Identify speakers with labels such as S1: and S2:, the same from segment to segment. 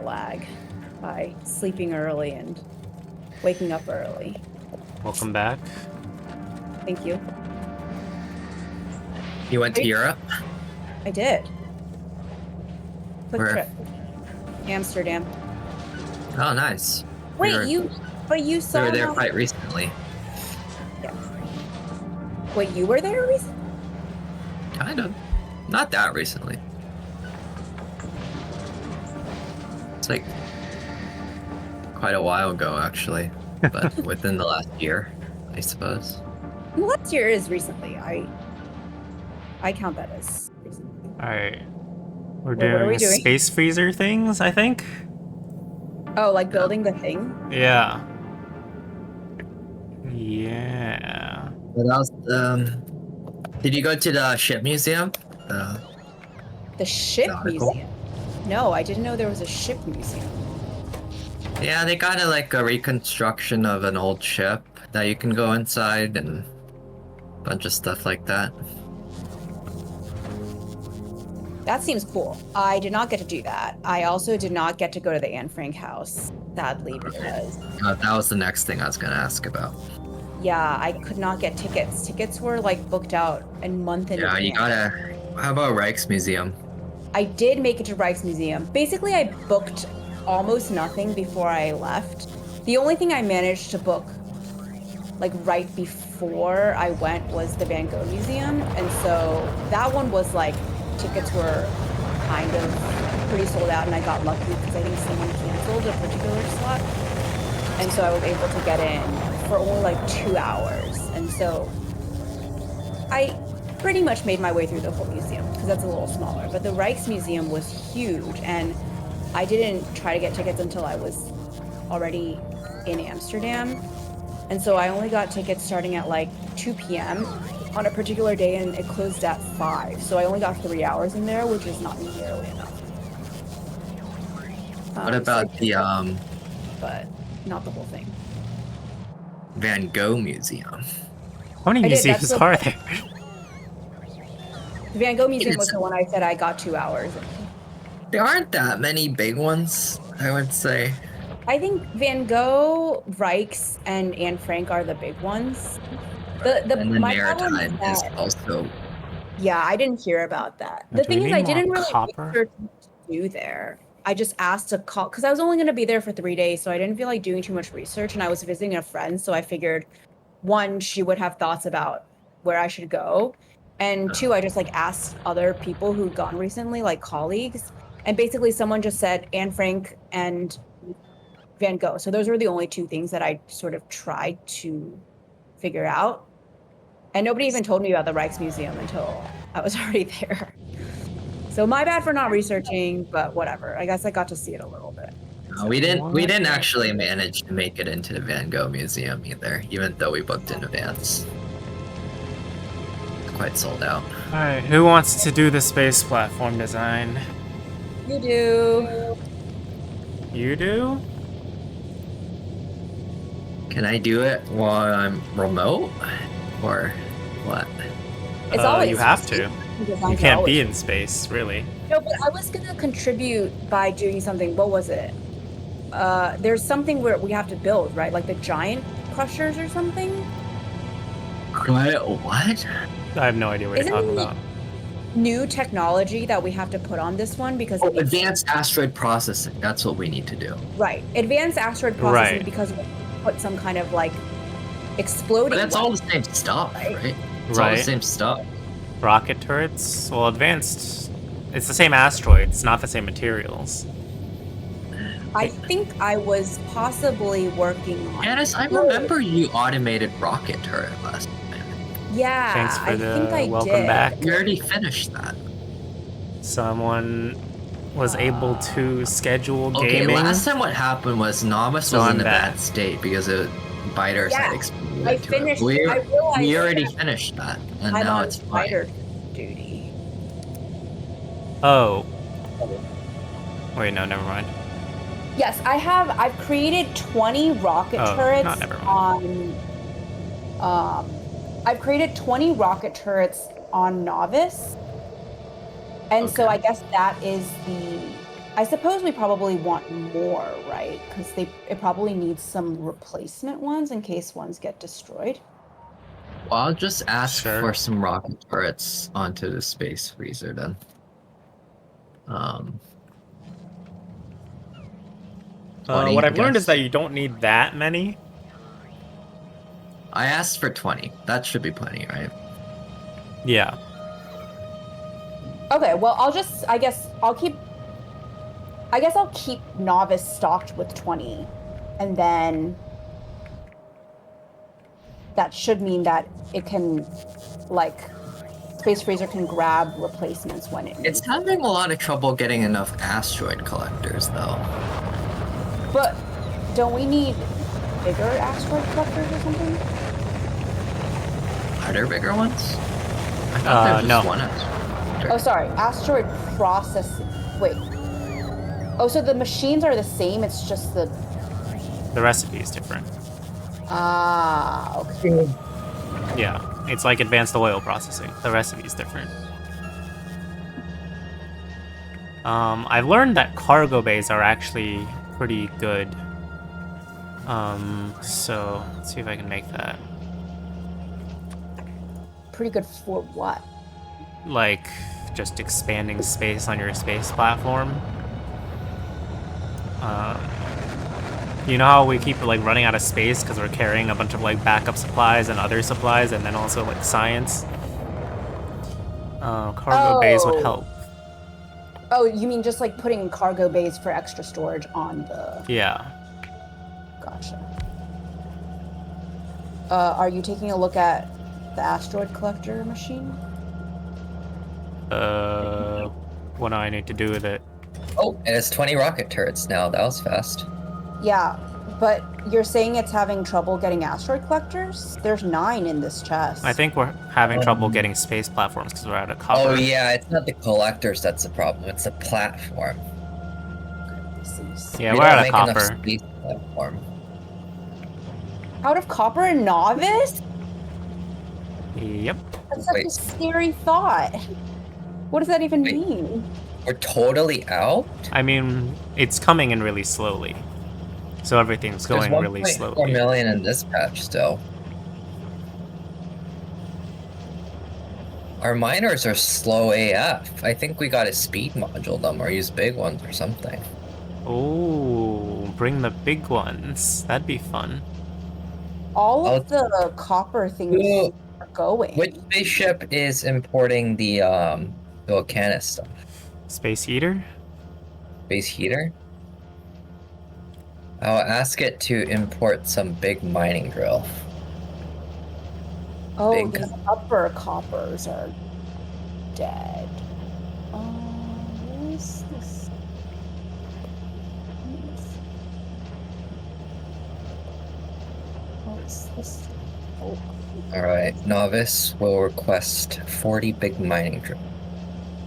S1: lag by sleeping early and waking up early.
S2: Welcome back.
S1: Thank you.
S3: You went to Europe?
S1: I did. Quick
S3: Where?
S1: trip. Amsterdam.
S3: Oh, nice.
S1: Wait, you saw
S3: We were there
S1: how-
S3: quite recently.
S1: Yeah. Wait, you were there recently?
S3: Kind of. Not that recently. It's like quite a while ago, actually. But within the last year, I suppose.
S1: Last year is recently. I count that as recently.
S2: Alright. We're
S1: Wait, what are we
S2: doing
S1: doing?
S2: space freezer things, I think?
S1: Oh, like building the thing?
S2: Yeah. Yeah.
S3: What else? Did you go to the ship museum?
S1: The ship
S3: Nautical?
S1: museum? No, I didn't know there was a ship museum.
S3: Yeah, they got like a reconstruction of an old ship that you can go inside and a bunch of stuff like that.
S1: That seems cool. I did not get to do that. I also did not get to go to the Anne Frank house, sadly, because
S3: That was the next thing I was gonna ask about.
S1: yeah, I could not get tickets. Tickets were like booked out a month in
S3: Yeah,
S1: advance.
S3: you gotta. How about Rijksmuseum?
S1: I did make it to Rijksmuseum. Basically, I booked almost nothing before I left. The only thing I managed to book, like right before I went, was the Van Gogh Museum, and so that one was like tickets were kind of pretty sold out, and I got lucky because I think someone canceled a particular slot, and so I was able to get in for only like 2 hours, and so I pretty much made my way through the whole museum because that's a little smaller. But the Rijksmuseum was huge, and I didn't try to get tickets until I was already in Amsterdam. And so I only got tickets starting at like 2 p.m. on a particular day, and it closed at 5. So I only got 3 hours in there, which is not nearly enough.
S3: What about
S1: But not the whole thing.
S3: Van Gogh Museum?
S2: How many
S1: I did,
S2: museums
S1: that's
S2: are there?
S1: The Van Gogh Museum was the one I said I got 2 hours in.
S3: There aren't that many big ones, I would say.
S1: I think Van Gogh, Rijks, and Anne Frank are the big ones.
S3: And the
S1: My problem
S3: Maritime is also.
S1: Yeah, I didn't hear about that.
S2: Do
S1: The
S2: we
S1: thing is,
S2: need
S1: I
S2: more
S1: didn't really
S2: copper?
S1: research what to do there. I just asked to call because I was only going to be there for 3 days, so I didn't feel like doing too much research. And I was visiting a friend, so I figured, one, she would have thoughts about where I should go, and two, I just like asked other people who'd gone recently, like colleagues, and basically someone just said Anne Frank and Van Gogh. So those were the only two things that I sort of tried to figure out. And nobody even told me about the Rijksmuseum until I was already there. So my bad for not researching, but whatever. I guess I got to see it a little bit.
S3: We didn't actually manage to make it into the Van Gogh Museum either, even though we booked in advance. It's quite sold out.
S2: Alright, who wants to do the space platform design?
S1: You do.
S2: You do?
S3: Can I do it while I'm remote? Or what?
S1: It's always
S2: You have to.
S1: designs
S2: You
S1: are
S2: can't
S1: always-
S2: be in space, really.
S1: No, but I was gonna contribute by doing something. What was it? There's something where we have to build, right? Like the giant crushers or something.
S3: What?
S2: I have no idea what
S1: Isn't
S2: you're talking
S1: it-
S2: about.
S1: New technology that we have to put on this one because it needs-
S3: Advanced asteroid processing. That's what we need to do.
S1: right, advanced asteroid processing
S2: Right.
S1: because we put some kind of like exploding.
S3: But that's all the
S1: weapon.
S3: same stuff,
S1: Right.
S3: right? It's all the
S2: Right.
S3: same stuff.
S2: Rocket turrets? Well, advanced. It's the same asteroids, not the same materials.
S1: I think I was possibly working on.
S3: Janice, I remember you automated rocket turret last time.
S1: Yeah,
S2: Thanks for
S1: I think
S2: the
S1: I
S2: welcome
S1: did.
S2: back.
S3: You already finished that.
S2: Someone was able to schedule
S3: Okay,
S2: gaming.
S3: last time what happened was Nomus
S2: So
S3: was
S2: I'm
S3: in a
S2: back.
S3: bad state because biters
S1: Yeah,
S3: had exploded
S1: I
S3: into it.
S1: finished.
S3: We
S1: I realized
S3: we already
S1: that
S3: finished that, and
S1: I'm
S3: now
S1: on
S3: it's fine.
S1: fighter duty.
S2: Oh. Wait, no, never mind.
S1: Yes, I've created 20 rocket
S2: Oh,
S1: turrets
S2: not never mind.
S1: on. I've created 20 rocket turrets on Novice, and so
S3: Okay.
S1: I guess that is the I suppose we probably want more, right? Because it probably needs some replacement ones in case ones get destroyed.
S3: Well, I'll just ask
S2: Sure.
S3: for some rocket turrets onto the space freezer then. Um, 20,
S2: What
S3: I
S2: I've learned is
S3: guess.
S2: that you don't need that many.
S3: I asked for 20. That should be plenty, right?
S2: Yeah.
S1: Okay, well, I guess I'll keep novice stocked with 20, and then that should mean that it can, like, Space Freezer can grab replacements when it
S3: It's
S1: needs.
S3: having a lot of trouble getting enough asteroid collectors, though.
S1: But don't we need bigger asteroid collectors or something?
S3: Are there bigger ones? I thought there was just
S2: No.
S3: one asteroid.
S1: Oh, sorry, asteroid processing. Wait. Oh, so the machines are the same, it's just the...
S2: The recipe is different.
S1: Ah, okay.
S2: Yeah. It's like advanced oil processing. The recipe is different. I've learned that cargo bays are actually pretty good. So let's see if I can make that.
S1: Pretty good for what?
S2: Like, just expanding space on your space platform. You know how we keep like running out of space because we're carrying a bunch of like backup supplies and other supplies, and then also like science. Cargo bays would help.
S1: Oh, you mean just like putting cargo bays for extra storage on the...
S2: Yeah.
S1: Gotcha. Are you taking a look at the asteroid collector machine?
S2: What do I need to do with it?
S3: Oh, and it's 20 rocket turrets now. That was fast.
S1: Yeah, but you're saying it's having trouble getting asteroid collectors? There's 9 in this chest.
S2: I think we're having trouble getting space platforms because we're out of copper.
S3: Oh, yeah, it's not the collectors that's the problem. It's the platform.
S2: Yeah,
S3: We
S2: we're
S3: don't
S2: out of
S3: make enough
S2: copper.
S3: space platform.
S1: Out of copper and novice?
S2: Yep.
S1: That's such
S3: Wait.
S1: a scary thought. What does that even
S3: Wait.
S1: mean?
S3: We're totally out?
S2: I mean, it's coming in really slowly. So everything's going really
S3: There's 1.4
S2: slowly.
S3: million in this patch still. Our miners are slow AF. I think we gotta speed module them or use big ones or something.
S2: Oh, bring the big ones. That'd be fun.
S1: All of the copper things are going.
S3: Which spaceship is importing the volcanic stuff?
S2: Space heater?
S3: Space heater? I'll ask it to import some big mining drill.
S1: Oh,
S3: Big
S1: these upper coppers are dead. Where is this? What is this? Oh.
S3: Alright, novice will request 40 big mining drill.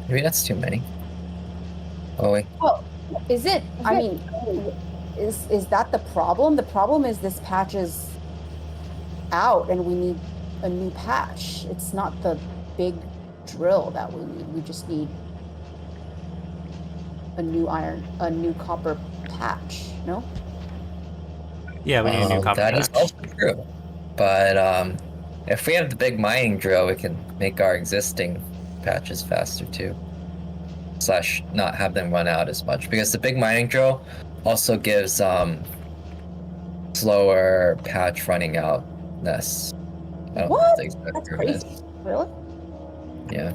S3: Maybe that's too many. Oh wait.
S1: Well, is it? I mean, is that the problem? The problem is this patch is out and we need a new patch. It's not the big drill that we need. We just need a new copper patch, no?
S2: Yeah, we need a new copper
S3: That is
S2: patch.
S3: also true. But if we have the big mining drill, we can make our existing patches faster too. Slash not have them run out as much. Because the big mining drill also gives slower patch running outness. I don't know
S1: What?
S3: the exact
S1: That's
S3: term
S1: crazy.
S3: is.
S1: Really?
S3: Yeah.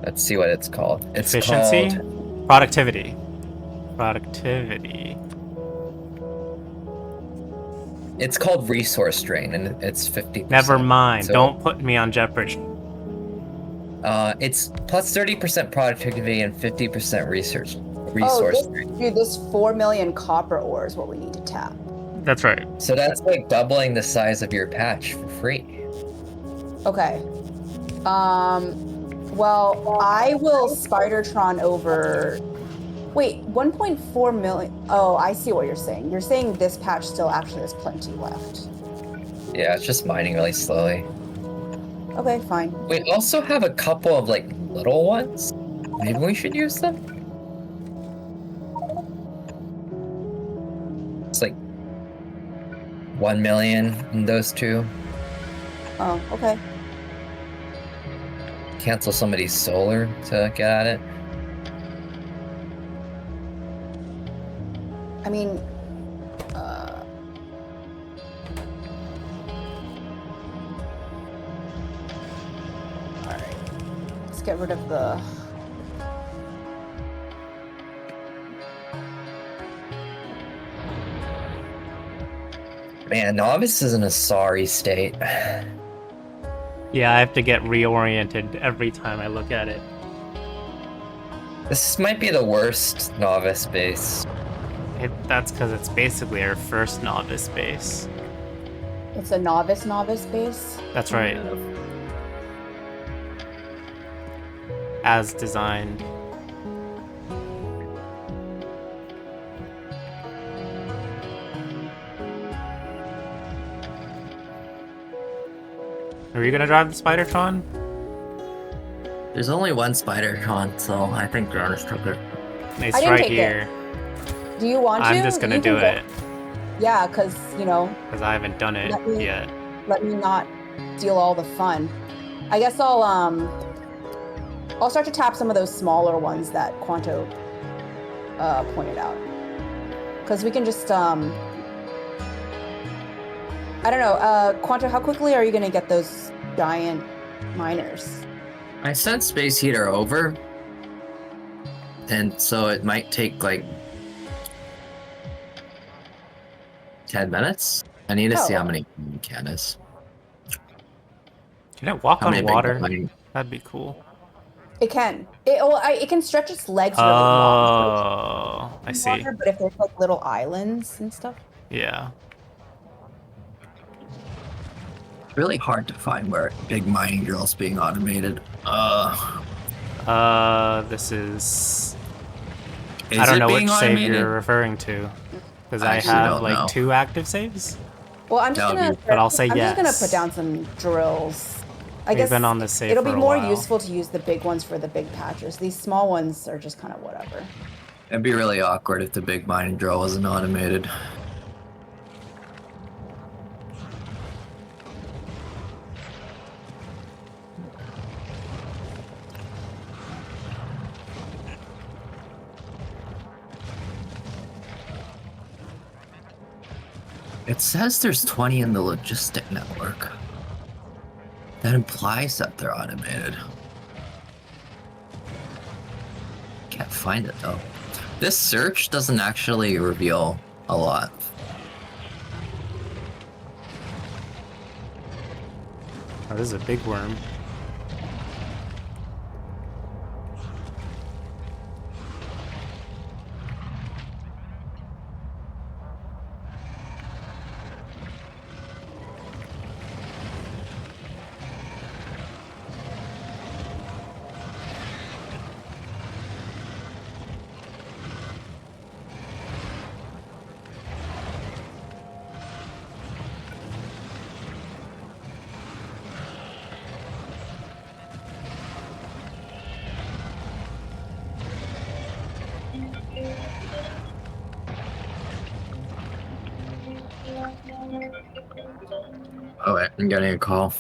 S3: Let's see what it's called. It's
S2: Efficiency?
S3: called
S2: Productivity. Productivity.
S3: It's called resource drain, and it's 50%.
S2: Never mind.
S3: So,
S2: Don't put me on jeopardy.
S3: it's plus 30% productivity and 50% resource drain.
S1: Dude, this 4 million copper ore is what we need to tap.
S2: That's right.
S3: So that's like doubling the size of your patch for free.
S1: Okay. Well, I will Spidertron over... Wait, 1.4 million... Oh, I see what you're saying. You're saying this patch still actually has plenty left.
S3: Yeah, it's just mining really slowly.
S1: Okay, fine.
S3: We also have a couple of like little ones. Maybe we should use them? It's like 1 million in those two.
S1: Oh, okay.
S3: Cancel somebody's solar to get at it.
S1: I mean, all right. Let's get rid of the.
S3: Man, Novice is in a sorry state.
S2: Yeah, I have to get reoriented every time I look at it.
S3: This might be the worst Novice base.
S2: That's because it's basically our first novice base.
S1: It's a novice base.
S2: That's right. As designed. Are you gonna drive the Spidertron?
S3: There's only one Spidertron, so I think Jonas took it.
S2: It's
S1: I didn't
S2: right
S1: take
S2: here.
S1: Do you want to?
S2: I'm just gonna
S1: You can
S2: do
S1: go-
S2: it
S1: Yeah, because,
S2: because I haven't done it yet.
S1: let me not steal all the fun. I guess I'll start to tap some of those smaller ones that Quanto pointed out. Because we can just I don't know, Quanto, how quickly are you gonna get those giant miners?
S3: I sent Space Heater over, and so it might take like 10 minutes. I need to see how many can is.
S2: Can it walk
S3: How
S2: on
S3: many big
S2: water?
S3: mine-
S2: That'd be cool.
S1: It can. It can stretch its legs really long.
S2: Oh, I see.
S1: Water, but if there's like little islands and stuff.
S2: Yeah.
S3: Really hard to find where big mining drill's being automated.
S2: This is.
S3: Is
S2: I don't
S3: it
S2: know which
S3: being
S2: save
S3: automated?
S2: you're referring to. Because I
S3: actually
S2: have
S3: don't
S2: like
S3: know.
S2: 2 active saves.
S1: Well, I'm just
S3: That would
S1: gonna.
S3: be-
S2: But I'll say
S1: I'm just gonna
S2: yes.
S1: put down some drills. I
S2: We've
S1: guess
S2: been on this save
S1: it'll
S2: for
S1: be
S2: a
S1: more
S2: while.
S1: useful to use the big ones for the big patches. These small ones are just kind of whatever.
S3: It'd be really awkward if the big mining drill wasn't automated. It says there's 20 in the logistic network. That implies that they're automated. Can't find it though. This search doesn't actually reveal a lot.
S2: Oh, this is a big worm.
S3: Oh wait, I'm getting a call.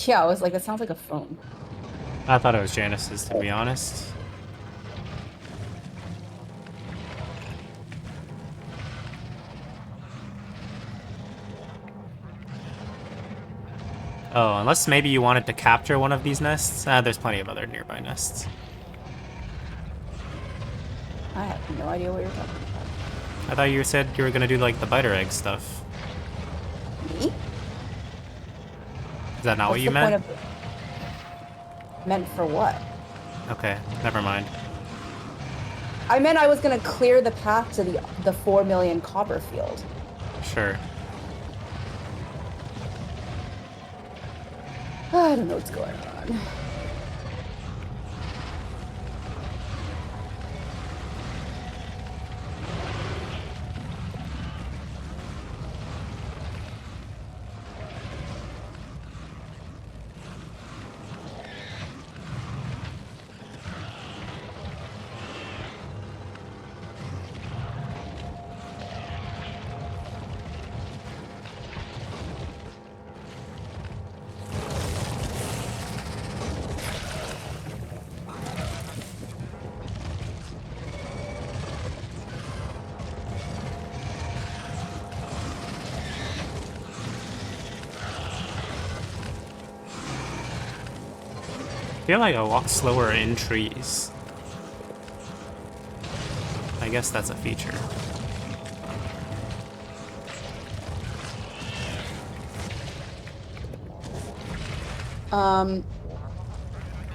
S1: Yeah, I was like, that sounds like a phone.
S2: I thought it was Janice's, to be honest. Oh, unless maybe you wanted to capture one of these nests. There's plenty of other nearby nests.
S1: I have no idea what you're talking about.
S2: I thought you said you were gonna do like the biter egg stuff.
S1: Me?
S2: Is that not what
S1: What's
S2: you
S1: the
S2: meant?
S1: point of meant for what?
S2: Okay, never mind.
S1: I meant I was gonna clear the path to the 4 million copper field.
S2: Sure.
S1: I don't know what's going on.
S2: feel like I walk slower in trees. I guess that's a feature.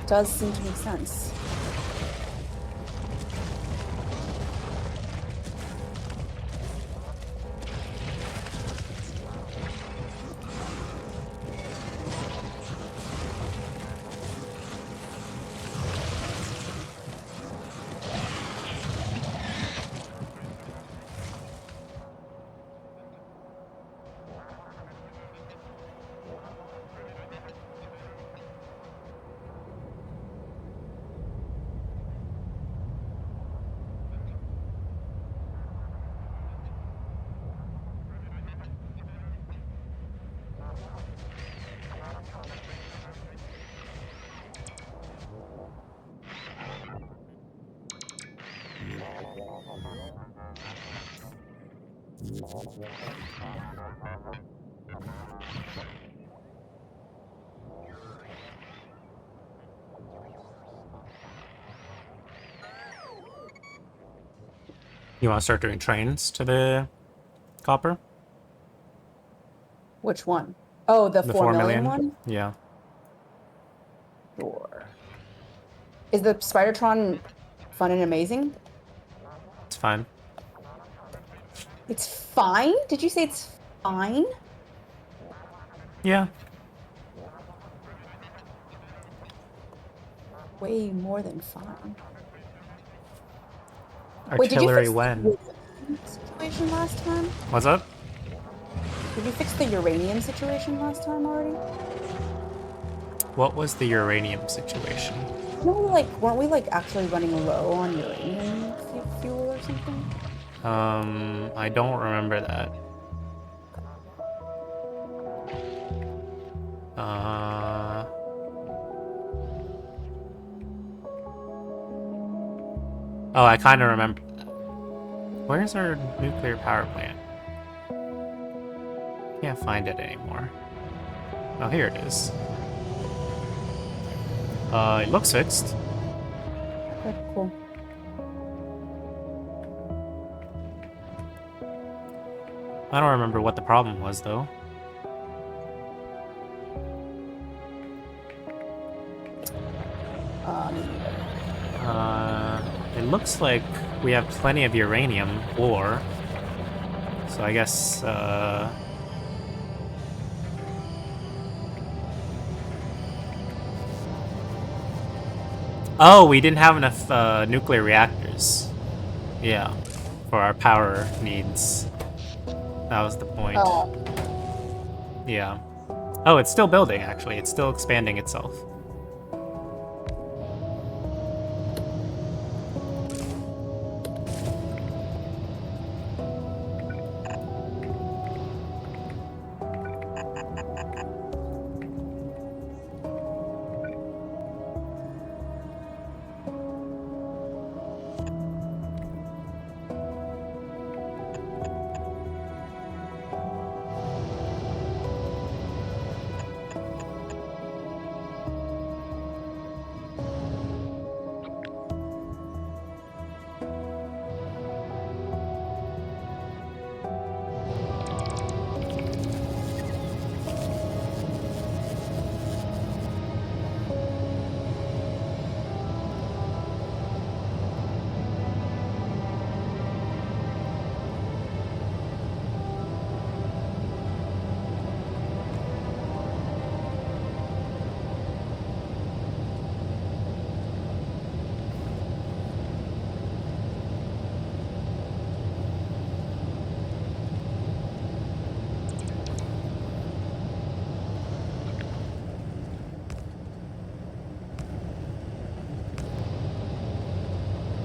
S1: Does seem to make sense.
S2: You want to start doing trains to the copper?
S1: Which one? Oh, the
S2: The
S1: 4
S2: 4
S1: million
S2: million?
S1: one?
S2: Yeah.
S1: Sure. Is the Spidertron fun and amazing?
S2: It's fine.
S1: It's fine? Did you say it's fine?
S2: Yeah.
S1: Way more than fine. Wait, did you
S2: Artillery
S1: fix the
S2: when?
S1: uranium situation last time?
S2: What's up?
S1: Did you fix the uranium situation last time already?
S2: What was the uranium situation?
S1: No, like, weren't we like actually running low on uranium fuel or something?
S2: I don't remember that. Uh, oh, I kind of remember. Where's our nuclear power plant? Can't find it anymore. Oh, here it is. It looks fixed.
S1: Okay, cool.
S2: I don't remember what the problem was, though.
S1: Me neither.
S2: It looks like we have plenty of uranium ore. So I guess, oh, we didn't have enough nuclear reactors. Yeah, for our power needs. That was the point.
S1: Oh,
S2: Yeah. Oh, it's still building, actually. It's still expanding itself.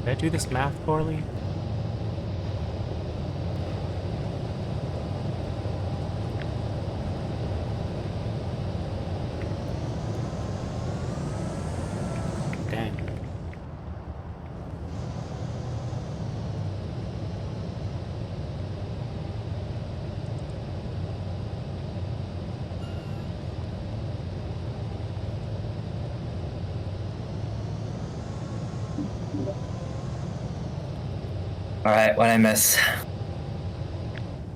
S2: Did I do this math poorly? Dang.
S3: All right, what I miss?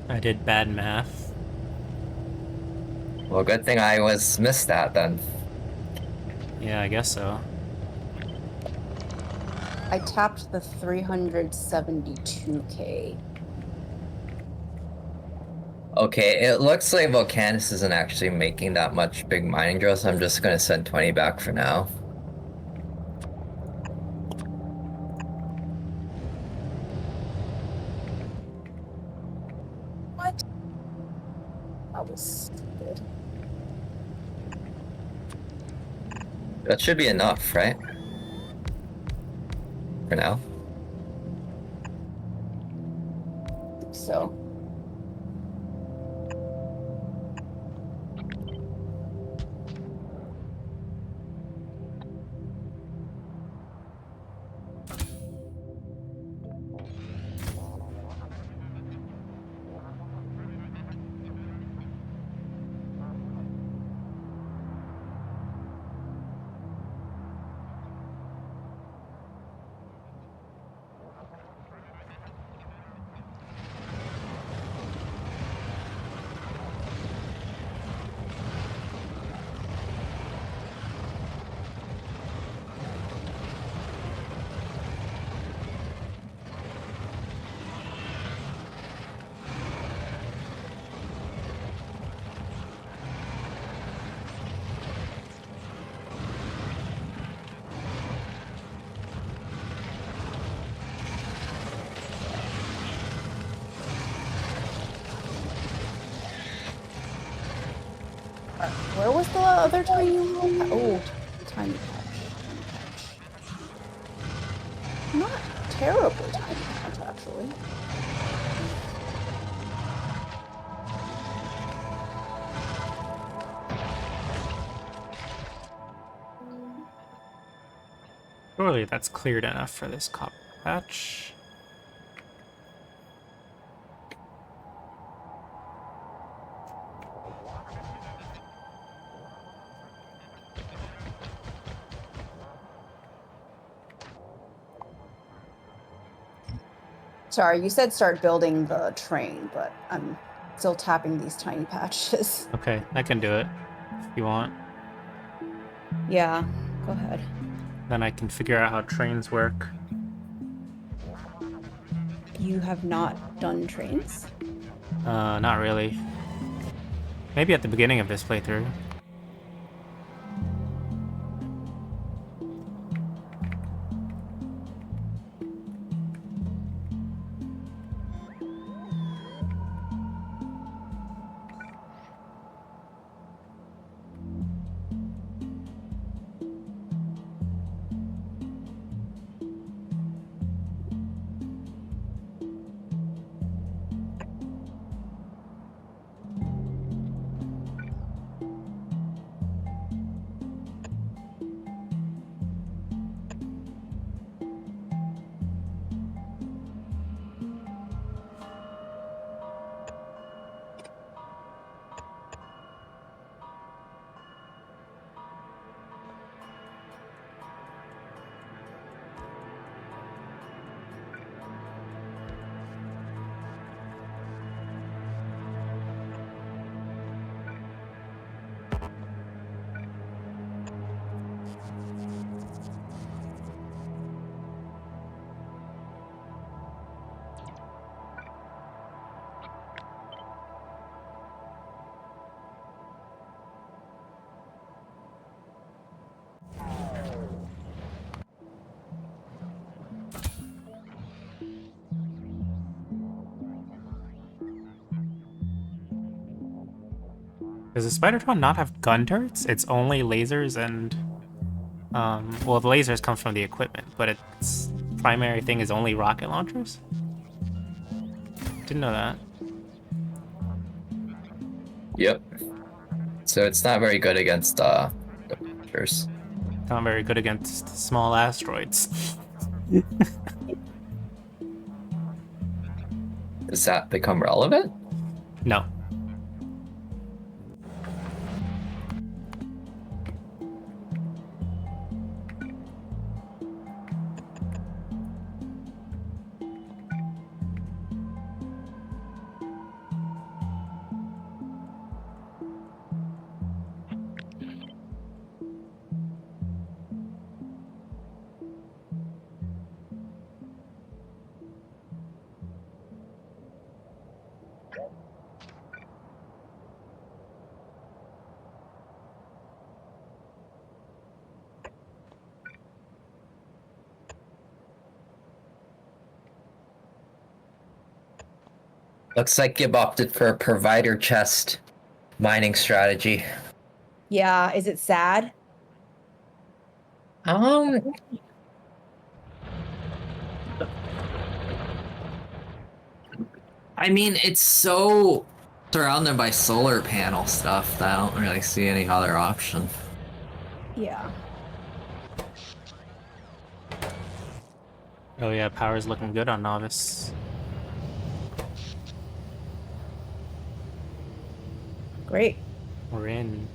S2: I did bad math.
S3: Well, good thing I was missed that then.
S2: Yeah, I guess so.
S1: I tapped the 372K.
S3: Okay, it looks like Volcanus isn't actually making that much big mining drill, so I'm just gonna send 20 back for now.
S1: What? That was stupid.
S3: That should be enough, right? For now.
S1: So, where was the other tiny little oh, tiny patch. Tiny patch. Not terribly tiny patch, actually.
S2: Surely that's cleared enough for this copper patch.
S1: Sorry, you said start building the train, but I'm still tapping these tiny patches.
S2: Okay, I can do it if you want.
S1: Yeah, go ahead.
S2: Then I can figure out how trains work.
S1: You have not done trains?
S2: Not really. Maybe at the beginning of this playthrough. Does the Spider-Tron not have gun turrets? It's only lasers and... well, the lasers come from the equipment, but its primary thing is only rocket launchers? Didn't know that.
S3: Yep. So it's not very good against the punchers.
S2: Not very good against small asteroids.
S3: Does that become relevant?
S2: No.
S3: Looks like Gib opted for a provider chest mining strategy.
S1: Yeah, is it sad?
S3: Um, I mean, it's so surrounded by solar panel stuff that I don't really see any other option.
S1: Yeah.
S2: Oh yeah, power's looking good on Novice.
S1: Great.
S2: We're in.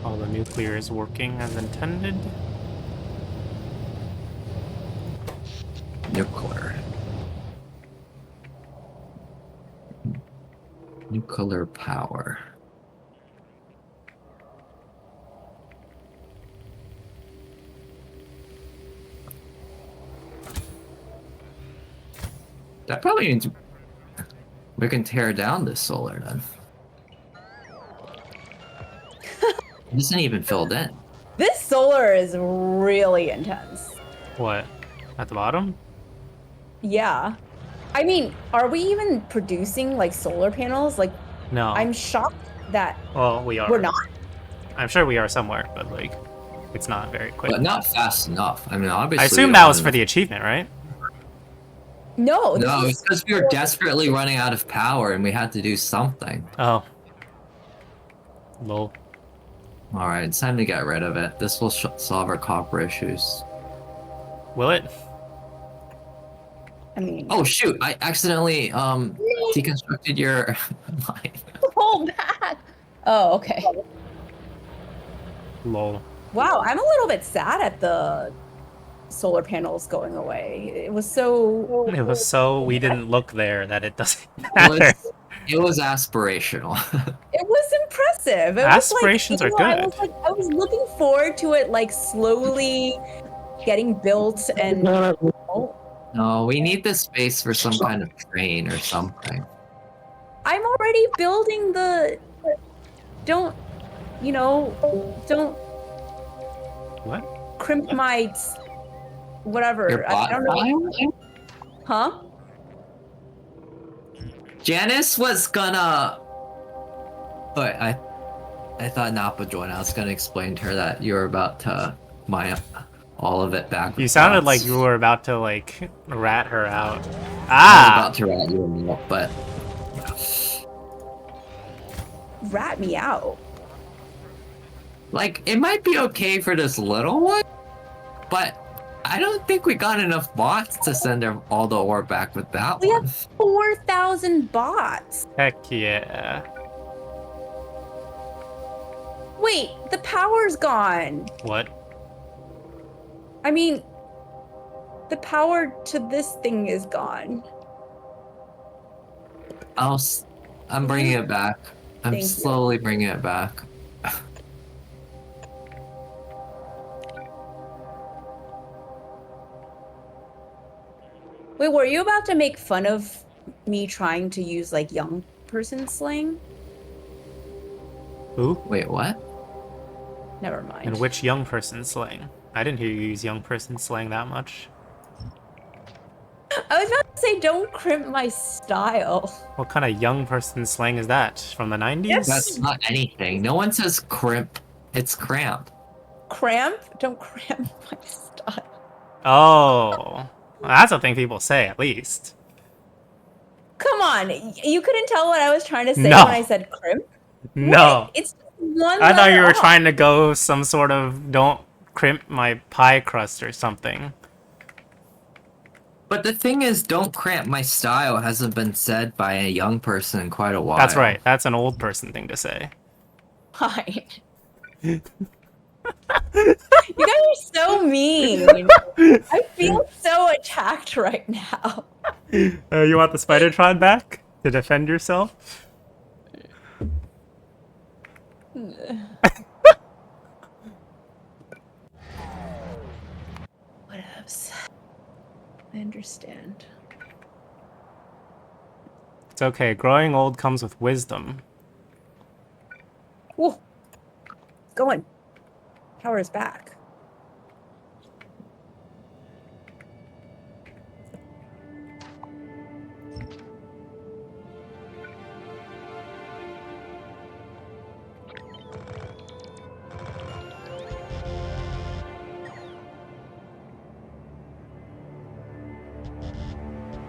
S2: All the nuclear is working as intended.
S3: Nuclear. Nuclear power. That probably means we can tear down this solar then. It isn't even filled in.
S1: This solar is really intense.
S2: What? At the bottom?
S1: Yeah. I mean, are we even producing like solar panels? Like,
S2: No.
S1: I'm shocked that
S2: Well, we are.
S1: we're not.
S2: I'm sure we are somewhere, but like, it's not very quick.
S3: But not fast enough. I mean, obviously.
S2: I assume that was for the achievement, right?
S1: No, this
S3: No,
S1: is
S3: it's because we were desperately running out of power and we had to do something.
S2: Oh. Lol.
S3: Alright, it's time to get rid of it. This will solve our copper issues.
S2: Will it?
S1: I mean,
S3: Oh shoot, I accidentally deconstructed your line.
S1: hold back. Oh, okay.
S2: Lol.
S1: Wow, I'm a little bit sad at the solar panels going away. It was so.
S2: It was so we didn't look there that it doesn't matter.
S3: It was aspirational.
S1: It was impressive. It
S2: Aspirations
S1: was
S2: are
S1: like,
S2: good.
S1: I was looking forward to it, like slowly getting built, and
S3: No, we need this space for some kind of train or something.
S1: I'm already building the. Don't, don't
S2: What?
S1: crimp my whatever.
S3: Your
S1: I don't know.
S3: file?
S1: Huh?
S3: Janice was gonna. Wait, I thought Napa joined. I was gonna explain to her that you were about to mine all of it back.
S2: You
S3: with
S2: sounded
S3: bots.
S2: like you were about to like rat her out.
S3: I was
S2: Ah!
S3: about to rat you out, but
S1: Rat me out.
S3: like it might be okay for this little one, but I don't think we got enough bots to send all the ore back with that
S1: We
S3: one.
S1: have 4,000 bots.
S2: Heck yeah.
S1: Wait, the power's gone.
S2: What?
S1: I mean, the power to this thing is gone.
S3: I'm bringing it back. I'm
S1: Thank you.
S3: slowly bringing it back.
S1: Wait, were you about to make fun of me trying to use like young person slang?
S2: Who?
S3: Wait, what?
S1: Never mind.
S2: And which young person slang? I didn't hear you use young person slang that much.
S1: I was about to say, don't crimp my style.
S2: What kind of young person slang is that? From the 90s?
S1: Yes.
S3: That's not anything. No one says crimp. It's cramp.
S1: Cramp? Don't cramp my style.
S2: Oh. Well, that's a thing people say, at least.
S1: Come on, you couldn't tell what I was trying to say
S2: No.
S1: when I said crimp?
S2: No.
S1: What? It's one
S2: I thought you
S1: letter
S2: were
S1: off.
S2: trying to go some sort of don't crimp my pie crust or something.
S3: But the thing is, don't cramp my style hasn't been said by a young person in quite a while.
S2: That's right. That's an old person thing to say.
S1: Fine. You guys are so mean. I feel so attacked right now.
S2: You want the Spidertron back to defend yourself?
S1: Whatevs. I understand.
S2: It's okay. Growing old comes with wisdom.
S1: Ooh, it's going. Power is back.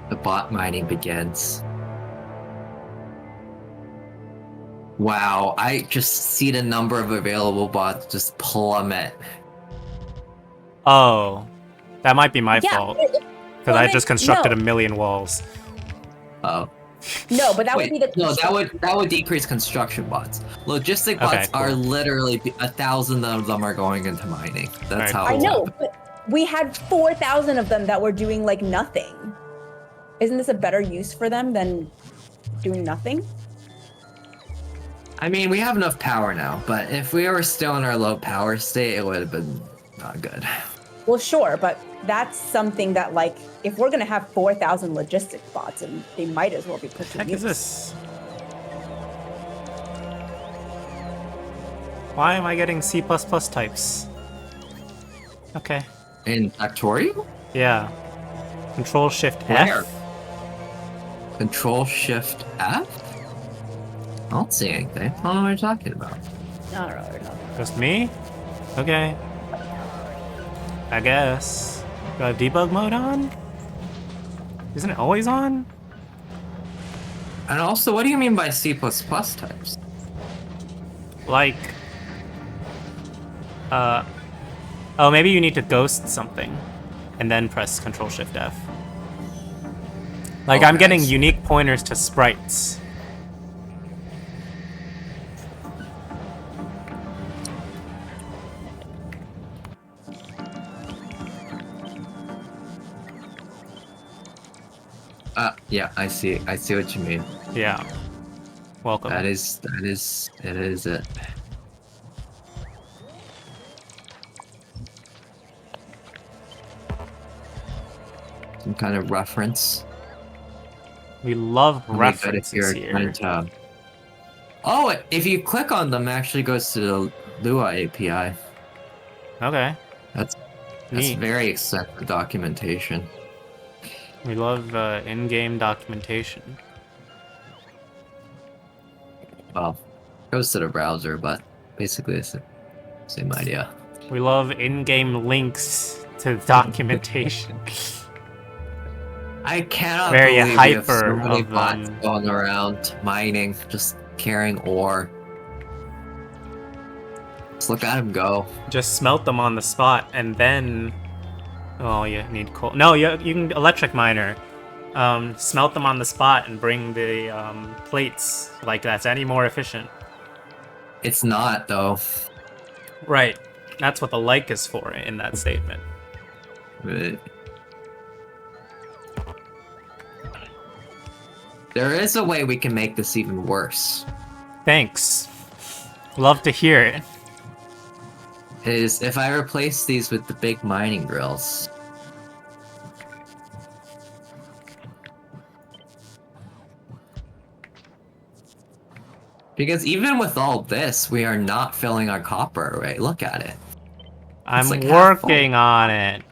S3: The bot mining begins. Wow, I just see the number of available bots just plummet.
S2: Oh, that might be my
S1: Yeah,
S2: fault.
S1: it
S2: Because I just constructed
S1: no,
S2: a million walls.
S3: Oh.
S1: no, but that would
S3: Wait,
S1: be the
S3: no, that would decrease construction bots. Logistic
S2: Okay,
S3: bots are
S2: cool.
S3: literally 1,000 of them are going into mining. That's
S2: Alright,
S3: how
S1: I
S3: it's
S2: cool.
S1: know,
S3: happening.
S1: but we had 4,000 of them that were doing like nothing. Isn't this a better use for them than doing nothing?
S3: I mean, we have enough power now, but if we were still in our low power state, it would have been not good.
S1: Well, sure, but that's something that, like, if we're gonna have 4,000 logistic bots, and they might as well be put to
S2: Heck is
S1: use.
S2: this? Why am I getting C++ types? Okay.
S3: In Factorio?
S2: Yeah. Control Shift
S3: Where?
S2: F.
S3: Control Shift F? I don't see anything. I don't know what you're talking about.
S1: I don't know what you're talking about.
S2: Just me? Okay. I guess. Do I have debug mode on? Isn't it always on?
S3: And also, what do you mean by C++ types?
S2: Like... Oh, maybe you need to ghost something. And then press Control Shift F. Like,
S3: Oh,
S2: I'm getting
S3: nice.
S2: unique pointers to sprites.
S3: Yeah, I see. I see what you mean.
S2: Yeah. Welcome.
S3: It is it. Some kind of reference.
S2: We love
S3: Let me go to
S2: references
S3: here.
S2: here.
S3: Oh, if you click on them, it actually goes to the Lua API.
S2: Okay.
S3: That's
S2: Neat.
S3: very extensive documentation.
S2: We love in-game documentation.
S3: Well, goes to the browser, but basically it's the same idea.
S2: We love in-game links to documentation.
S3: I cannot
S2: Very
S3: believe we have so
S2: hyper
S3: many
S2: of
S3: bots going around mining, just carrying ore. Just look at him go.
S2: Just smelt them on the spot, and then... Oh, you need coal. No, you can electric miner. Smelt them on the spot and bring the plates. Like, that's any more efficient.
S3: It's not, though.
S2: Right. That's what the like is for in that statement.
S3: There is a way we can make this even worse.
S2: Thanks. Love to hear it.
S3: Is if I replace these with the big mining drills. Because even with all this, we are not filling our copper, right? Look at it.
S2: I'm
S3: like half full.
S2: working on it.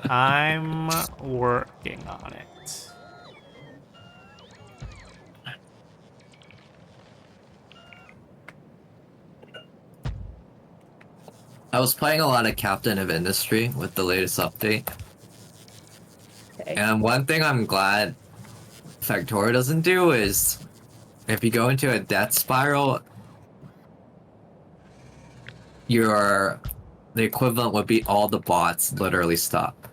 S2: I'm working on it.
S3: I was playing a lot of Captain of Industry with the latest update.
S1: Okay.
S3: And one thing I'm glad Factorio doesn't do is if you go into a death spiral, the equivalent would be all the bots literally stop.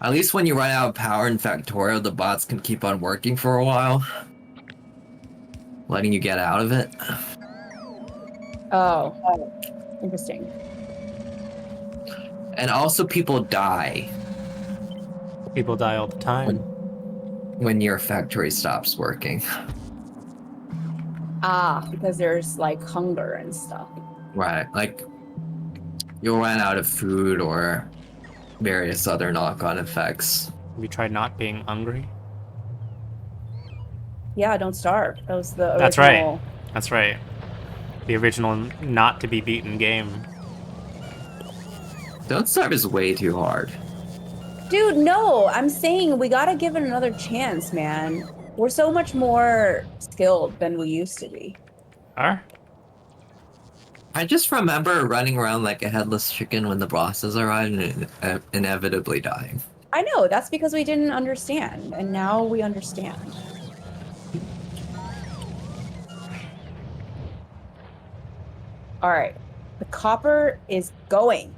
S3: At least when you run out of power in Factorio, the bots can keep on working for a while, letting you get out of it.
S1: Oh, interesting.
S3: And also people die
S2: People die all the time.
S3: when your factory stops working.
S1: Ah, because there's like hunger and stuff.
S3: Right, like you'll run out of food or various other knock-on effects.
S2: Have you tried not being hungry?
S1: Yeah, don't starve. That was the
S2: That's right.
S1: original.
S2: That's right. The original not to be beaten game.
S3: Don't Starve is way too hard.
S1: Dude, no, I'm saying we gotta give it another chance, man. We're so much more skilled than we used to be.
S2: Are?
S3: I just remember running around like a headless chicken when the bosses arrived and inevitably dying.
S1: I know, that's because we didn't understand, and now we understand. All right, the copper is going.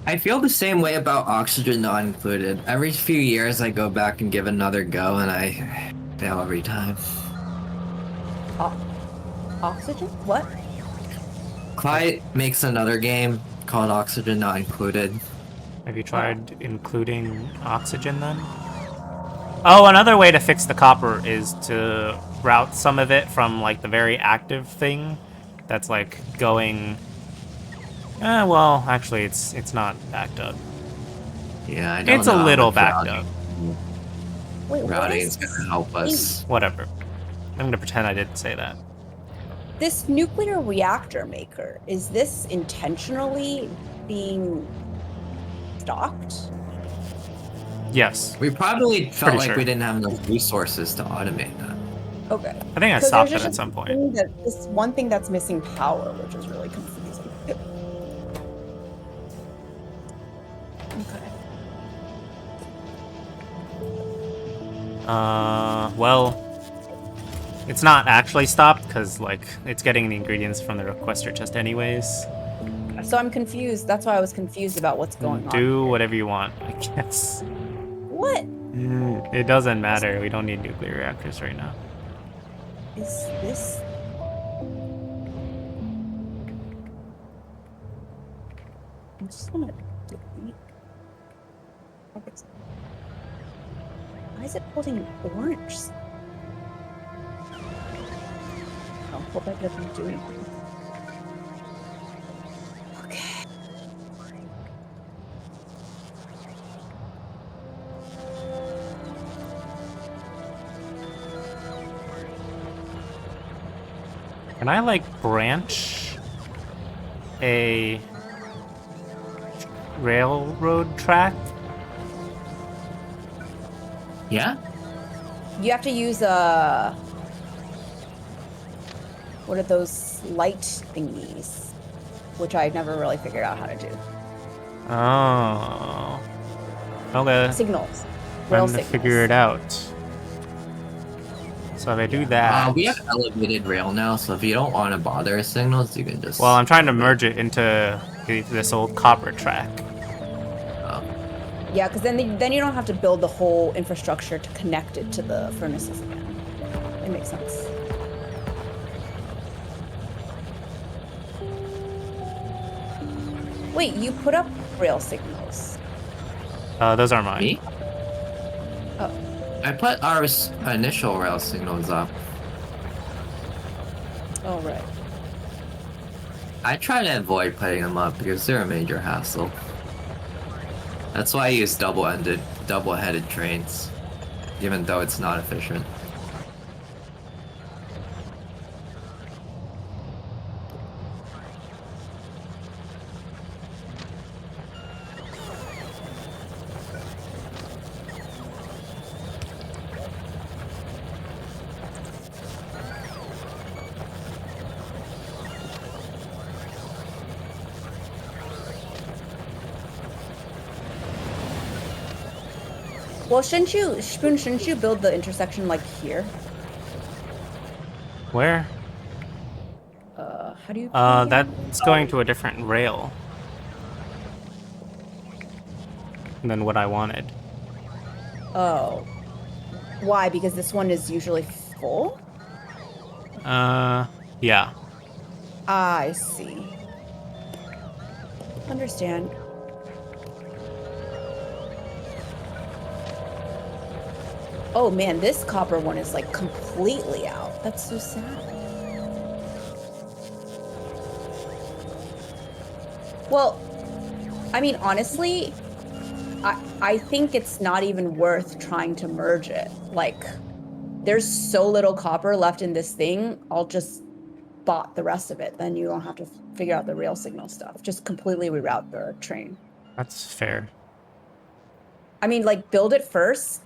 S3: I feel the same way about oxygen not included. Every few years I go back and give it another go and I fail every time.
S1: Oxygen? What?
S3: Clyde makes another game called Oxygen Not Included.
S2: Have you tried including oxygen then? Oh, another way to fix the copper is to route some of it from like the very active thing that's like going. Well, actually, it's not backed up.
S3: Yeah, I don't
S2: It's
S3: know
S2: a
S3: how
S2: little
S3: much
S2: backed up.
S1: Wait, what
S3: routing
S1: is
S3: is gonna help us.
S2: Whatever. I'm gonna pretend I didn't say that.
S1: this nuclear reactor maker? Is this intentionally being stocked?
S2: Yes,
S3: We probably felt
S2: Pretty
S3: like
S2: sure.
S3: we didn't have enough resources to automate that.
S1: Okay.
S2: I think I
S1: 'Cause
S2: stopped
S1: there's
S2: it
S1: just
S2: at some point.
S1: this one thing that's missing power, which is really confusing. Okay.
S2: Well, it's not actually stopped because like it's getting the ingredients from the requester chest anyways.
S1: So I'm confused. That's why I was confused about what's going on.
S2: Do whatever you want, I guess.
S1: What
S2: It doesn't matter. We don't need nuclear reactors right now.
S1: is this? I'm just gonna delete. Why is it holding orange? Oh, hope that doesn't do anything. Okay.
S2: Can I like branch a railroad track?
S3: Yeah?
S1: You have to use what are those light thingies? Which I never really figured out how to do.
S2: Oh. Okay.
S1: Signals.
S2: I'm
S1: Rail
S2: gonna
S1: signals.
S2: figure it out. So if I do that,
S3: We have elevated rail now, so if you don't want to bother signals, you can just...
S2: well, I'm trying to merge it into this old copper track.
S1: Yeah, because then you don't have to build the whole infrastructure to connect it to the furnaces again. It makes sense. Wait, you put up rail signals.
S2: Those are mine.
S3: Me?
S1: Oh,
S3: I put our initial rail signals up.
S1: oh right.
S3: I try to avoid putting them up because they're a major hassle. That's why I use double-headed trains, even though it's not efficient.
S1: Well, shouldn't you, Spoon, shouldn't you build the intersection like here?
S2: Where?
S1: How do you?
S2: That's going to a different rail than what I wanted.
S1: Oh. Why? Because this one is usually full?
S2: Yeah.
S1: I see. Understand. Oh man, this copper one is like completely out. That's so sad. Well, I mean, honestly, I think it's not even worth trying to merge it. Like, there's so little copper left in this thing. I'll just bot the rest of it. Then you don't have to figure out the rail signal stuff. Just completely reroute the train.
S2: That's fair.
S1: I mean, like, build it first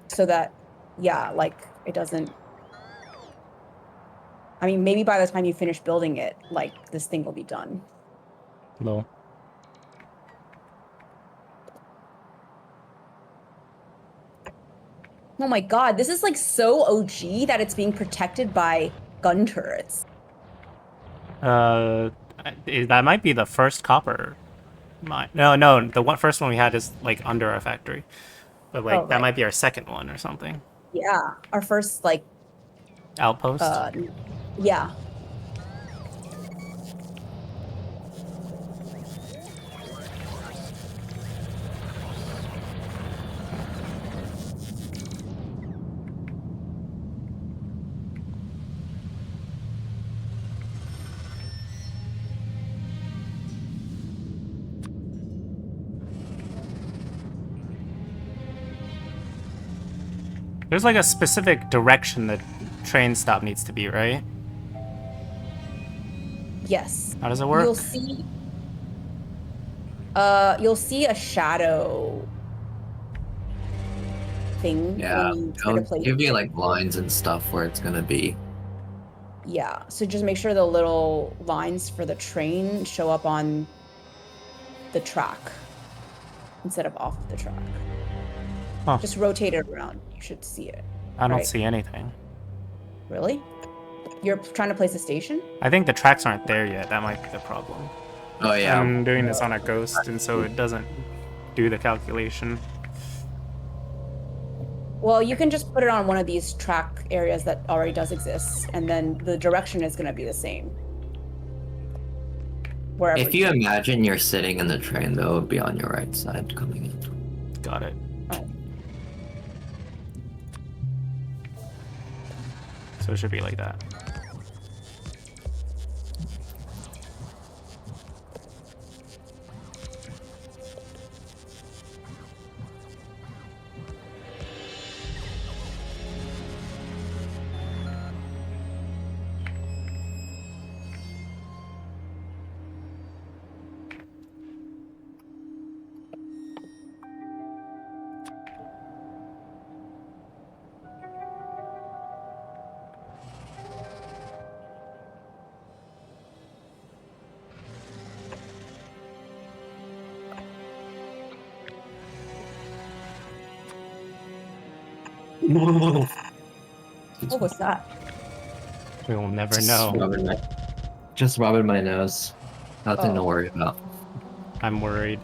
S1: so that, yeah, like, it doesn't. I mean, maybe by the time you finish building it, like, this thing will be done.
S2: Low.
S1: Oh my God, this is like so OG that it's being protected by gun turrets.
S2: That might be the first copper mine. No, the first one we had is like under our factory, but
S1: Oh,
S2: like that
S1: right.
S2: might be our second one or something.
S1: Yeah, our first, like,
S2: Outpost.
S1: yeah.
S2: There's like a specific direction that train stop needs to be, right?
S1: Yes.
S2: How does it work?
S1: You'll see a shadow thing
S3: Yeah,
S1: when you try to
S3: it'll
S1: place
S3: give you
S1: it.
S3: like lines and stuff where it's gonna be.
S1: Yeah, so just make sure the little lines for the train show up on the track instead of off of the track.
S2: Huh.
S1: Just rotate it around. You should see it.
S2: I don't
S1: right?
S2: see anything.
S1: Really? You're trying to place a station?
S2: I think the tracks aren't there yet. That might be the problem.
S3: Oh yeah.
S2: I'm doing this on a ghost, and so it doesn't do the calculation.
S1: Well, you can just put it on one of these track areas that already does exist, and then the direction is going to be the same. Wherever.
S3: If you imagine you're sitting in the train, though, it would be on your right side coming in.
S2: Got it.
S1: Oh.
S2: So it should be like that.
S1: What was that?
S2: We will never know.
S3: Just rubbing my nose. Nothing to
S1: Oh.
S3: worry about.
S2: I'm worried.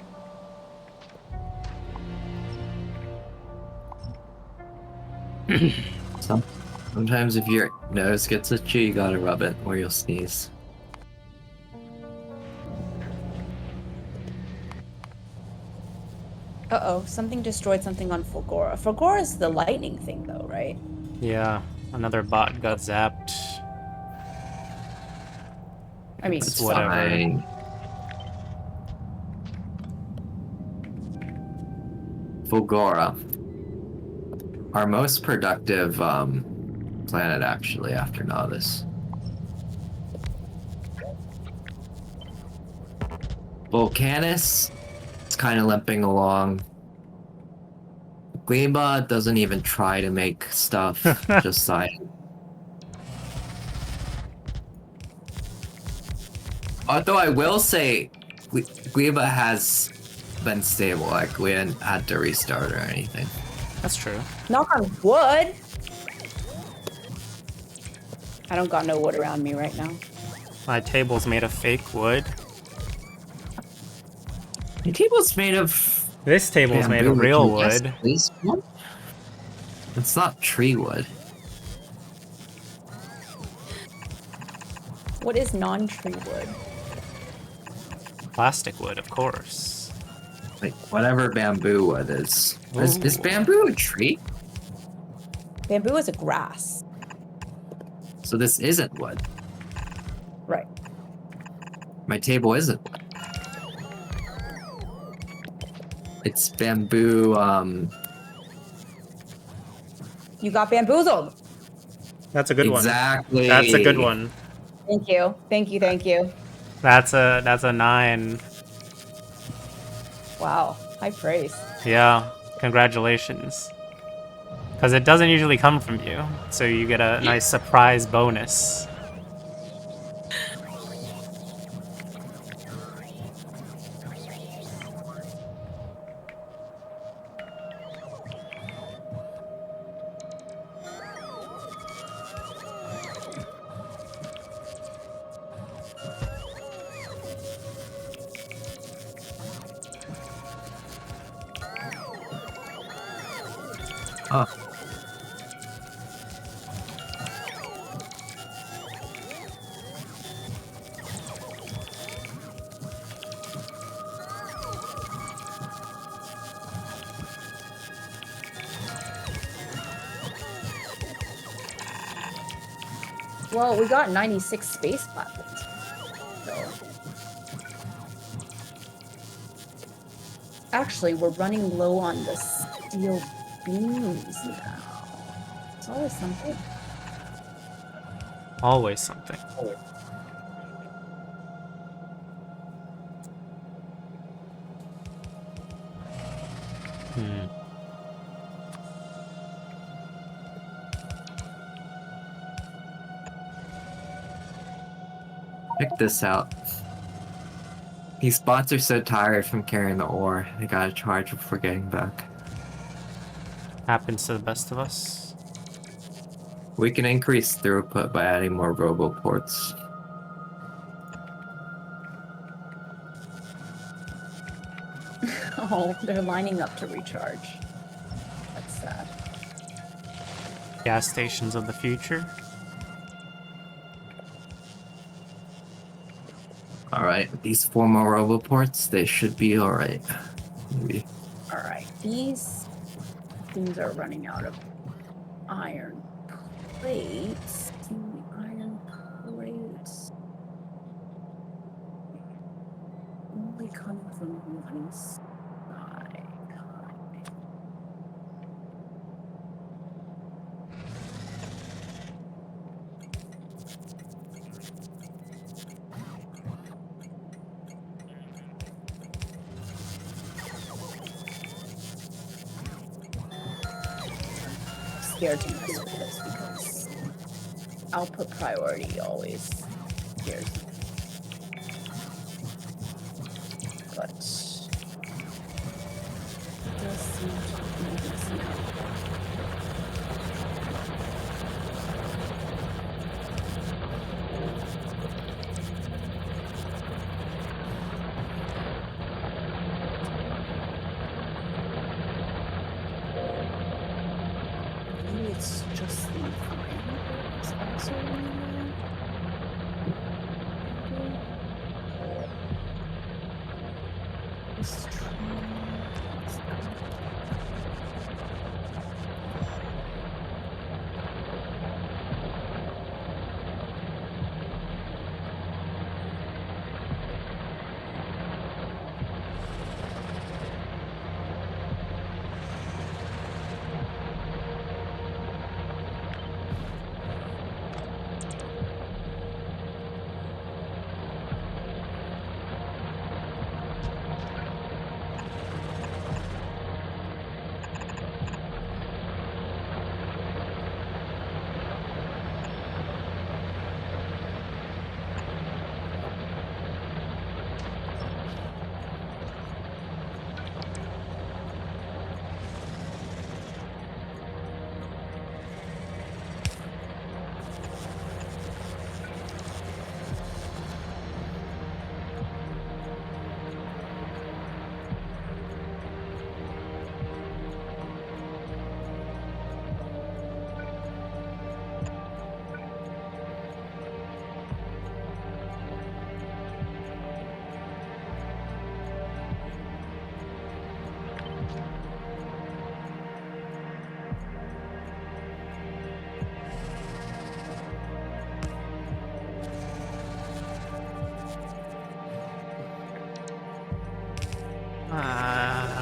S3: Sometimes if your nose gets itchy, you gotta rub it or you'll sneeze.
S1: Uh-oh, something destroyed something on Fulgora. Fulgora is the lightning thing, though, right?
S2: Yeah, another bot got zapped.
S1: I mean,
S2: It's whatever.
S3: Fine. Fulgora. Our most productive planet, actually, after Nodus. Volcanus is kind of limping along. Gleba doesn't even try to make stuff, just sign. Although I will say, Gleba has been stable, like we didn't had to restart or anything.
S2: That's true.
S1: knock on wood. I don't got no wood around me right now.
S2: My table's made of fake wood.
S3: The table's made of
S2: This table's made of
S3: bamboo.
S2: real
S3: Can you guess
S2: wood.
S3: this one? It's not tree wood.
S1: What is non-tree wood?
S2: Plastic wood, of course.
S3: Like whatever bamboo wood is. Is
S2: Ooh.
S3: bamboo a tree?
S1: Bamboo is a grass.
S3: So this isn't wood.
S1: Right.
S3: My table isn't wood. It's bamboo.
S1: You got bamboozled.
S2: That's a good one.
S3: Exactly.
S2: That's a good one.
S1: Thank you. Thank you. Thank you.
S2: That's a 9.
S1: Wow. High praise.
S2: Yeah, congratulations. Because it doesn't usually come from you, so you get a nice surprise bonus.
S3: Oh,
S1: Well, we got 96 space platforms. So. Actually, we're running low on the steel beams now. It's always something.
S2: Always something. Hmm.
S3: check this out. These bots are so tired from carrying the ore, they gotta charge before getting back.
S2: Happens to the best of us.
S3: We can increase throughput by adding more roboports.
S1: Oh, they're lining up to recharge. That's sad.
S2: Gas stations of the future.
S3: Alright, these 4 more roboports, they should be alright. Maybe.
S1: Alright, these things are running out of iron plates. Iron plates only come from one side. Scared to mess with this because output priority always scares me. But it does seem to be easy now. Maybe it's just the frameworks also running low. This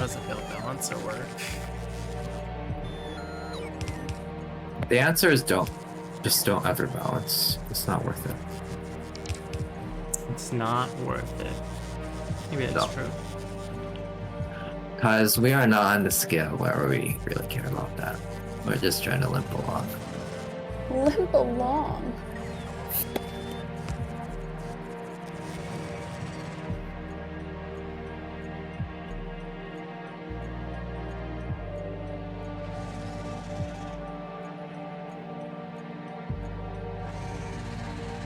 S2: does a build balancer work?
S4: The answer is don't. Just don't ever balance. It's not worth it.
S2: It's not worth it. Maybe that's
S4: No.
S2: true.
S4: Because we are not on the scale where we really care about that. We're just trying to limp along.
S1: Limp along.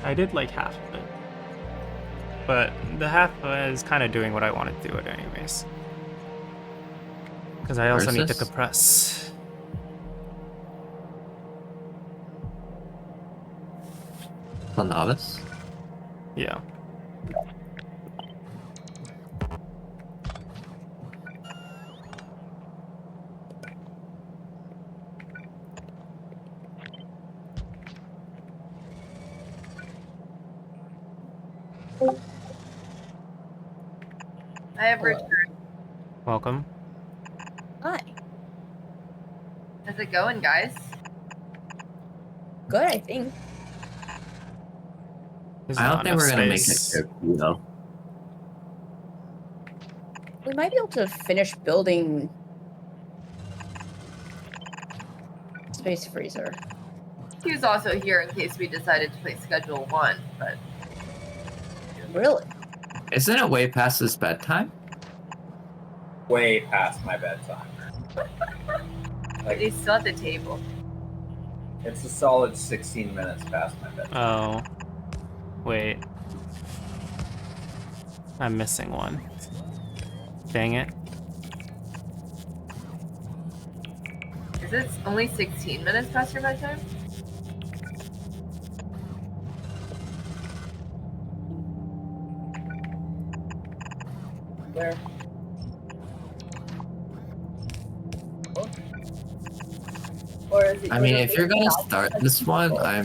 S2: I did like half of it. But the half is kind of doing what I wanted to do it anyways. Because I also
S4: Where's
S2: need to
S4: this?
S2: compress.
S4: The novice?
S2: Yeah.
S5: I have
S1: Hello.
S5: returned.
S2: Welcome.
S1: Hi.
S5: How's it going, guys?
S1: Good, I think.
S2: There's
S4: I don't
S2: not
S4: think
S2: enough
S4: we're gonna make it
S2: space.
S4: here, though.
S1: We might be able to finish building Space Freezer.
S5: He was also here in case we decided to play Schedule 1, but
S1: Really?
S4: Isn't it way past his bedtime?
S6: Way past my bedtime.
S5: he's still at the table.
S6: It's a solid 16 minutes past my bedtime.
S2: Oh. Wait. I'm missing one. Dang it.
S5: Is it only 16 minutes past your bedtime?
S1: Where?
S5: Or is it
S4: I mean, if you're gonna start this one, I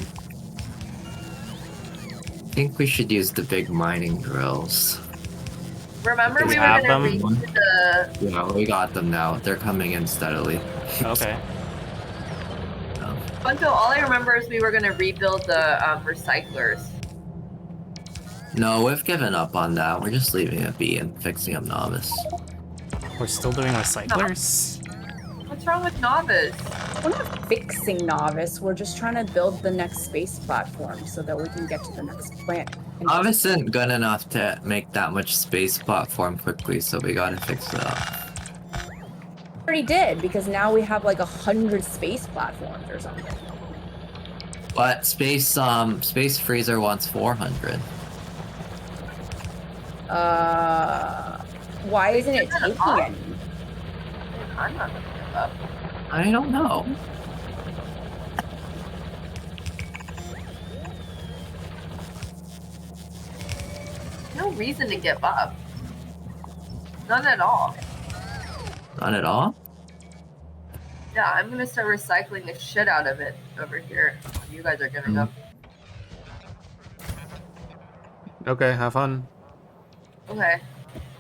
S4: think we should use the big mining drills.
S5: Remember
S2: Do
S5: we
S2: we
S5: were
S2: have
S5: gonna
S2: them?
S5: redo the
S4: Yeah, we got them now. They're coming in steadily.
S2: Okay.
S5: Bunto, all I remember is we were gonna rebuild the recyclers.
S4: No, we've given up on that. We're just leaving it be and fixing up novice.
S2: We're still doing recyclers?
S5: What's wrong with Novice?
S1: We're not fixing Novice. We're just trying to build the next space platform so that we can get to the next planet. And
S4: Novice isn't good enough to make that much space platform quickly, so we gotta fix it up.
S1: already did, because now we have like 100 space platforms or something.
S4: But Space Freezer wants 400.
S1: Why isn't it taking any?
S5: I'm not gonna give up.
S4: I don't know.
S5: No reason to give up. None at all.
S4: Not at all?
S5: Yeah, I'm gonna start recycling the shit out of it over here. You guys are giving up.
S2: Okay, have fun.
S5: Okay.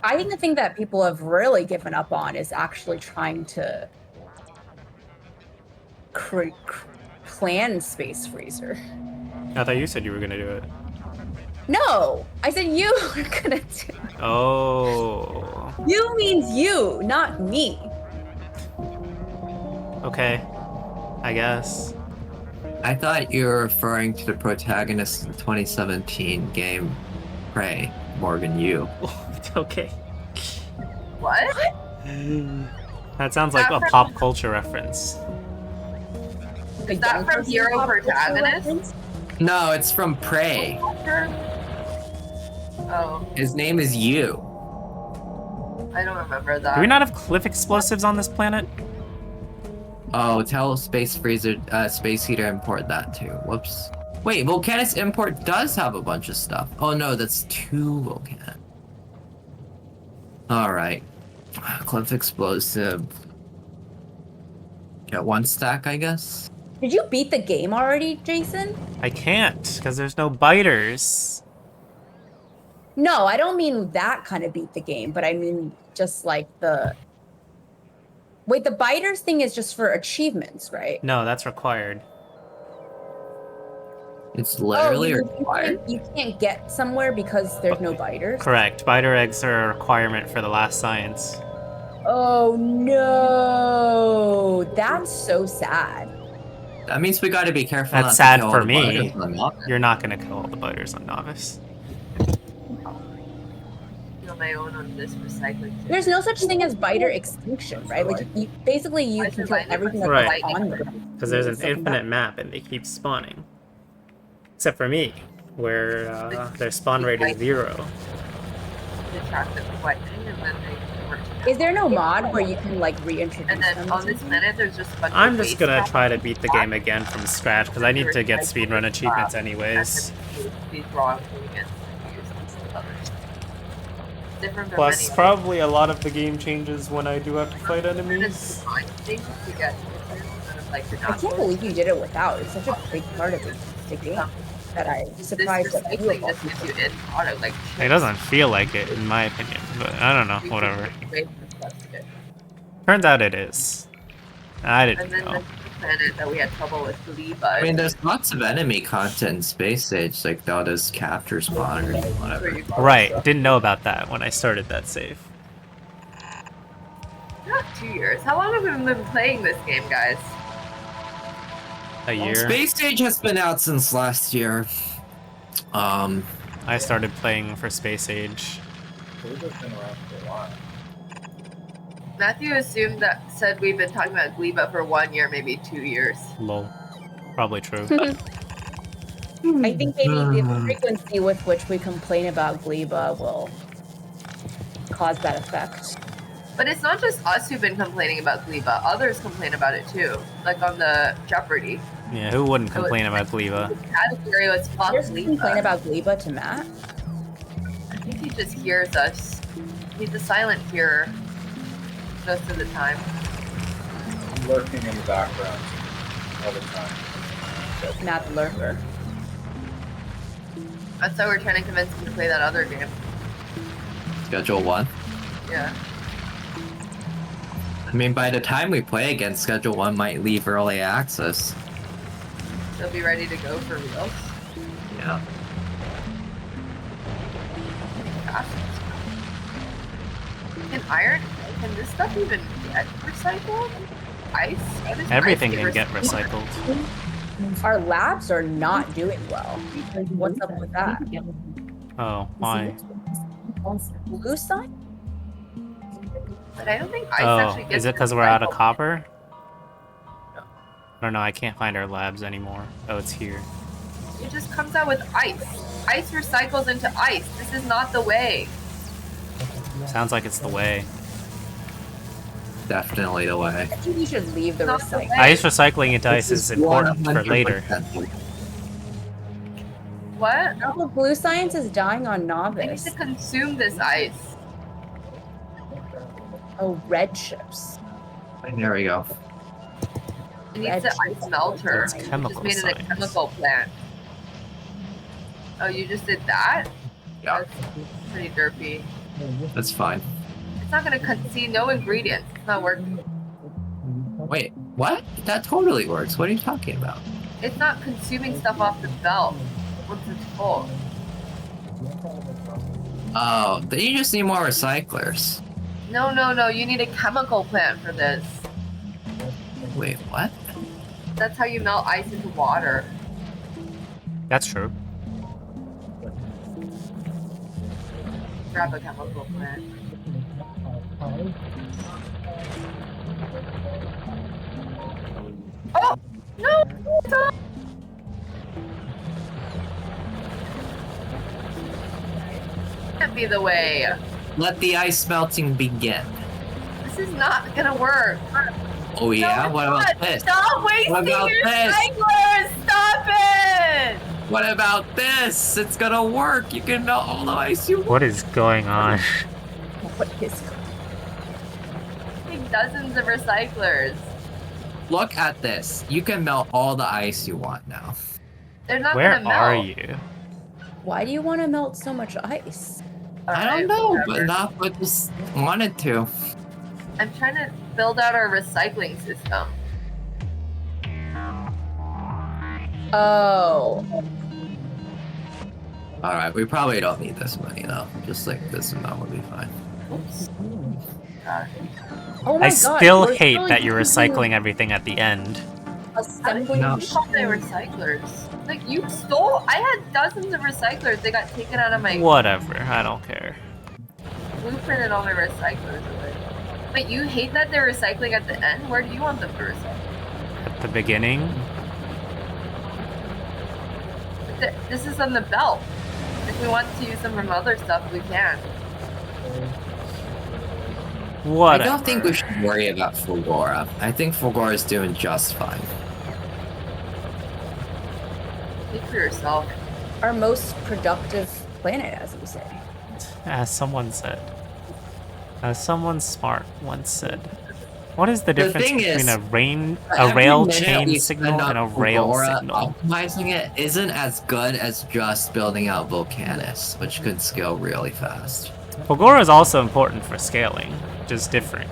S1: I think the thing that people have really given up on is actually trying to plan Space Freezer.
S2: I thought you said you were gonna do it.
S1: No, I said you were gonna do.
S2: Oh.
S1: You means you, not me.
S2: Okay. I guess.
S4: I thought you were referring to the protagonist of the 2017 game Prey, Morgan Yu.
S2: Okay.
S5: What?
S2: That sounds like a pop culture reference.
S1: Is
S5: that from Hero Protagonist?
S4: No, it's from Prey.
S5: Oh,
S4: His name is Yu.
S5: I don't remember that.
S2: Do we not have cliff explosives on this planet?
S4: Oh, tell Space Freezer, Space Heater import that too. Whoops. Wait, Volcanus import does have a bunch of stuff. Oh no, that's 2 Volcan. Alright. Cliff explosive. Get 1 stack, I guess.
S1: Did you beat the game already, Jason?
S2: I can't, because there's no biters.
S1: No, I don't mean that kind of beat the game, but I mean just like the Wait, the biters thing is just for achievements, right?
S2: No, that's required.
S4: It's literally
S1: you
S4: required.
S1: you can't get somewhere because there's no biters?
S2: Correct. Biter eggs are a requirement for the last science.
S1: Oh no, that's so sad.
S4: That means we gotta be careful
S2: That's
S4: not to
S2: sad
S4: kill all
S2: for
S4: the
S2: me.
S4: biters on Novice.
S2: You're not gonna kill all the biters on Novice.
S5: On my own on this recycling.
S1: There's no such thing as biter extinction, right? Like you basically you can kill everything that's
S2: Right.
S1: on them.
S2: Because there's an
S1: Still come
S2: infinite
S1: back.
S2: map and they keep spawning. Except for me, where their spawn rate is 0.
S5: Attractive lightning, and then they convert to
S1: Is there no mod where you can like reintroduce
S5: And then
S1: them?
S5: on this planet, there's just a bunch
S2: I'm
S5: of
S2: just
S5: base
S2: gonna
S5: maps.
S2: try to beat the game again from scratch because I need to get speedrun achievements anyways.
S5: These raw ingredients and use them with others. Different from
S2: Plus,
S5: many
S2: probably a lot of the game changes when I do have to fight
S5: others.
S2: enemies.
S5: Things to get instead of like you're
S1: I
S5: not
S1: can't believe you did it without. It's such a big part of the game that I'm
S5: this
S1: surprised that you
S5: recycling
S1: of all
S5: just gives
S1: people.
S5: you end product like
S2: It doesn't feel like it, in my opinion, but I don't know, whatever. Turns out it is. I
S5: And
S2: didn't
S5: then
S2: know.
S5: the planet that we had trouble with Gleba.
S4: I mean, there's lots of enemy content in Space Age, like Data's capture spawners and whatever.
S2: Right, didn't know about that when I started that save.
S5: Not 2 years. How long have we been playing this game, guys?
S2: A year.
S4: Space Age has been out since last year.
S2: I started playing for Space Age.
S6: Gleba's been around for a while.
S5: Matthew said we've been talking about Gleba for 1 year, maybe 2 years.
S2: Lol. Probably true.
S1: I think maybe the frequency with which we complain about Gleba will cause that effect.
S5: But it's not just us who've been complaining about Gleba. Others complain about it too. Like on the Jeopardy.
S2: Yeah, who wouldn't complain about Gleba?
S5: The category was fuck
S1: There's complain
S5: Gleba.
S1: about Gleba to Matt.
S5: I think he just hears us. He's a silent hearer most of the time.
S6: I'm lurking in the background all the time.
S1: Matt the lurker.
S5: That's why we're trying to convince him to play that other game.
S4: Schedule 1.
S5: Yeah.
S4: I mean, by the time we play again, Schedule 1 might leave early access.
S5: He'll be ready to go for real.
S4: Yeah.
S5: Can iron? Can this stuff even get recycled? Ice? How does
S2: Everything
S5: ice
S2: can get
S5: recycled?
S2: recycled.
S1: Our labs are not doing well. What's up with that?
S2: Oh, why?
S1: Blue sign?
S5: But I don't think ice
S2: Oh,
S5: actually gets
S2: is it because we're out of
S5: recycled.
S2: copper? I don't know, I can't find our labs anymore. Oh, it's here.
S5: It just comes out with ice. Ice recycles into ice. This is not the way.
S2: Sounds like it's the way.
S4: Definitely the way.
S1: I think you should leave the
S5: Not the
S1: recycling.
S5: way.
S2: Ice recycling into ice is important for
S4: 100%
S2: later.
S5: What?
S1: Oh, blue science is dying on
S5: I need
S1: novice.
S5: to consume this ice.
S1: Oh, red chips.
S4: There we go.
S5: It needs an ice melter.
S2: It's
S5: You just
S2: chemical
S5: made it a
S2: science.
S5: chemical plant. Oh, you just did that?
S4: Yeah.
S5: That's pretty derpy.
S4: That's fine.
S5: It's not gonna see no ingredients. It's not working.
S4: Wait, what? That totally works. What are you talking about?
S5: It's not consuming stuff off the belt once it's full.
S4: Oh, then you just need more recyclers.
S5: No, no, no. You need a chemical plant for this.
S4: Wait, what?
S5: That's how you melt ice into water.
S2: That's true.
S5: Grab a chemical plant. Oh! No! Stop! Can't be the way.
S4: Let the ice melting begin.
S5: This is not gonna work.
S4: Oh yeah?
S5: No,
S4: What
S5: it's
S4: about
S5: not.
S4: this?
S5: Stop wasting
S4: What about
S5: your
S4: this?
S5: cyclers! Stop it!
S4: What about this? It's gonna work. You can melt all the ice you want.
S2: What is going on?
S1: What is
S5: Like dozens of recyclers.
S4: Look at this. You can melt all the ice you want now.
S5: They're not
S2: Where
S5: gonna melt.
S2: are you?
S1: Why do you want to melt so much ice?
S4: I
S5: Alright,
S4: don't know,
S5: whatever.
S4: but not but just wanted to.
S5: I'm trying to build out our recycling system.
S1: Oh.
S4: Alright, we probably don't need this money though. Just like this amount would be fine.
S5: Oops. God.
S1: Oh my
S2: I
S1: god.
S2: still
S1: we're
S2: hate
S1: still
S2: that you're
S1: using
S2: recycling everything at the end.
S1: assembly.
S4: No.
S5: You called they recyclers. Like, you stole. I had dozens of recyclers. They got taken out of my
S2: Whatever, I don't care.
S5: blueprinted all my recyclers away. Wait, you hate that they're recycling at the end? Where do you want them to recycle?
S2: At the beginning,
S5: This is on the belt. If we want to use them from other stuff, we can.
S2: whatever.
S4: I don't think we should worry about Fulgora. I think Fulgora is doing just fine.
S5: Speak for yourself.
S1: Our most productive planet, as we say.
S2: As someone said. As someone smart once said. What is the difference
S4: thing
S2: between
S4: is,
S2: a
S4: Every
S2: rail
S4: minute
S2: chain
S4: we
S2: signal
S4: spend
S2: and a
S4: on
S2: rail
S4: Fulgora
S2: signal?
S4: Optimizing it isn't as good as just building out Volcanus, which could scale really fast.
S2: Fulgora is also important for scaling, just different.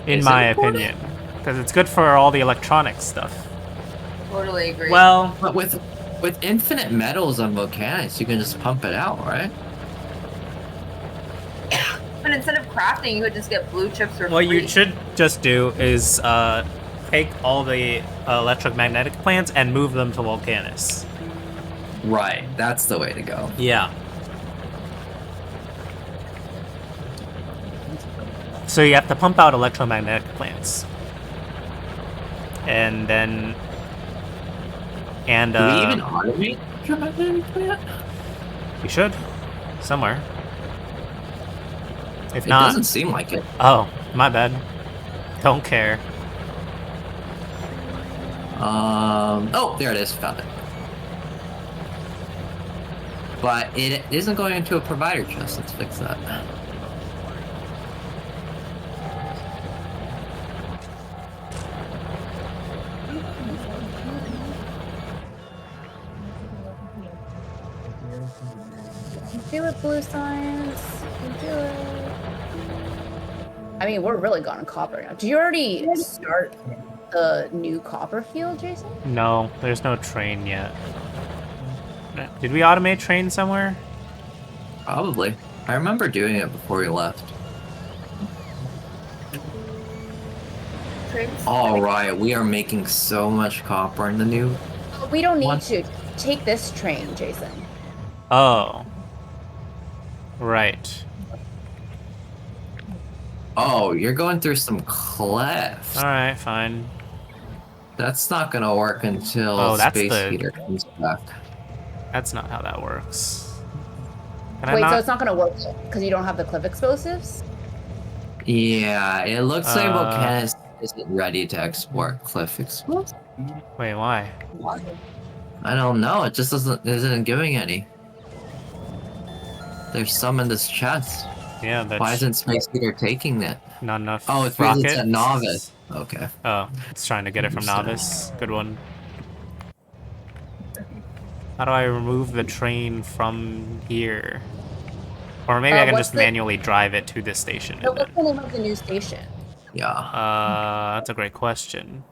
S2: In
S4: Is
S2: my
S4: it important?
S2: opinion. Because it's good for all the electronic stuff.
S5: Totally agree.
S2: Well,
S4: But with infinite metals on Volcanus, you can just pump it out, right?
S5: but instead of crafting, you could just get blue chips for
S2: what
S5: free.
S2: you should just do is take all the electromagnetic plants and move them to Volcanus.
S4: Right, that's the way to go.
S2: Yeah. So you have to pump out electromagnetic plants. And then... And,
S4: Do we even automate electromagnetic plant?
S2: you should. Somewhere. If
S4: It
S2: not...
S4: doesn't seem like it.
S2: Oh, my bad. Don't care.
S4: Oh, there it is. Found it. But it isn't going into a provider chest. Let's fix that.
S1: Do it, Blue Science. You do it. I mean, we're really gone on copper now. Did you already start the new copper field, Jason?
S2: No, there's no train yet. Did we automate train somewhere?
S4: Probably. I remember doing it before we left.
S5: Trains?
S4: All right, we are making so much copper in the new.
S1: We don't need
S4: What?
S1: to. Take this train, Jason.
S2: Oh. Right.
S4: Oh, you're going through some cliffs.
S2: Alright, fine.
S4: That's not gonna work until
S2: Oh, that's
S4: Space
S2: the-
S4: Heater comes back.
S2: That's not how that works. Can I
S1: Wait,
S2: not?
S1: so it's not going to work because you don't have the cliff explosives?
S4: Yeah, it looks like
S2: Uh,
S4: Volcanus isn't ready to export cliff explosives.
S2: Wait, why?
S4: I don't know. It just isn't giving any. There's some in this chest.
S2: Yeah, that's
S4: Why isn't Space Heater taking it?
S2: not enough
S4: Oh, it's because
S2: rocket.
S4: it's at Novice. Okay.
S2: Oh, it's trying to get it from
S4: Understood.
S2: Novice. Good one. How do I remove the train from here? Or maybe I can
S1: what's
S2: just
S1: the-
S2: manually drive it to this station.
S1: No,
S2: And
S1: what's
S2: then...
S1: the name of the new station?
S4: Yeah.
S2: That's a great question.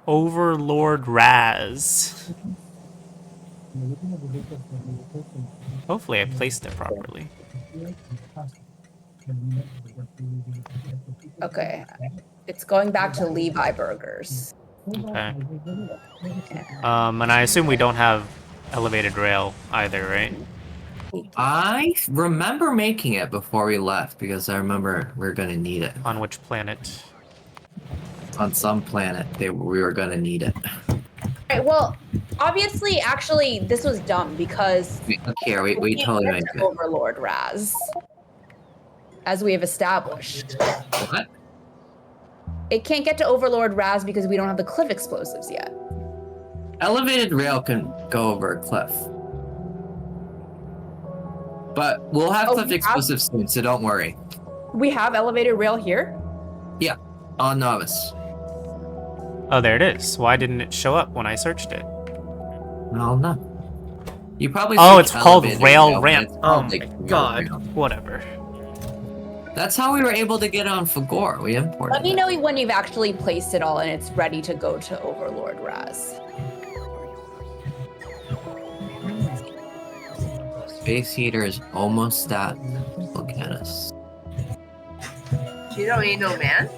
S2: Overlord Raz. Hopefully I placed it properly.
S1: Okay. It's going back to Levi Burgers.
S2: Okay. And I assume we don't have elevated rail either, right?
S4: I remember making it before we left because I remember we are gonna need it.
S2: On which planet?
S4: On some planet, we were gonna need it.
S1: Alright, well, obviously, actually, this was dumb because
S4: Here, we
S1: can't
S4: totally
S1: get
S4: made
S1: to
S4: it.
S1: Overlord Raz, as we have established.
S4: What?
S1: It can't get to Overlord Raz because we don't have the cliff explosives yet.
S4: Elevated rail can go over a cliff. But we'll have
S1: Oh,
S4: cliff
S1: we have-
S4: explosives soon, so don't worry.
S1: We have elevated rail here?
S4: On Novice.
S2: Oh, there it is. Why didn't it show up when I searched it?
S4: No, no. You probably
S2: Oh,
S4: searched
S2: it's called
S4: elevated
S2: rail
S4: but
S2: ramp.
S4: it's
S2: Oh
S4: called,
S2: my
S4: like, rail
S2: god.
S4: ramp.
S2: Whatever.
S4: That's how we were able to get on Fagor. We imported
S1: Let me
S4: it.
S1: know when you've actually placed it all and it's ready to go to Overlord Raz.
S4: Space heater is almost at Volcanus.
S5: You don't need no man?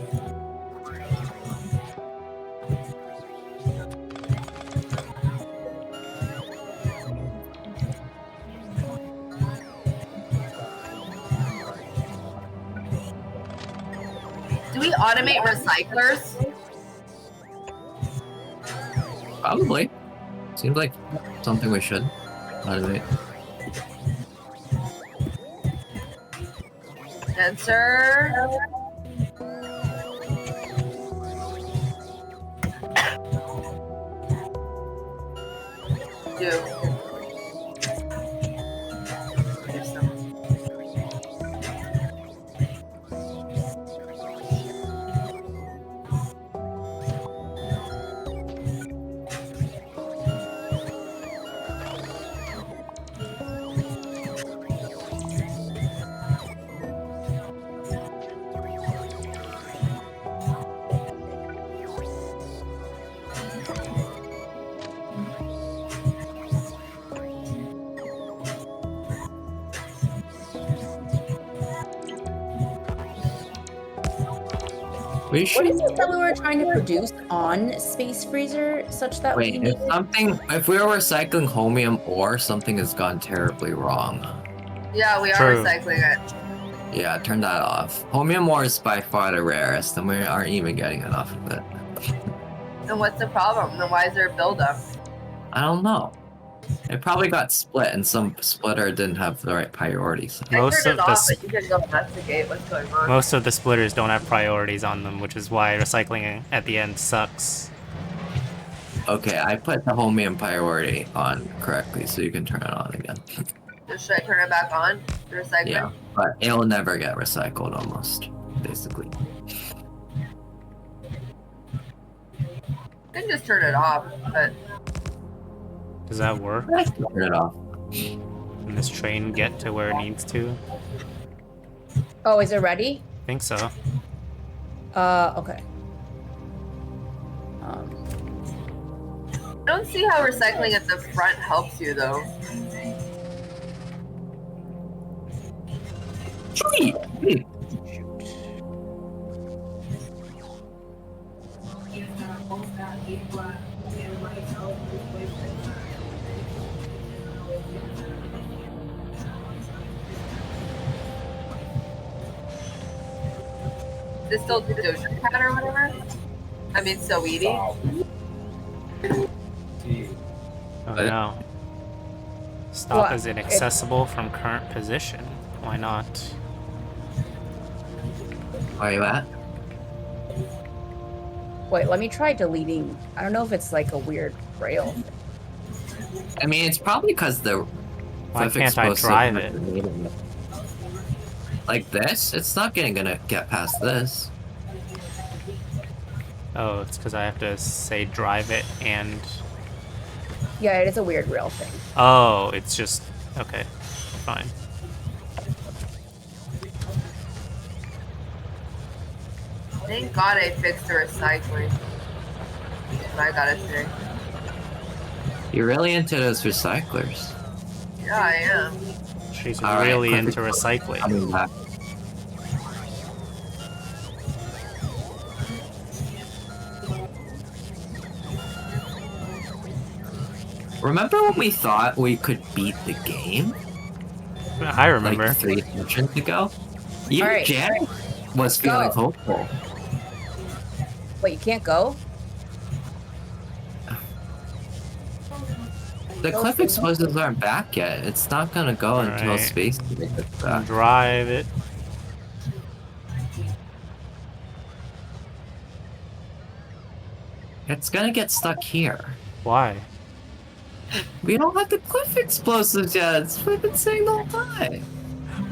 S5: Do we automate recyclers?
S4: Probably. Seems like something we should automate.
S5: Answer. Do.
S4: We
S1: What
S4: should.
S1: is it that we were trying to produce on Space Freezer such that we
S4: Wait,
S1: need?
S4: if we were recycling homium ore, something has gone terribly wrong.
S5: Yeah, we are
S2: True.
S5: recycling it.
S4: Yeah, turn that off. Homium ore is by far the rarest, and we aren't even getting enough of it.
S5: Then what's the problem? Then why is there a buildup?
S4: I don't know. It probably got split, and some splitter didn't have the right priorities.
S5: I
S2: Most
S5: turned
S2: of
S5: it
S2: the
S5: off, but you can go investigate what's going on.
S2: Most of the splitters don't have priorities on them, which is why recycling at the end sucks.
S4: Okay, I put the homium priority on correctly, so you can turn it on again.
S5: Should I turn it back on? The recycler?
S4: Yeah, but it'll never get recycled, almost, basically.
S5: You can just turn it off, but
S2: Does that work?
S4: Turn it off.
S2: Can this train get to where it needs to?
S1: Oh, is it ready?
S2: I think so.
S1: Okay.
S5: I don't see how recycling at the front helps you though.
S4: Sweet!
S5: Is this still Doja Cat or whatever? I mean, so easy.
S2: Oh no. Stop
S1: What?
S2: is inaccessible from current position. Why not?
S4: Where are you at?
S1: Wait, let me try deleting. I don't know if it's like a weird rail.
S4: I mean, it's probably because the
S2: Why
S4: Flip
S2: can't I
S4: explosive
S2: drive it?
S4: Like this? It's not gonna get past this.
S2: Oh, it's because I have to say drive it and...
S1: Yeah, it is a weird rail thing.
S2: Oh, it's just... Okay, fine.
S5: Thank God I fixed the recycling. I gotta say.
S4: You're really into those recyclers.
S5: Yeah, I am.
S2: She's
S4: All right,
S2: really
S4: perfect.
S2: into recycling.
S4: Coming back. Remember when we thought we could beat the game?
S2: I remember.
S4: Like 3 sessions ago? Even
S1: All right.
S4: Janet was feeling
S1: Go.
S4: hopeful.
S1: Wait, you can't go?
S4: The cliff explosives aren't back yet. It's not gonna go until
S2: Alright.
S4: space gets back.
S2: Drive it.
S4: It's gonna get stuck here.
S2: Why?
S4: We don't have the cliff explosives yet. It's what I've been saying the whole time.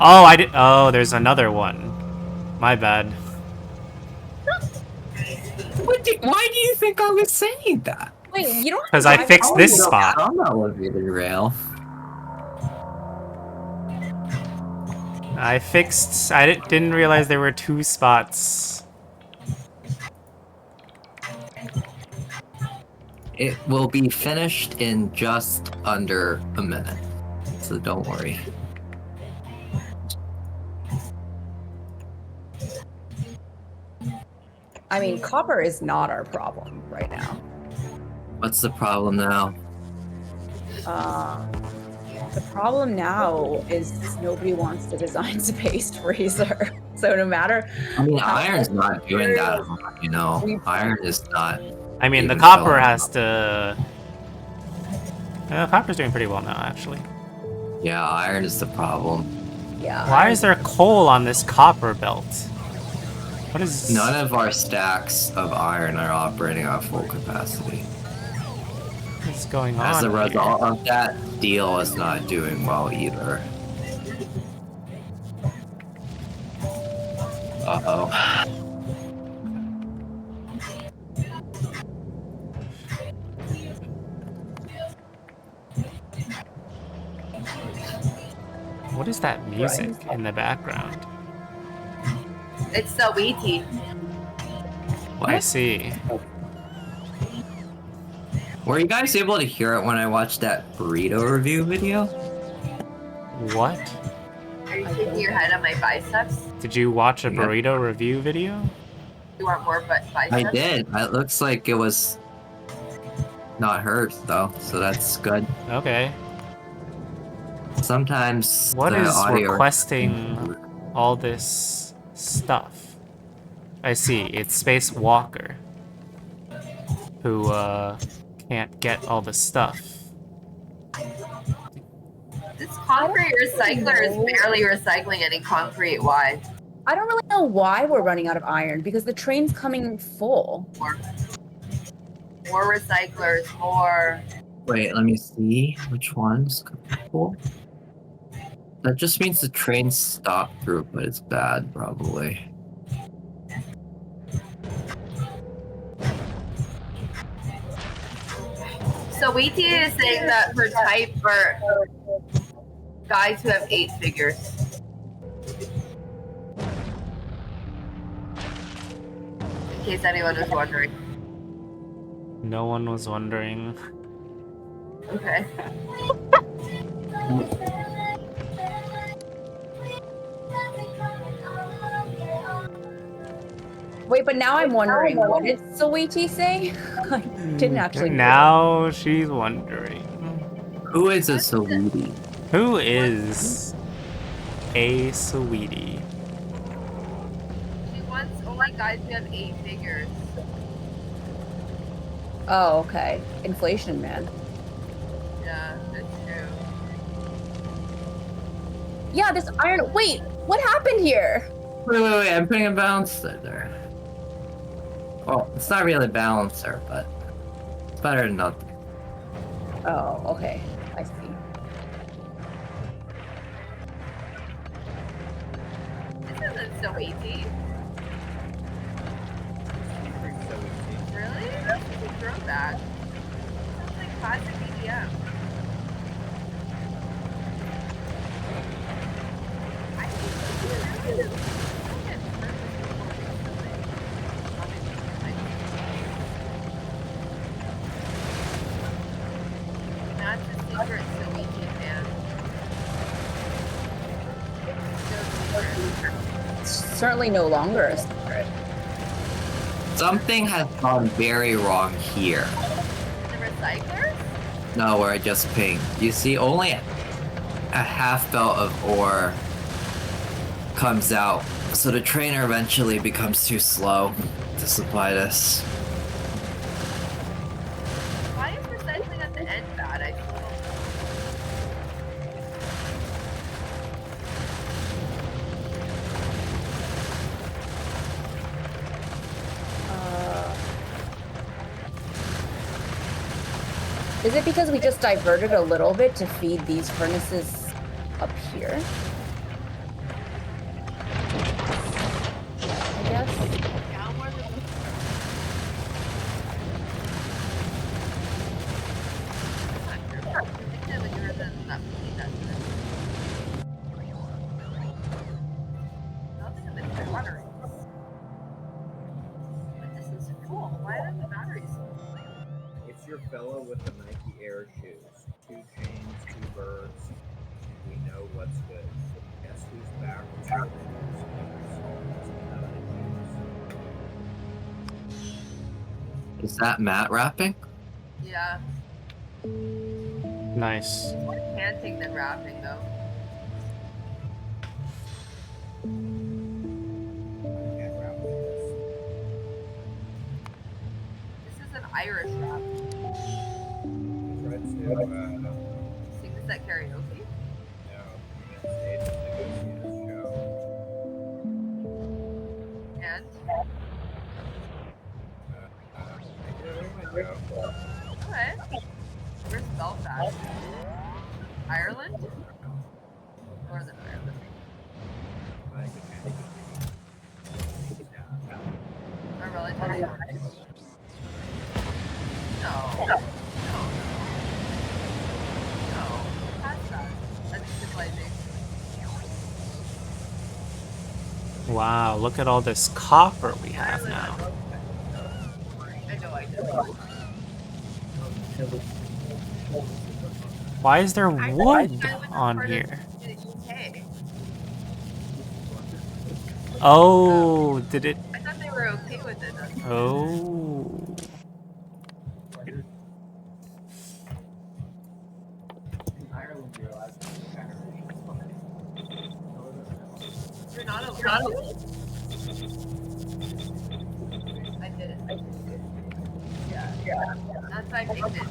S2: Oh, I did. Oh, there's another one. My bad.
S4: Why do you think I was saying that?
S1: Wait, you don't.
S2: Because I fixed this
S4: You don't
S2: spot.
S4: have an elevated rail.
S2: I fixed... I didn't realize there were 2 spots.
S4: It will be finished in just under a minute, so don't worry.
S1: I mean, copper is not our problem right now.
S4: What's the problem now?
S1: The problem now is nobody wants to design Space Freezer. So no matter
S4: I mean,
S1: how
S4: iron's
S1: much
S4: not doing that,
S1: materials
S4: you know.
S1: we-
S4: Iron is not.
S2: I mean, the
S4: Even
S2: copper
S4: filling
S2: has
S4: up.
S2: to... copper's doing pretty well now, actually.
S4: Yeah, iron is the problem.
S1: Yeah.
S2: Why is there coal on this copper belt? What is...
S4: None of our stacks of iron are operating at full capacity.
S2: what's going on
S4: As a
S2: here?
S4: result of that, steel is not doing well either. Uh-oh.
S2: What is that music in the background?
S5: It's the Wheatie.
S2: I see.
S4: Were you guys able to hear it when I watched that burrito review video?
S2: What?
S5: Are you shaking your head on my biceps?
S2: Did you watch a
S4: Yeah.
S2: burrito review video?
S5: You want more biceps?
S4: I did. It looks like it was not hers though, so that's good.
S2: Okay.
S4: Sometimes
S2: What
S4: the
S2: is
S4: audio
S2: requesting all this stuff? I see. It's Space Walker, who can't get all the stuff.
S5: This concrete recycler is barely recycling any concrete. Why?
S1: I don't really know why we're running out of iron because the train's coming full.
S5: More recyclers, more.
S4: Wait, let me see which one's cool. That just means the train stopped through, but it's bad probably.
S5: So Wheatie is saying that for type for guys who have 8 figures. In case anyone was wondering.
S2: No one was wondering.
S5: Okay.
S1: Wait, but now I'm wondering, what did Saweetie say? I didn't actually.
S2: Now she's wondering.
S4: Who is a sweetie?
S2: Who is a sweetie?
S5: She wants only guys who have 8 figures.
S1: Oh, okay. Inflation, man.
S5: Yeah, that's true.
S1: Yeah, this iron. Wait, what happened here?
S4: Wait, I'm putting a balancer there. Well, it's not really a balancer, but it's better than nothing.
S1: Oh, okay. I see.
S5: This isn't so easy. Really? That's a good throwback. Sounds like classic EDM. I think it's not the secret so we can
S1: It's certainly no longer a secret.
S4: Something has gone very wrong here.
S5: The recyclers?
S4: No, where I just pinged. You see, only a half belt of ore comes out, so the trainer eventually becomes too slow to supply this.
S5: Why is recycling at the end bad? I still don't
S1: Is it because we just diverted a little bit to feed these furnaces up here? I guess.
S6: fella with the Nike Air shoes. 2 chains, 2 birds. We know what's good. Guess who's back with good news?
S4: Is that Matt rapping?
S5: Yeah.
S2: Nice.
S5: More chanting than rapping, though.
S6: Can't rap like this.
S5: This is an Irish rap.
S6: Tried to
S5: Sing this at karaoke.
S6: no, he stayed to go see this show.
S5: And what? Where's Belfast? Ireland? Northern Ireland. Our relatives? No. No. Past that. That's civilization.
S2: Wow, look at all this copper we have
S5: Ireland,
S2: now.
S5: I know I do.
S2: Why is there wood
S5: Ireland is
S2: on
S5: part of
S2: here?
S5: the UK.
S2: Oh, did it?
S5: I thought they were okay with it.
S2: Oh.
S5: You're not allowed. I did it. Yeah. That's why I picked it.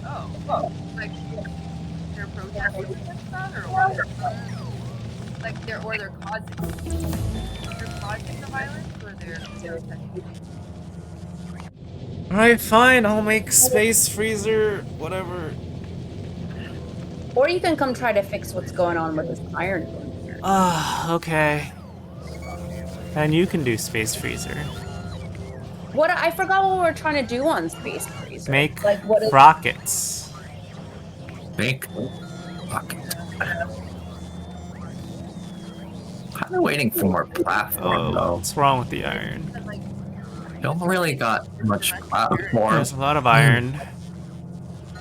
S5: Oh. Like they're protesting against that, or what? Like they're causing. They're causing the violence, or they're protesting.
S2: Alright, fine, I'll make space freezer, whatever.
S1: Or you can come try to fix what's going on with this iron.
S2: Ah, okay. And you can do space freezer.
S1: What I forgot what we were trying to do on Space Freezer.
S2: Make
S1: like what is
S2: rockets.
S4: Make rocket. I'm waiting for more platform
S2: Oh,
S4: though.
S2: what's wrong with the iron?
S5: And like,
S4: Don't really got much platform.
S2: There's a lot of iron.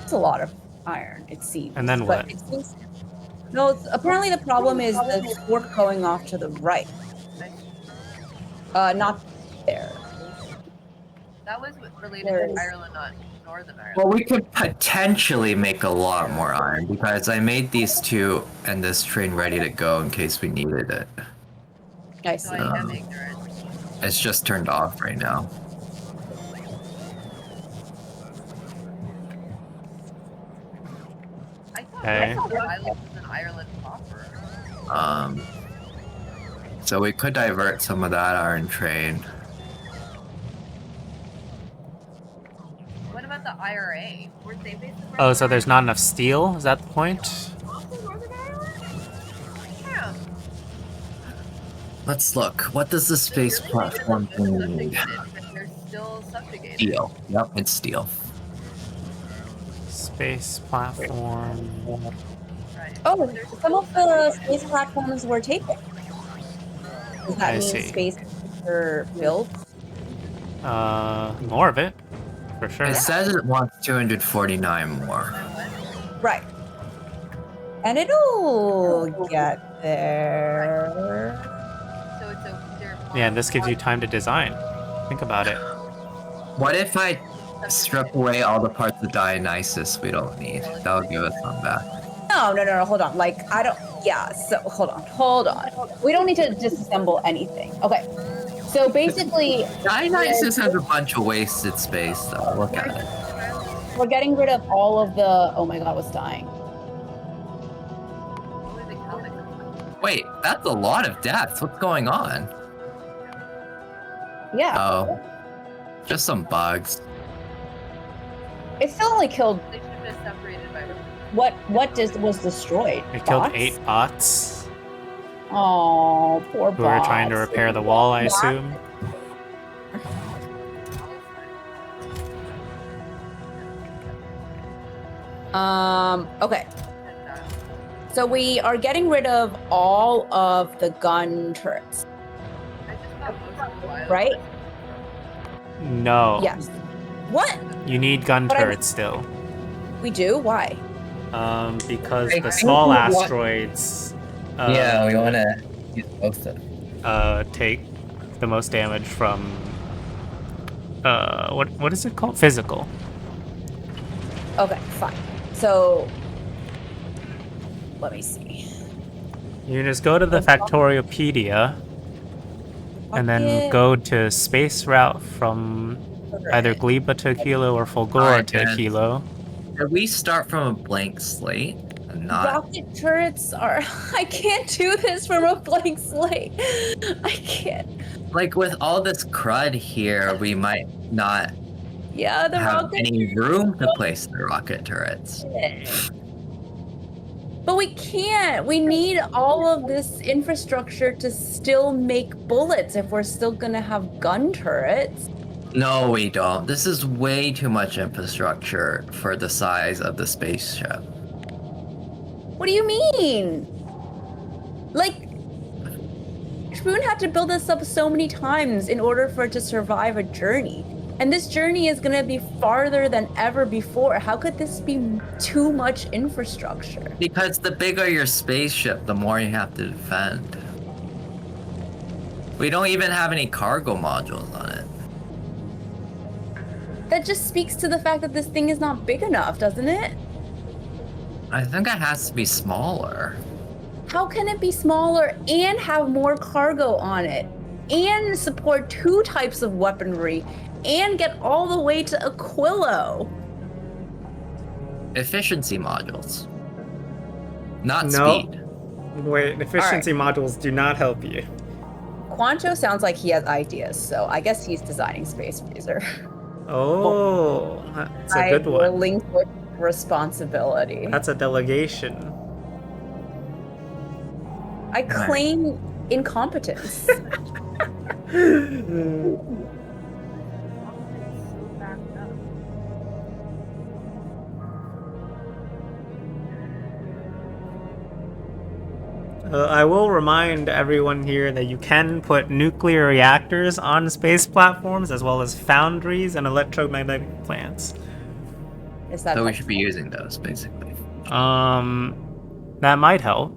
S1: it's a lot of iron, it seems.
S2: And then
S1: But
S2: what?
S1: it seems, no, apparently the problem is the fork going off to the right. Not there.
S5: that was related
S1: Where
S5: to
S1: is-
S5: Ireland, not Northern Ireland.
S4: Well, we could potentially make a lot more iron because I made these two and this train ready to go in case we needed it.
S1: I
S5: So
S1: see.
S5: I am ignorant.
S4: It's just turned off right now.
S5: I thought
S2: Okay.
S5: Northern Ireland was in Ireland proper.
S4: So we could divert some of that iron train.
S5: What about the IRA? Weren't they based in
S2: Oh,
S5: Northern
S2: so there's not enough steel? Is that the point?
S5: Ireland? Also Northern Ireland? Yeah.
S4: Let's look. What does the space
S5: Really
S4: platform
S5: make them
S4: thing need?
S5: subjugated, but they're still subjugated.
S4: Steel. Yep, it's steel.
S2: Space platform.
S5: Right.
S1: Oh,
S5: They're
S1: some
S5: still
S1: of the
S5: subjugated.
S1: space platforms were taken. Does that
S2: I
S1: mean
S2: see.
S1: space were built?
S2: More of it, for sure.
S4: It says it wants 249 more.
S1: Right. And it'll get there.
S5: So it's a, they're more
S2: Yeah, and this gives you time to design. Think about it.
S4: What if I strip away all the parts of Dionysus we don't need? That would give us some back.
S1: No, hold on. Like, I don't, yeah, so hold on. We don't need to disassemble anything. Okay. So basically,
S4: Dionysus has a bunch of wasted space, though. Look at it.
S1: we're getting rid of all of the, oh my god, what's dying?
S5: Only the Celtic.
S4: Wait, that's a lot of deaths. What's going on?
S1: Yeah.
S4: Oh, just some bugs.
S1: It still only killed,
S5: They should have been separated by
S1: was destroyed?
S2: It killed
S1: Bots?
S2: 8 bots
S1: Oh, poor
S2: who were trying to
S1: bots.
S2: repair the wall, I assume.
S1: Okay.
S5: And,
S1: So we are getting rid of all of the gun turrets,
S5: I just thought most of the wild
S1: right?
S2: No.
S1: Yes. What?
S2: You need gun
S1: But
S2: turrets still.
S1: we do? Why?
S2: Because
S3: I
S2: the
S3: think
S2: small
S3: we want-
S2: asteroids
S3: Yeah, we want to use both of them.
S2: take the most damage from what is it called? Physical.
S1: Okay, fine. So let me see.
S2: You can just go to the Factoriopedia and then
S1: Bucket
S2: go to space route from either
S1: turret.
S2: Gleba to Kilo or Fulgora
S4: Alright,
S2: to
S4: Dennis.
S2: Kilo.
S4: Can we start from a blank slate and not?
S1: Rocket turrets are. I can't do this from a blank slate. I can't.
S4: Like with all this crud here, we might not
S1: Yeah, the
S4: have
S1: rocket.
S4: any room to place the rocket turrets.
S1: But we can't. We need all of this infrastructure to still make bullets if we're still gonna have gun turrets.
S4: No, we don't. This is way too much infrastructure for the size of the spaceship.
S1: What do you mean? Like, Spoon had to build this up so many times in order for it to survive a journey. And this journey is gonna be farther than ever before. How could this be too much infrastructure?
S4: Because the bigger your spaceship, the more you have to defend. We don't even have any cargo modules on it.
S1: That just speaks to the fact that this thing is not big enough, doesn't it?
S4: I think it has to be smaller.
S1: How can it be smaller and have more cargo on it and support 2 types of weaponry and get all the way to Aquilo?
S4: Efficiency modules. Not
S2: No.
S4: speed.
S2: Wait, efficiency modules do not help you.
S1: Quancho sounds like he has ideas, so I guess he's designing Space Freezer.
S2: Oh, that's a good
S1: I
S2: one.
S1: relinquish responsibility.
S2: That's a delegation.
S1: I claim incompetence.
S5: So backed up.
S2: I will remind everyone here that you can put nuclear reactors on space platforms as well as foundries and electromagnetic plants.
S1: Is that
S4: So we should be using those, basically.
S2: That might help.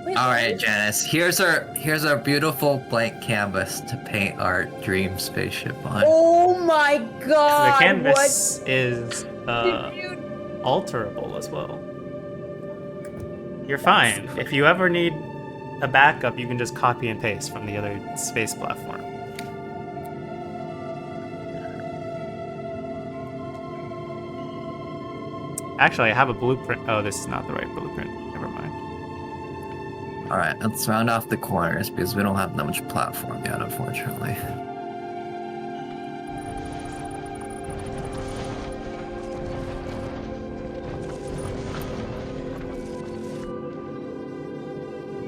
S1: Wait,
S4: Alright, Janice. Here's our beautiful blank canvas to paint our dream spaceship on.
S1: oh my god!
S2: The canvas is
S1: What did you
S2: alterable as well. You're fine. If you ever need a backup, you can just copy and paste from the other space platform. Actually, I have a blueprint. Oh, this is not the right blueprint. Never mind.
S4: Alright, let's round off the corners because we don't have that much platform yet, unfortunately.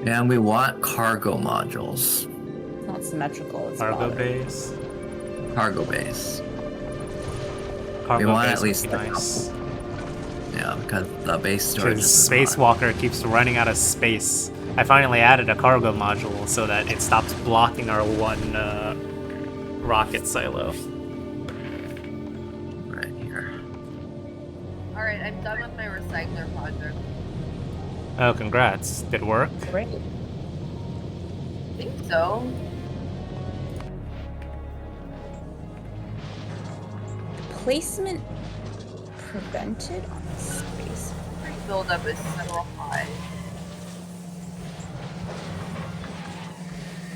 S4: And we want cargo modules.
S1: It's not symmetrical. It's
S2: Cargo
S1: bothering.
S2: base.
S4: Cargo base.
S2: Cargo
S4: want
S2: base
S4: at
S2: would
S4: least
S2: be
S4: a
S2: nice.
S4: Yeah, because the base storage
S2: Because
S4: is
S2: Spacewalker keeps running out of space. I finally added a cargo module so that it stops blocking our one rocket silo.
S4: right here.
S5: Alright, I'm done with my recycler project.
S2: Oh, congrats. Did it work?
S1: Great.
S5: I think so.
S1: Placement prevented on the space.
S5: My buildup is so high.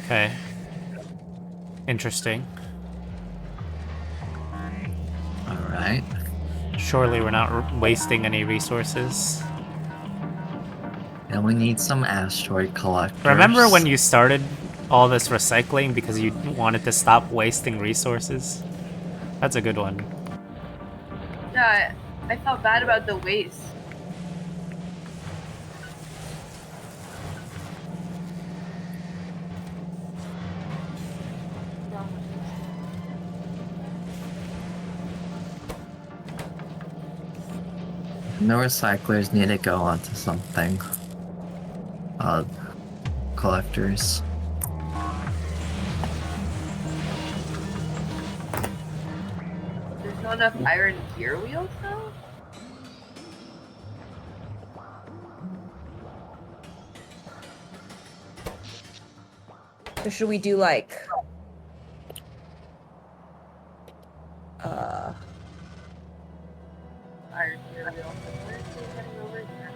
S2: Okay. Interesting.
S4: Alright.
S2: Surely we're not wasting any resources.
S4: And we need some asteroid collectors.
S2: Remember when you started all this recycling because you wanted to stop wasting resources? That's a good one.
S5: Yeah, I felt bad about the waste.
S4: No recyclers need to go onto something. Collectors.
S5: There's not enough iron gear wheels though?
S1: So should we do like
S5: Iron gear wheels. Where is he heading over here?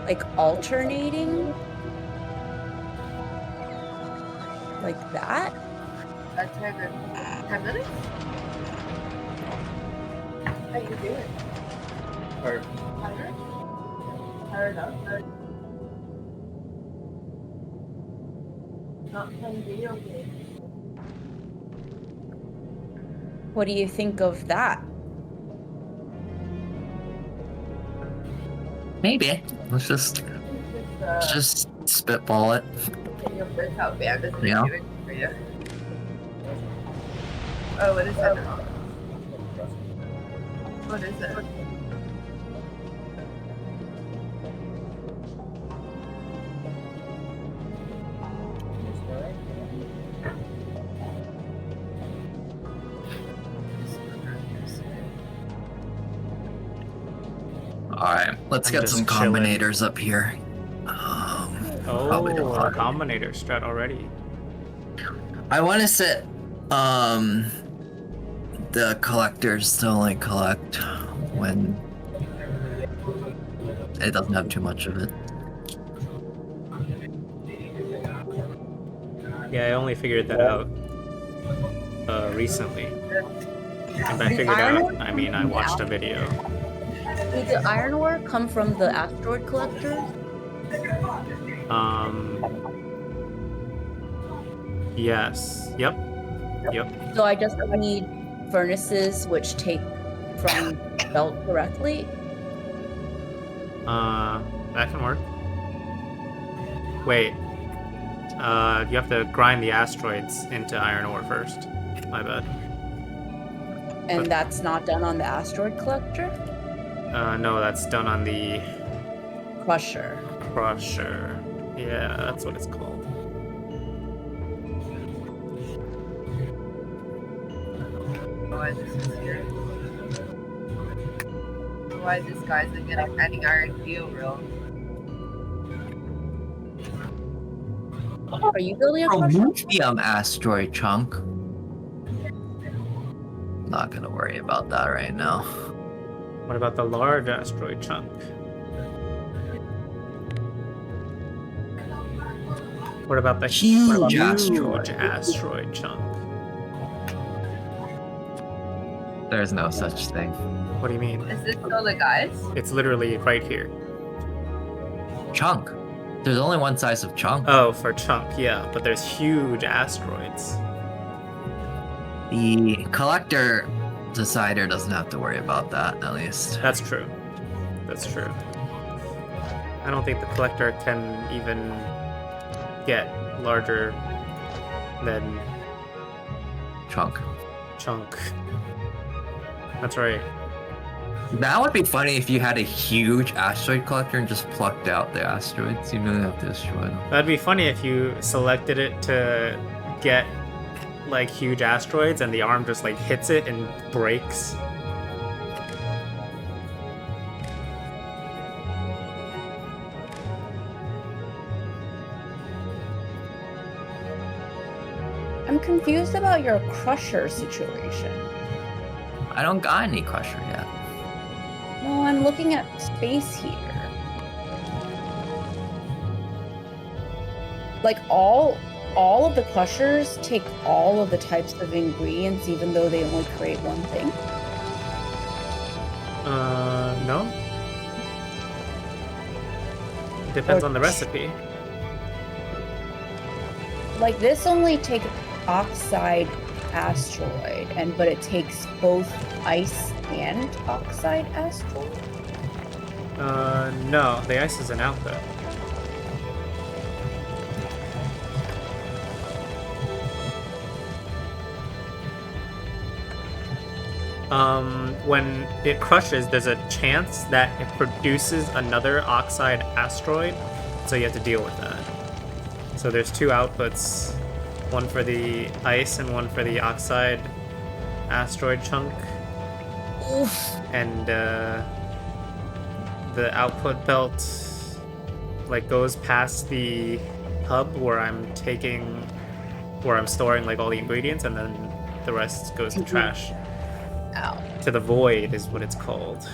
S1: like alternating? Like that?
S5: 10 minutes? How you doing?
S6: Tired.
S5: Tired? Tired up? Not playing video games.
S1: What do you think of that?
S4: Maybe. Let's just spitball it.
S5: Taking a break how bad is
S4: Yeah.
S5: doing for you? Oh, what is that? What is it?
S4: Alright, let's
S2: I'm
S4: get
S2: just
S4: some
S2: chilling.
S4: combinators up here. Probably don't
S2: Oh,
S4: have-
S2: combinator strat already.
S4: I want to set the collectors to only collect when it doesn't have too much of it.
S2: Yeah, I only figured that out recently. And by figured
S1: iron
S2: out,
S1: ore
S2: I mean I watched a video.
S1: Did the iron ore come from the asteroid collectors?
S2: Yes. Yep.
S1: So I just need furnaces which take from belt directly.
S2: That can work. Wait. You have to grind the asteroids into iron ore first. My bad.
S1: And that's not done on the asteroid collector?
S2: No, that's done on the
S1: Crusher.
S2: crusher. Yeah, that's what it's called.
S5: Why this is here? Why this guy's getting any iron steel real?
S1: Are you building a
S4: Oh,
S1: crusher?
S4: lithium asteroid chunk. Not gonna worry about that right now.
S2: What about the large asteroid chunk? What about the
S4: Huge
S2: huge
S4: asteroid.
S2: asteroid chunk?
S4: There's no such thing.
S2: What do you mean?
S5: Is this still the guys?
S2: It's literally right here.
S4: Chunk. There's only one size of chunk.
S2: Oh, for chunk, yeah, but there's huge asteroids.
S4: The collector decider doesn't have to worry about that, at least.
S2: That's true. That's true. I don't think the collector can even get larger than
S4: Chunk.
S2: chunk. That's right.
S4: That would be funny if you had a huge asteroid collector and just plucked out the asteroids. You don't have to destroy them.
S2: That'd be funny if you selected it to get like huge asteroids and the arm just like hits it and breaks.
S1: I'm confused about your crusher situation.
S4: I don't got any crusher yet.
S1: No, I'm looking at space here. Like all of the crushers take all of the types of ingredients, even though they only create one thing.
S2: No. Depends on the recipe.
S1: Like this only takes oxide asteroid, but it takes both ice and oxide asteroid.
S2: No, the ice is an output. When it crushes, there's a chance that it produces another oxide asteroid, so you have to deal with that. So there's two outputs, one for the ice and one for the oxide asteroid chunk.
S1: Oof.
S2: And the output belt like goes past the hub where I'm storing like all the ingredients, and then the rest goes to trash.
S1: Ow.
S2: To the void is what it's called.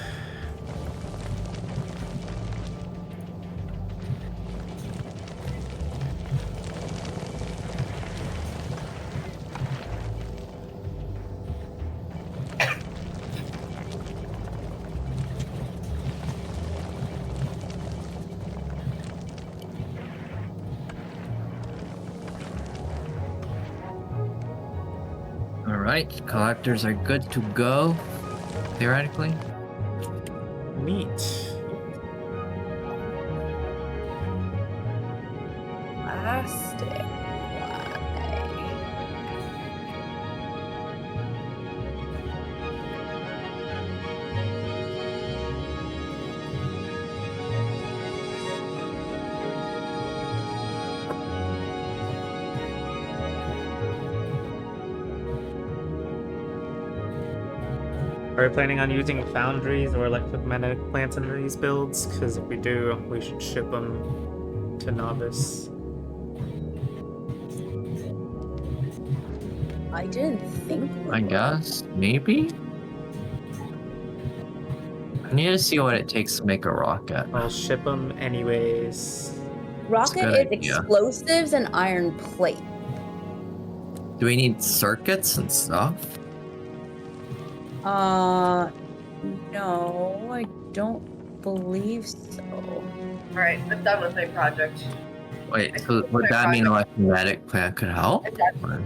S4: Alright, collectors are good to go, theoretically.
S2: Neat.
S1: Plastic. Why?
S2: Are we planning on using foundries or electromagnetic plants in these builds? Because if we do, we should ship them to Novice.
S1: I didn't think.
S4: I guess, maybe? I need to see what it takes to make a rocket.
S2: I'll ship them anyways.
S1: Rocket
S4: good
S1: is
S4: idea.
S1: explosives and iron plate.
S4: Do we need circuits and stuff?
S1: No, I don't believe so.
S5: Alright, I'm done with my project.
S4: Wait, so would that mean an electromagnetic plant could help?
S5: I'm done.
S4: Or-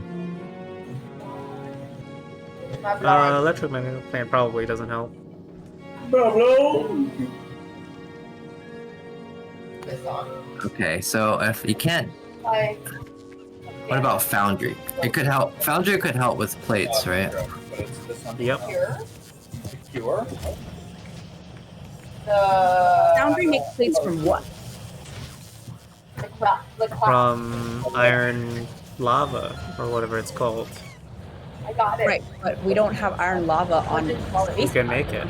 S5: My blog.
S2: Electromagnetic plant probably doesn't help.
S5: This on.
S4: Okay, so if you can't,
S5: Hi.
S4: what about foundry? It could help. Foundry could help with plates, right?
S6: But it's this one.
S2: Yep.
S5: Here.
S6: Cure?
S5: The
S1: Foundry makes plates from what?
S5: the
S2: From iron lava, or whatever it's called.
S5: I got it.
S1: Right, but we don't have iron lava on
S2: You
S1: space.
S2: can make it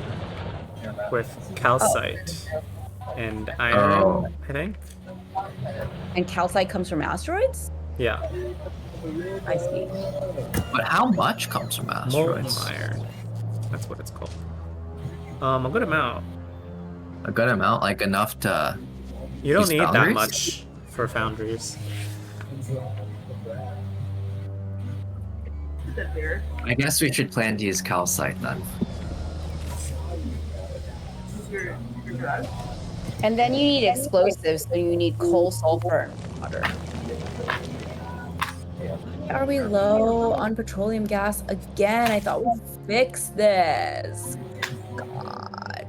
S2: with calcite and iron,
S4: Oh.
S2: I think.
S1: And calcite comes from asteroids?
S2: Yeah,
S1: I see.
S4: But how much comes from
S2: molten
S4: asteroids?
S2: iron. That's what it's called. A good amount.
S4: A good amount, like enough to.
S2: You don't
S4: Use
S2: need that
S4: foundries?
S2: much for foundries.
S5: Is it weird?
S4: I guess we should plan to use calcite then.
S5: This is your drug?
S1: And then you need explosives, so you need coal, sulfur, and water. Are we low on petroleum gas again? I thought we'd fix this. God.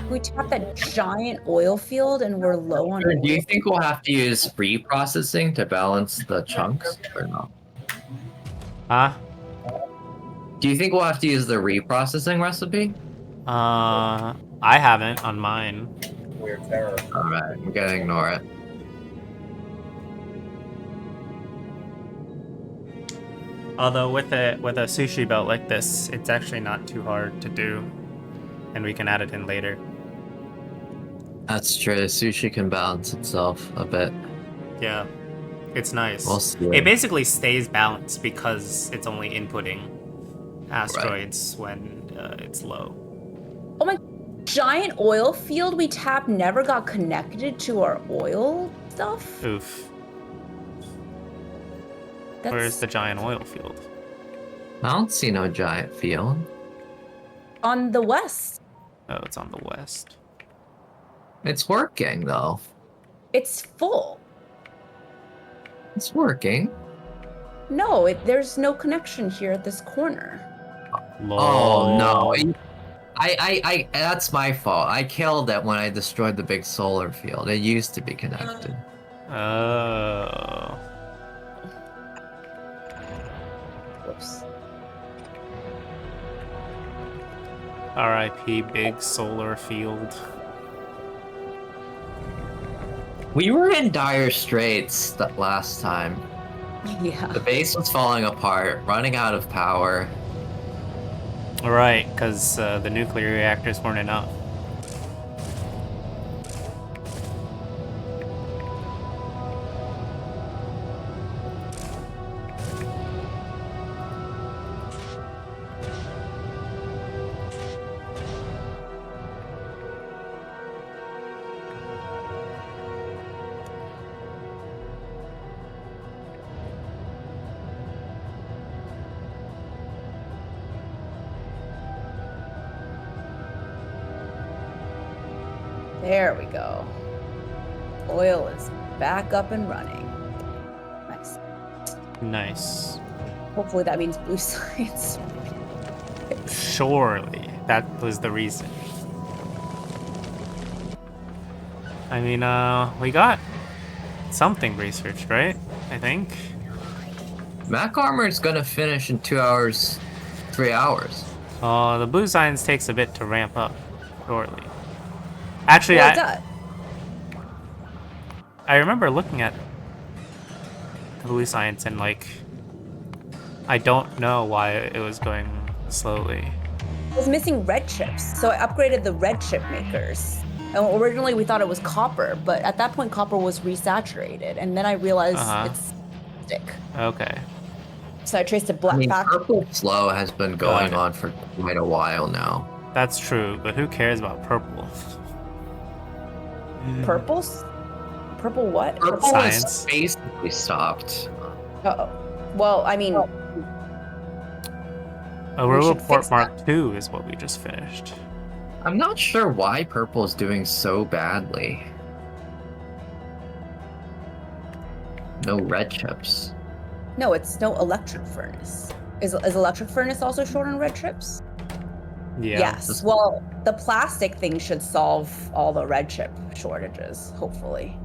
S1: We tapped that giant oil field and we're low on
S4: Do
S1: oil.
S4: you think we'll have to use reprocessing to balance the chunks or no?
S2: Huh?
S4: Do you think we'll have to use the reprocessing recipe?
S2: I haven't on mine.
S6: We're terror.
S4: Alright, we're gonna ignore it.
S2: Although with a sushi belt like this, it's actually not too hard to do, and we can add it in later.
S4: That's true. The sushi can balance itself a bit.
S2: Yeah, it's nice.
S4: We'll see.
S2: It basically stays balanced because it's only inputting asteroids when it's low.
S1: Oh my, giant oil field we tapped never got connected to our oil stuff?
S2: Oof.
S1: That's
S2: Where's the giant oil field?
S4: I don't see no giant field.
S1: on the west.
S2: Oh, it's on the west.
S4: It's working though.
S1: It's full.
S4: It's working.
S1: No, there's no connection here at this corner.
S4: Oh no.
S2: Lol.
S4: I that's my fault. I killed it when I destroyed the big solar field. It used to be connected.
S2: Oh.
S1: Whoops.
S2: R.I.P. Big solar field.
S4: We were in dire straits that last time.
S1: Yeah.
S4: The base was falling apart, running out of power.
S2: Right, because the nuclear reactors weren't enough.
S1: There we go. Oil is back up and running. Nice.
S2: Nice.
S1: Hopefully that means blue science.
S2: Surely that was the reason. I mean, we got something researched, right? I think.
S4: Mac armor is gonna finish in 2 hours, 3 hours.
S2: The blue science takes a bit to ramp up, shortly. Actually,
S1: Well, it does.
S2: I remember looking at the blue science and, like, I don't know why it was going slowly.
S1: I was missing red chips, so I upgraded the red chip makers. And originally we thought it was copper, but at that point copper was resaturated, and then I realized it's stick.
S2: Okay.
S1: So I traced a
S4: I
S1: black
S4: mean,
S1: factory.
S4: purple flow has been going on for quite a while now.
S2: That's true, but who cares about purple?
S1: Purples? Purple what?
S4: Purple
S2: Science.
S4: is basically stopped.
S1: Uh-oh. Well, I mean,
S2: Aurora
S1: should
S2: Port
S1: fix
S2: Mark II is what we just finished.
S4: I'm not sure why purple is doing so badly. No red chips.
S1: no, it's no electric furnace. Is electric furnace also short on red chips?
S2: Yeah.
S1: Yes. Well, the plastic thing should solve all the red chip shortages, hopefully.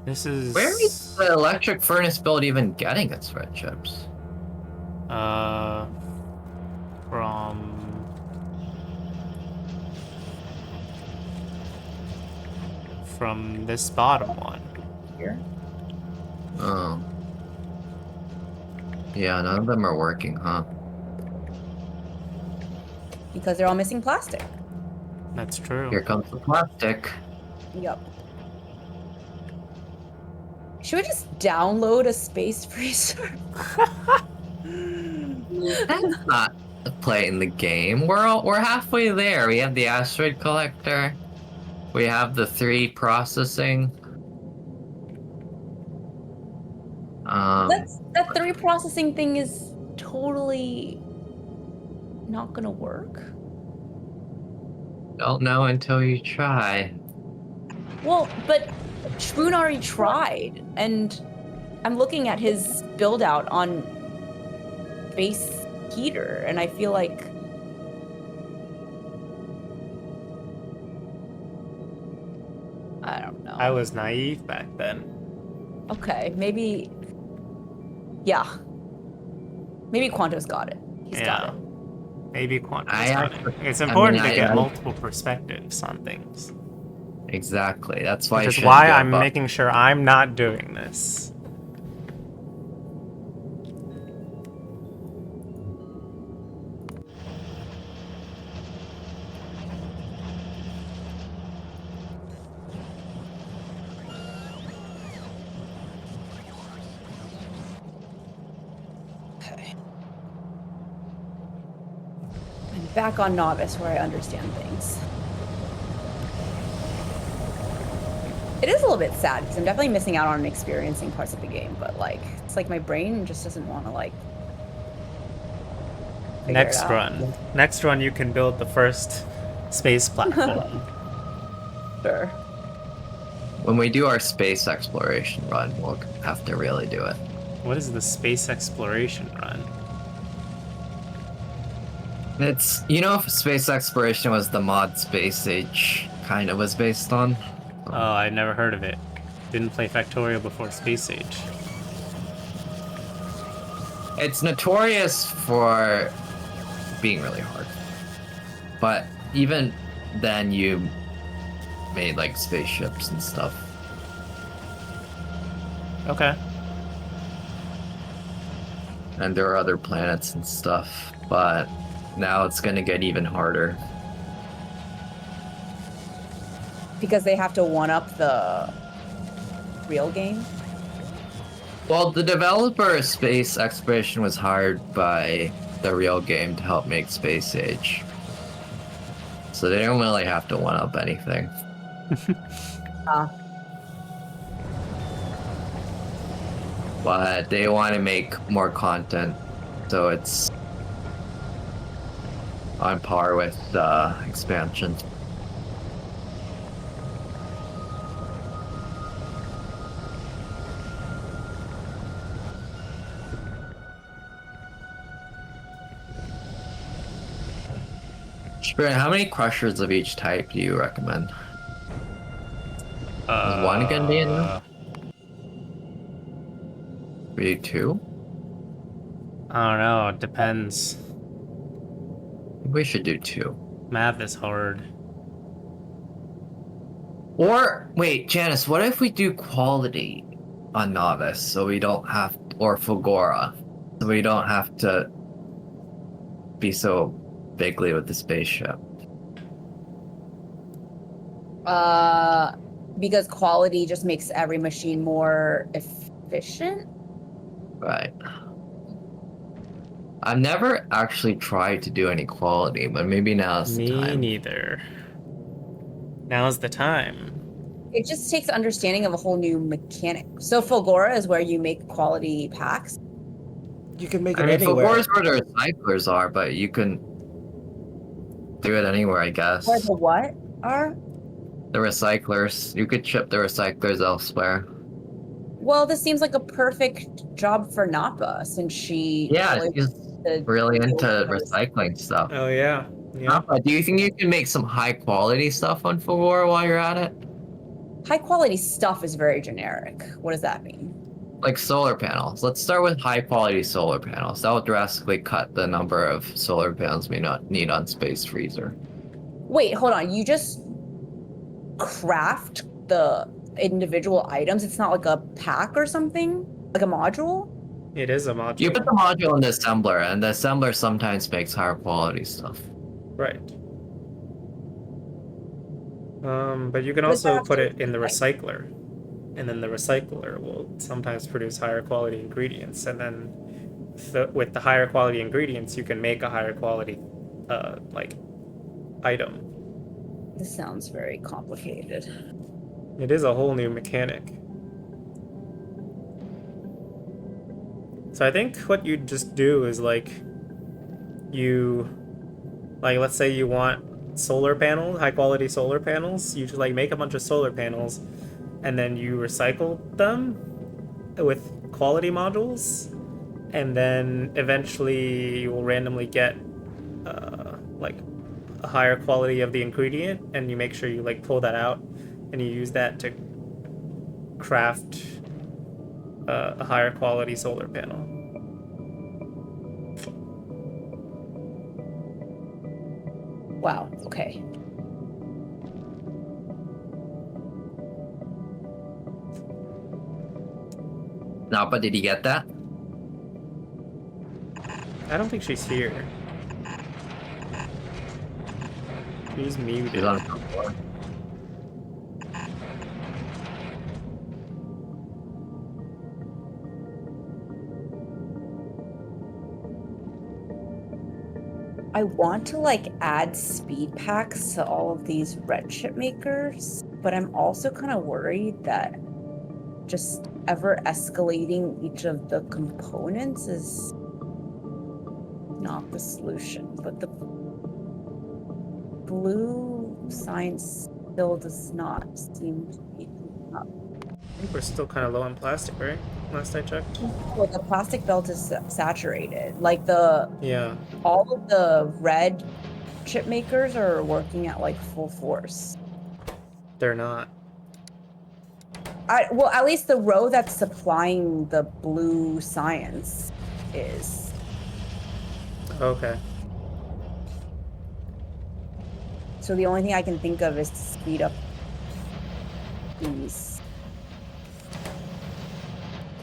S2: This is...
S4: Where is the electric furnace build even getting its red chips?
S2: From... From this bottom one.
S1: Here.
S4: Oh. Yeah, none of them are working, huh?
S1: Because they're all missing plastic.
S2: That's true.
S4: Here comes the plastic.
S1: Yep. Should we just download a space freezer?
S4: That's not playing the game. We're halfway there. We have the asteroid collector. We have the 3 processing.
S1: That 3 processing thing is totally not gonna work.
S4: Don't know until you try.
S1: Well, but Shpoon already tried, and I'm looking at his build out on base heater, and I feel like I don't know.
S2: I was naive back then.
S1: Okay, maybe. Yeah. Maybe Quanto's got it. He's got it.
S2: Maybe quantum.
S4: I
S2: It's important
S4: mean,
S2: to get
S4: I-
S2: multiple perspectives on things.
S4: Exactly. That's why.
S2: Which
S4: you
S2: is
S4: shouldn't
S2: why
S4: give
S2: I'm
S4: up.
S2: making sure I'm not doing this.
S1: Okay. I'm back on Novice where I understand things. It is a little bit sad because I'm definitely missing out on experiencing parts of the game, but like it's like my brain just doesn't want to like figure it
S2: Next
S1: out.
S2: run. Next run, you can build the first space platform.
S1: Sure.
S4: When we do our space exploration run, we'll have to really do it.
S2: What is the space exploration run?
S4: It's, you know, if space exploration was the mod Space Age kind of was based on.
S2: Oh, I never heard of it. Didn't play Factorio before Space Age.
S4: It's notorious for being really hard. But even then, you made like spaceships and stuff.
S2: Okay.
S4: And there are other planets and stuff. But now it's gonna get even harder.
S1: Because they have to one-up the real game.
S4: Well, the developer of Space Exploration was hired by the real game to help make Space Age. So they don't really have to one up anything. But they want to make more content, so it's on par with the expansion. Spirit, how many crushers of each type do you recommend? Is one gonna be enough? Maybe two?
S2: I don't know. It depends.
S4: We should do two.
S2: Math is hard.
S4: Or wait, Janice, what if we do quality on Novice so we don't have, or Fulgora, so we don't have to be so bigly with the spaceship?
S1: Because quality just makes every machine more efficient.
S4: Right. I've never actually tried to do any quality, but maybe now's the
S2: Me
S4: time.
S2: neither. Now's the time.
S1: It just takes understanding of a whole new mechanic. So Fulgora is where you make quality packs.
S7: You can make it
S4: I mean,
S7: anywhere.
S4: Fulgora's where the recyclers are, but you can do it anywhere, I guess.
S1: Where the what are?
S4: The recyclers. You could ship the recyclers elsewhere.
S1: Well, this seems like a perfect job for Nappa since she
S4: Yeah,
S1: really
S4: she's
S1: wants to
S4: really
S1: deal
S4: into
S1: with those.
S4: recycling stuff.
S2: Oh yeah. Yeah.
S4: Do you think you can make some high quality stuff on Fulgora while you're at it?
S1: High quality stuff is very generic. What does that mean?
S4: Like solar panels. Let's start with high quality solar panels. That will drastically cut the number of solar panels we not need on Space Freezer.
S1: Wait, hold on. You just craft the individual items. It's not like a pack or something? Like a module?
S2: It is a module.
S4: You put the module in the assembler, and the assembler sometimes makes higher quality stuff.
S2: Right. But you can
S1: Does that
S2: also
S1: have
S2: put
S1: to
S2: it in the
S1: be-
S2: recycler, and then the recycler will sometimes produce higher quality ingredients, and then with the higher quality ingredients, you can make a higher quality, like, item.
S1: This sounds very complicated.
S2: It is a whole new mechanic. So I think what you just do is like, let's say you want solar panels, high quality solar panels. You just like make a bunch of solar panels, and then you recycle them with quality modules, and then eventually you will randomly get like a higher quality of the ingredient, and you make sure you like pull that out, and you use that to craft a higher quality solar panel.
S1: Wow, okay.
S4: Now, but did you get that?
S2: I don't think she's here. She's muted.
S4: She's on the floor.
S1: I want to like add speed packs to all of these red chip makers, but I'm also kind of worried that just ever escalating each of the components is not the solution. But the blue science still does not seem to be up.
S2: I think we're still kind of low on plastic, right? Last I checked.
S1: Well, the plastic belt is saturated. Like
S2: Yeah.
S1: all of the red chip makers are working at like full force.
S2: They're not.
S1: Well, at least the row that's supplying the blue science is.
S2: Okay.
S1: So the only thing I can think of is to speed up these.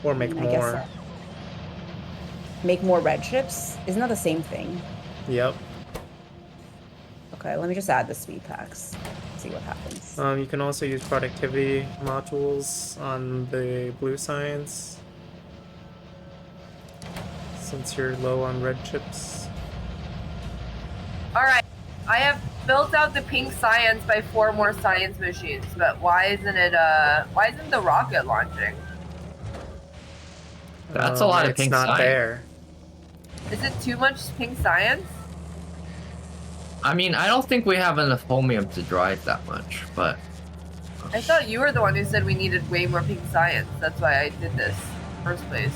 S2: Or make
S1: I guess
S2: more.
S1: make more red chips? Isn't that the same thing?
S2: Yep.
S1: Okay, let me just add the speed packs. See what happens.
S2: You can also use productivity modules on the blue science. Since you're low on red chips.
S5: All right, I have built out the pink science by 4 more science machines, but why isn't the rocket launching?
S4: That's a lot of
S2: It's
S4: pink
S2: not
S4: science.
S2: there.
S5: Is it too much pink science?
S4: I mean, I don't think we have enough homium to drive that much, but
S5: I thought you were the one who said we needed way more pink science. That's why I did this in the first place.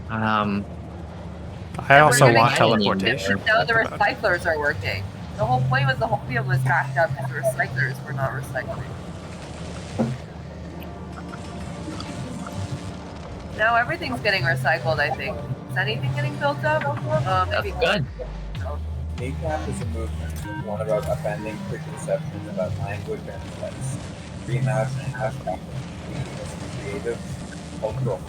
S2: I also
S5: gonna
S2: want
S5: get
S2: teleportation.
S5: Now the
S2: That's about it.
S5: recyclers are working. The whole point was the homium was backed up because the recyclers were not recycling. Now everything's getting recycled, I think. Is anything getting built up?
S4: that's
S5: Maybe
S4: good.
S6: NACAP is a movement, one about upending preconceptions about language and place, reimagining how people as creative, cultural,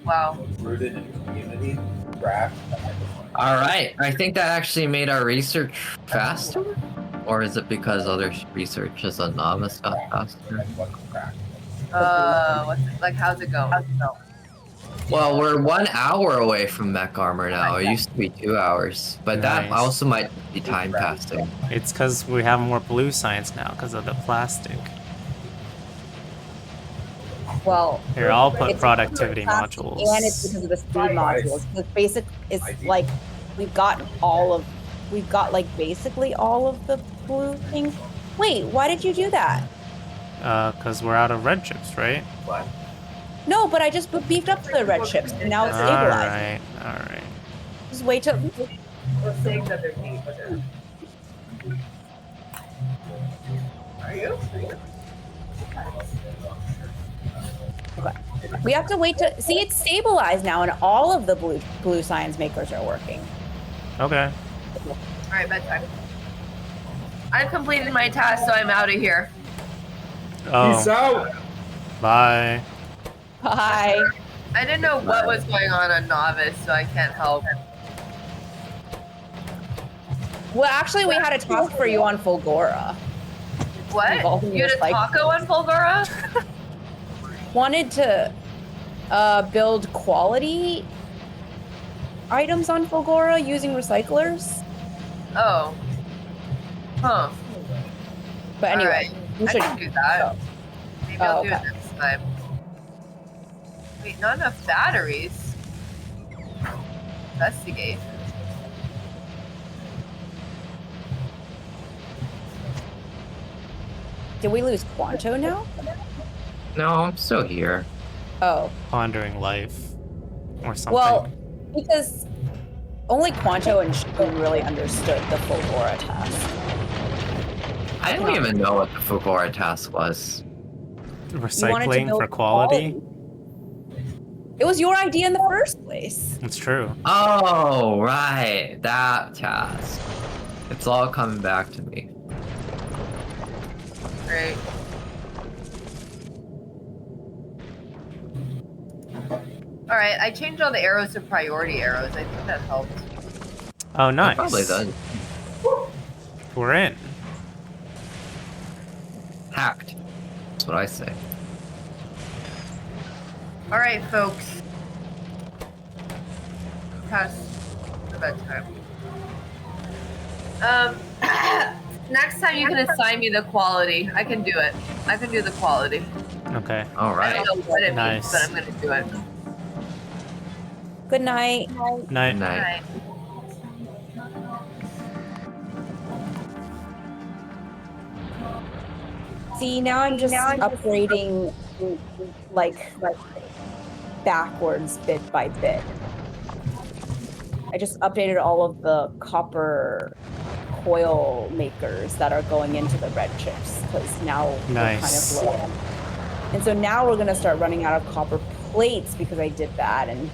S5: Wow.
S6: rooted in community, craft, and
S4: All right, I think that actually made our research faster, or is it because other research as a novice got faster?
S6: what's craft.
S5: What's it, like? How's it go?
S4: Well, we're 1 hour away from mech armor now. It used to be 2 hours, but that
S2: Nice.
S4: also might be time passing.
S2: It's because we have more blue science now because of the plastic.
S1: Well,
S2: Here, I'll put
S1: it's
S2: productivity
S1: plastic
S2: modules.
S1: and it's because of the speed modules. It's like we've got like basically all of the blue things. Wait, why did you do that?
S2: Because we're out of red chips, right?
S6: But
S1: No, but I just beefed up the red chips and now it's stabilized.
S2: Alright.
S1: Just wait till.
S5: We're saying that they're deep. Are you?
S1: Okay. We have to wait to see it's stabilized now, and all of the blue science makers are working.
S2: Okay.
S5: All right, bedtime. I've completed my task, so I'm out of here.
S2: Oh,
S6: out!
S2: bye.
S1: Bye.
S5: I didn't know what was going on Novice, so I can't help.
S1: Well, actually, we had a task for you on Fulgora.
S5: What?
S1: Involving
S5: You had a
S1: recycling.
S5: taco on Fulgora?
S1: Wanted to build quality items on Fulgora using recyclers.
S5: Oh. Huh.
S1: But anyway,
S5: Alright.
S1: you
S5: I
S1: should
S5: can do that. Maybe I'll do it
S1: okay.
S5: next time. Wait, not enough batteries? Investigate.
S1: Did we lose Quanto now?
S4: No, I'm still here.
S1: Oh,
S2: Pondering life. Or something.
S1: well, because only Quanto and Shun really understood the Fulgora task.
S4: I don't even know what the Fugora task was.
S1: You wanted to
S2: Recycling
S1: build
S2: for quality?
S1: It was your idea in the first place.
S2: It's true.
S4: Oh, right. That task. It's all coming back to me.
S5: Great. Alright, I changed all the arrows to priority arrows. I think that helped.
S2: Oh, nice.
S4: It probably does.
S2: We're in.
S4: Hacked. That's what I say.
S5: Alright, folks. Past the bedtime. Next time you can assign me the quality. I can do it. I can do the quality.
S2: Okay.
S4: All
S5: I
S4: right.
S5: don't know what it
S2: Nice.
S5: means, but I'm gonna do it.
S1: Good night.
S2: Night.
S4: Good night.
S5: Alright.
S1: See, now I'm just upgrading like backwards bit by bit. I just updated all of the copper coil makers that are going into the red chips because now we're kind of
S2: Nice.
S1: low. And so now we're gonna start running out of copper plates because I did that, and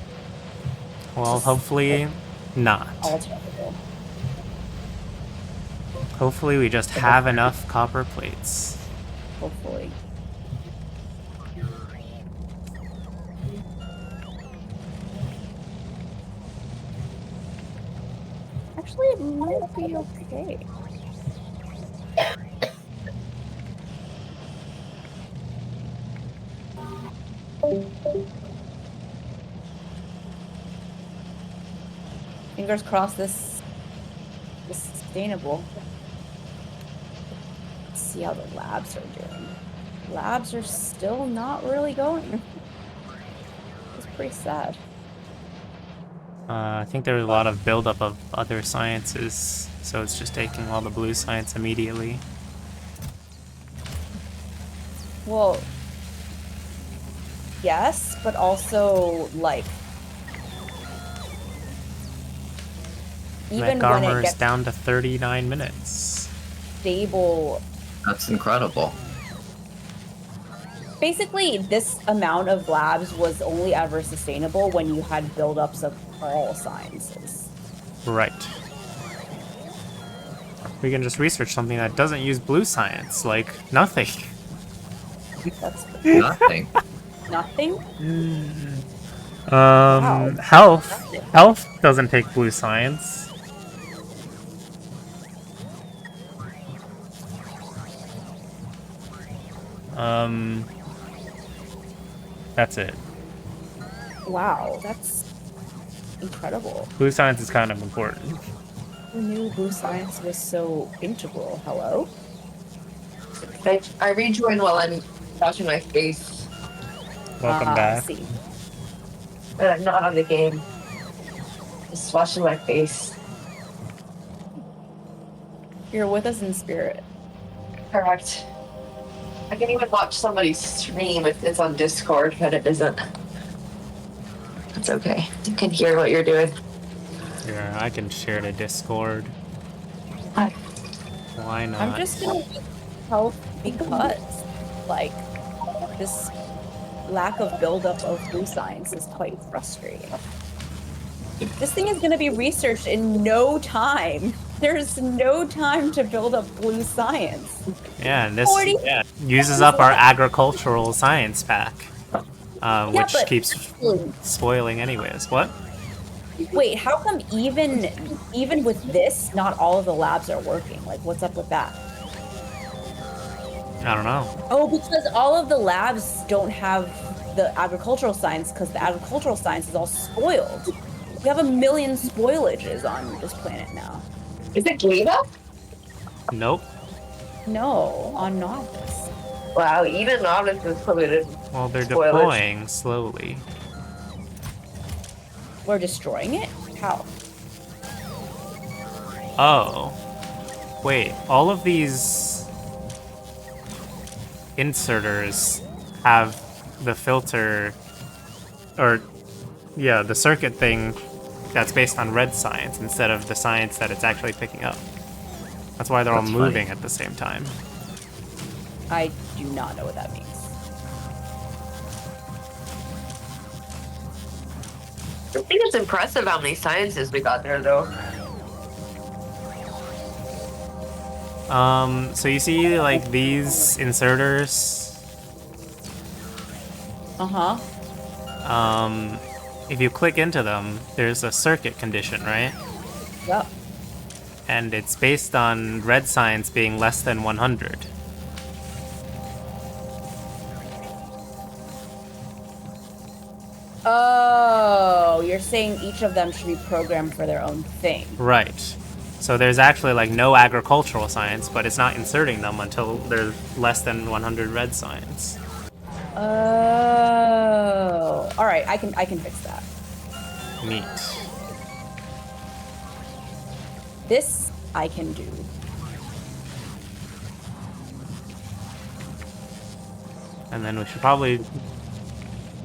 S2: Well,
S1: just
S2: hopefully not.
S1: all terrible.
S2: Hopefully we just have enough copper plates.
S1: Hopefully. Actually, it might be okay. Fingers crossed this is sustainable. Let's see how the labs are doing. Labs are still not really going. It's pretty sad.
S2: I think there's a lot of buildup of other sciences, so it's just taking all the blue science immediately.
S1: Well, yes, but also like even
S2: Mech
S1: when
S2: armor
S1: it
S2: is
S1: gets
S2: down to 39 minutes.
S1: stable,
S4: That's incredible.
S1: basically this amount of labs was only ever sustainable when you had buildups of all sciences.
S2: Right. We can just research something that doesn't use blue science, like nothing.
S1: That's
S4: Nothing.
S1: nothing. Wow.
S2: Health. Health doesn't take blue science. That's it.
S1: Wow, that's incredible.
S2: Blue science is kind of important.
S1: Who knew blue science was so integral? Hello?
S7: I rejoin while I'm washing my face,
S2: Welcome
S1: I
S2: back.
S1: see.
S7: but I'm not on the game. Just washing my face.
S1: You're with us in spirit.
S7: Correct. I can even watch somebody stream if it's on Discord, but it isn't. It's okay. You can hear what you're doing.
S2: Here, I can share to Discord.
S7: Hi.
S2: Why not?
S1: I'm just gonna help because, like, this lack of buildup of blue science is quite frustrating. This thing is gonna be researched in no time. There's no time to build up blue science.
S2: Yeah, and this
S1: 40
S2: uses up our agricultural science pack,
S1: Yeah,
S2: which
S1: but
S2: keeps
S1: actually,
S2: spoiling anyways. What?
S1: wait, how come even with this, not all of the labs are working? Like, what's up with that?
S2: I don't know.
S1: Oh, because all of the labs don't have the agricultural science because the agricultural science is all spoiled. We have a million spoilages on this planet now.
S7: Is it Lena?
S2: Nope.
S1: No, on Novice.
S7: Wow, even Novice is polluted.
S2: Well, they're
S7: Spoilage.
S2: deploying slowly.
S1: We're destroying it? How?
S2: Oh. Wait, all of these inserters have the filter, or yeah, the circuit thing that's based on red science instead of the science that it's actually picking up. That's why they're all
S4: That's
S2: moving
S4: funny.
S2: at the same time.
S1: I do not know what that means.
S7: I think it's impressive how many sciences we got there, though.
S2: So you see, like, these inserters,
S1: Uh-huh.
S2: if you click into them, there's a circuit condition, right?
S1: Yep.
S2: And it's based on red science being less than 100.
S1: Oh, you're saying each of them should be programmed for their own thing.
S2: Right. So there's actually, like, no agricultural science, but it's not inserting them until they're less than 100 red science.
S1: Oh. All right, I can fix that.
S2: Neat.
S1: This I can do.
S2: And then we should probably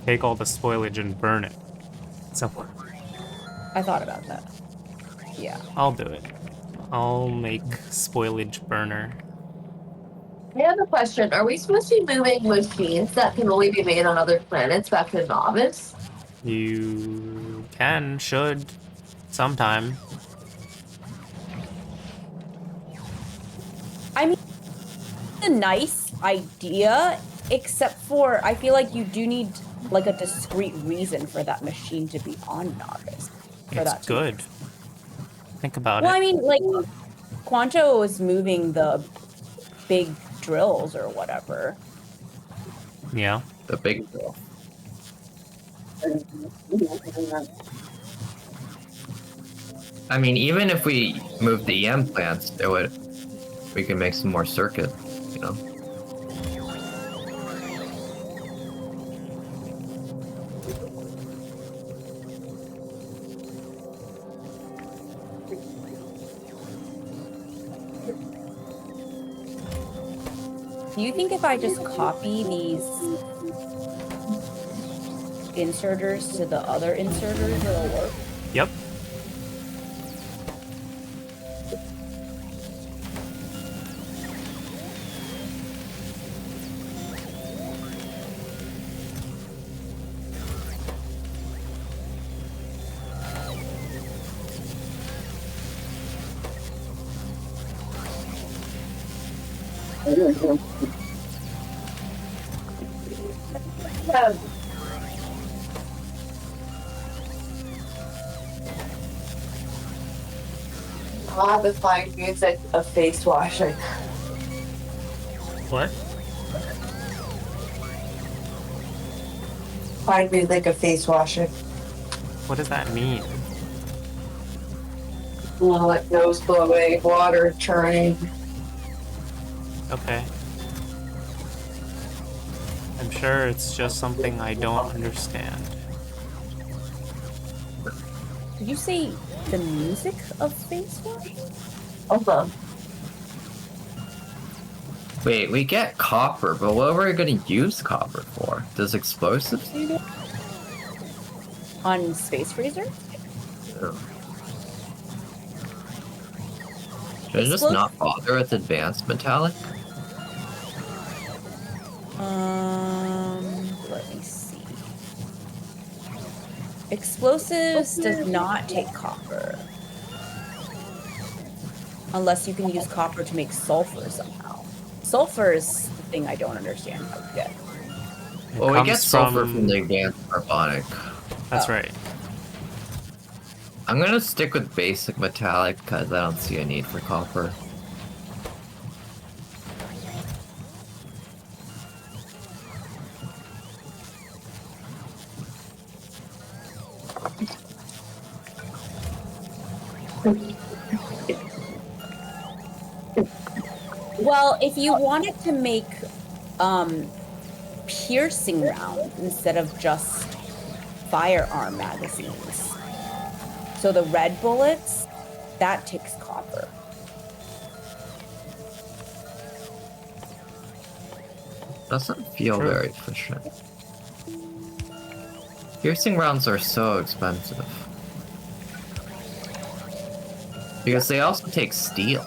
S2: take all the spoilage and burn it somewhere.
S1: I thought about that. Yeah.
S2: I'll do it. I'll make spoilage burner.
S7: I have a question. Are we supposed to be moving machines that can only be made on other planets back to Novice?
S2: You should, sometime.
S1: I mean, it's a nice idea, except for I feel like you do need like a discrete reason for that machine to be on Novice. For
S2: It's
S1: that to
S2: good.
S1: make sense.
S2: Think about
S1: Well,
S2: it.
S1: I mean, like Quanto was moving the big drills or whatever.
S2: Yeah.
S3: The big girl. I mean, even if we move the EM plants, we can make some more circuit, you know?
S1: Do you think if I just copy these inserters to the other inserters, it'll work?
S2: Yep.
S7: I'll have to find music of face washing.
S2: What?
S7: Find music of face washing.
S2: What does that mean?
S7: Like nose blowing, water churning.
S2: Okay. I'm sure it's just something I don't understand.
S1: Did you say the music of face wash?
S7: Awesome.
S3: Wait, we get copper, but what are we gonna use copper for? Does explosives need it?
S1: On Space Freezer?
S3: Oh. Should I just not bother with advanced metallic?
S1: Let me see. Explosives does not take copper. Unless you can use copper to make sulfur somehow. Sulfur is the thing I don't understand how to get.
S3: Well, we get
S2: comes
S3: sulfur from the advanced carbonic.
S2: That's
S1: Oh.
S2: right.
S3: I'm gonna stick with basic metallic because I don't see a need for copper.
S1: Well, if you wanted to make piercing rounds instead of just firearm magazines, so the red bullets, that takes copper.
S3: Doesn't feel
S2: True.
S3: very efficient. Piercing rounds are so expensive. Because they also take steel.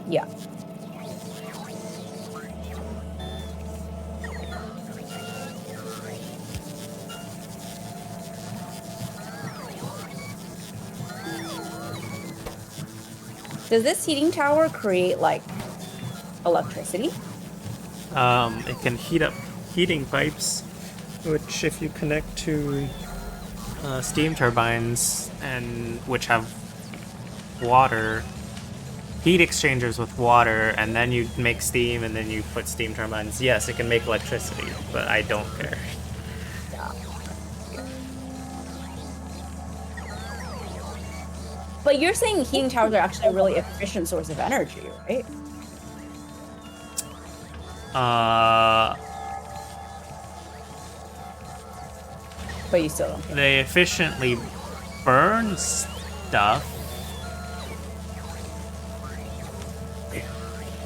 S1: Yeah. Does this heating tower create like electricity?
S2: It can heat up heating pipes, which if you connect to steam turbines and which have water, heat exchangers with water, and then you make steam and then you put steam turbines. Yes, it can make electricity, but I don't care.
S1: But you're saying heating towers are actually a really efficient source of energy, right? But you still don't care.
S2: They efficiently burn stuff,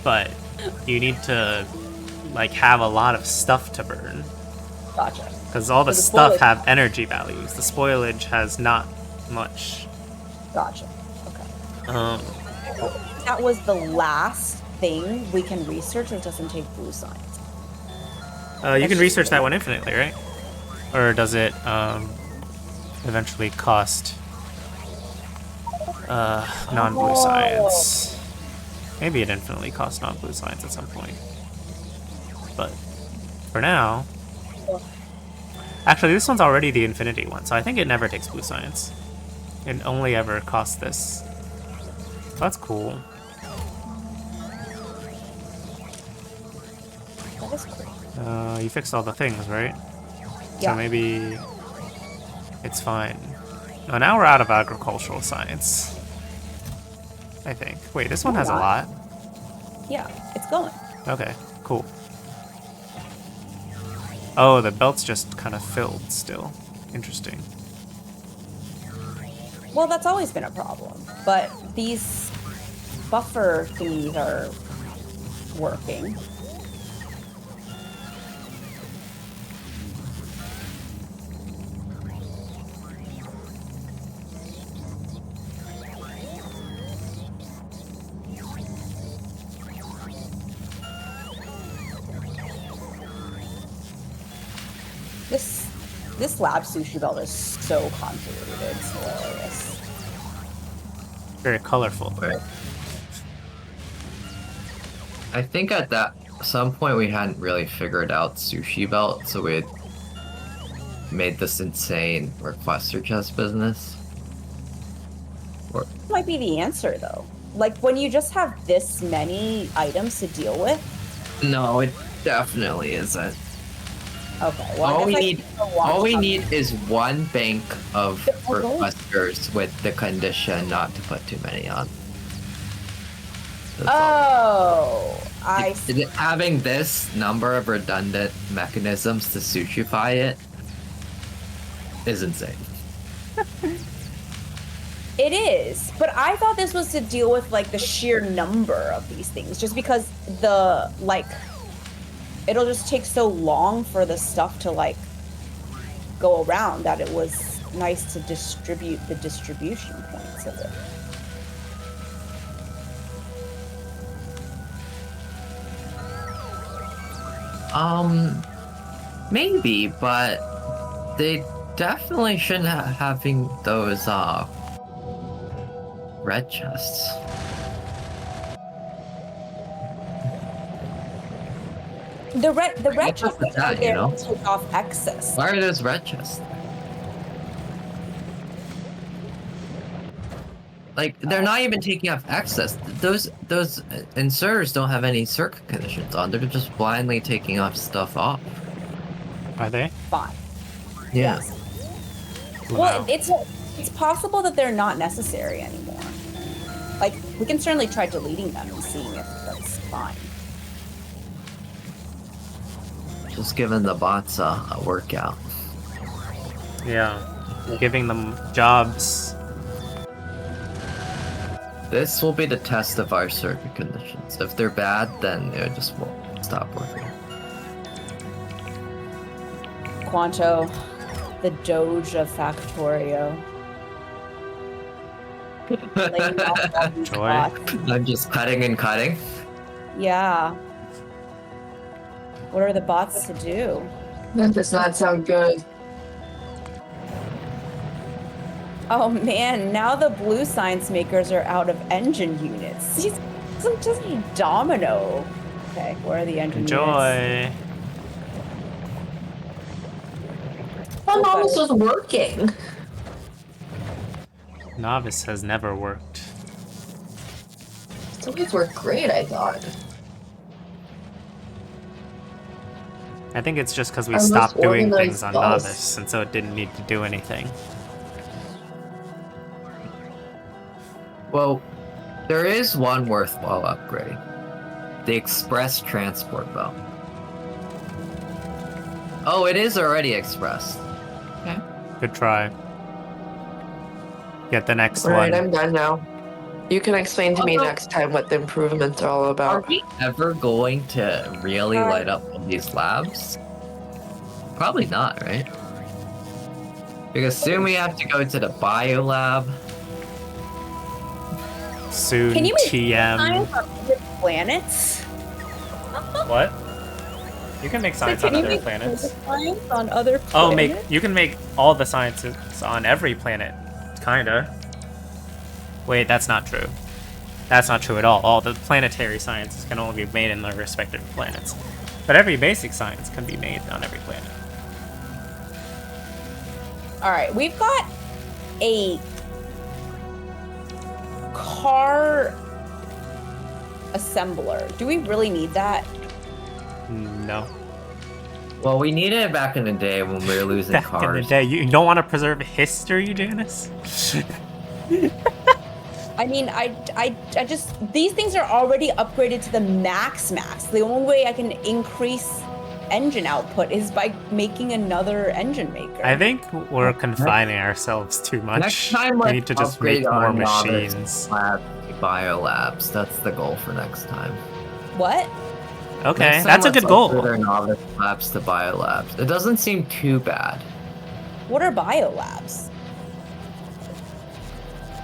S2: but you need to like have a lot of stuff to burn
S1: Gotcha.
S2: because all the
S1: So the
S2: stuff
S1: spoilage-
S2: have energy values. The spoilage has not much.
S1: Gotcha. Okay. That was the last thing we can research that doesn't take blue science.
S2: You can research that one infinitely, right? Or does it eventually cost non-blue science? Maybe it infinitely costs non-blue science at some point. But for now... Actually, this one's already the infinity one, so I think it never takes blue science. It only ever costs this. That's cool.
S1: That is cool.
S2: You fixed all the things, right?
S1: Yeah.
S2: So maybe it's fine. Oh, now we're out of agricultural science. I think. Wait, this one has a lot.
S1: Yeah, it's going.
S2: Okay, cool. Oh, the belt's just kind of filled still. Interesting.
S1: Well, that's always been a problem, but these buffer thingies are working. This lab sushi belt is so convoluted. It's hilarious.
S2: Very colorful.
S4: Right. I think at that some point we hadn't really figured out sushi belt, so we had made this insane requester chest business. Or
S1: Might be the answer though. Like when you just have this many items to deal with.
S4: no, it definitely isn't.
S1: Okay. Well,
S4: All we need is one bank of requesters with the condition not to put too many on. That's all.
S1: Oh, I see.
S4: Having this number of redundant mechanisms to sushify it is insane.
S1: It is, but I thought this was to deal with like the sheer number of these things, just because the like it'll just take so long for the stuff to like go around that it was nice to distribute the distribution points of it.
S4: Maybe, but they definitely shouldn't having those red chests.
S1: The red
S4: What's
S1: chests
S4: up with
S1: are
S4: that,
S1: there
S4: you know?
S1: to take off excess.
S4: Why are those red chests? Like, they're not even taking off excess. Those inserters don't have any circuit conditions on. They're just blindly taking off stuff off.
S2: Are they?
S1: Fine.
S4: Yeah.
S1: Yes.
S2: Wow.
S1: Well, it's possible that they're not necessary anymore. Like, we can certainly try deleting them and seeing if that's fine.
S4: Just giving the bots a workout.
S2: Yeah. Giving them jobs.
S4: This will be the test of our circuit conditions. If they're bad, then it just won't stop working.
S1: Quanto, the Doge of Factorio. Laying off all these
S2: Joy.
S1: bots.
S4: I'm just cutting and cutting.
S1: Yeah. What are the bots to do?
S7: That does not sound good.
S1: Oh man, now the blue science makers are out of engine units. He's just a domino. Okay, where are the engine units?
S2: Enjoy.
S7: How long is this working?
S2: Novice has never worked.
S7: It's always worked great, I thought.
S2: I think it's just because we
S7: Our most
S2: stopped doing
S7: organized
S2: things on
S7: boss.
S2: Novice, and so it didn't need to do anything.
S4: Well, there is one worthwhile upgrade. The express transport belt. Oh, it is already express. Okay.
S2: Good try. Get the next
S7: Alright,
S2: one.
S7: I'm done now. You can explain to me next time what the improvements are all
S4: Are
S7: about.
S4: we ever going to really light up all these labs? Probably not, right? Because soon we have to go to the bio lab.
S2: soon
S1: Can you make
S2: TM.
S1: science on other planets?
S2: What? You can make science
S1: Can
S2: on
S1: you
S2: other
S1: make
S2: planets.
S1: science on other planets?
S2: Oh, you can make all the sciences on every planet. Kinda. Wait, that's not true. That's not true at all. All the planetary sciences can only be made in their respective planets. But every basic science can be made on every planet.
S1: All right, we've got a car assembler. Do we really need that?
S2: No.
S4: Well, we needed it back in the day when we were losing
S2: Back
S4: cars.
S2: in the day, you don't want to preserve history, Janice?
S1: I mean, I just, these things are already upgraded to the max. The only way I can increase engine output is by making another engine maker.
S2: I think we're confining ourselves too much.
S4: Next time,
S2: we
S4: let's
S2: need to just
S4: upgrade
S2: make
S4: our
S2: more
S4: novice
S2: machines.
S4: labs to biolabs. That's the goal for next time.
S1: What?
S2: Okay,
S4: Next time,
S2: that's a
S4: let's
S2: good goal.
S4: upgrade our novice labs to biolabs. It doesn't seem too bad.
S1: What are biolabs?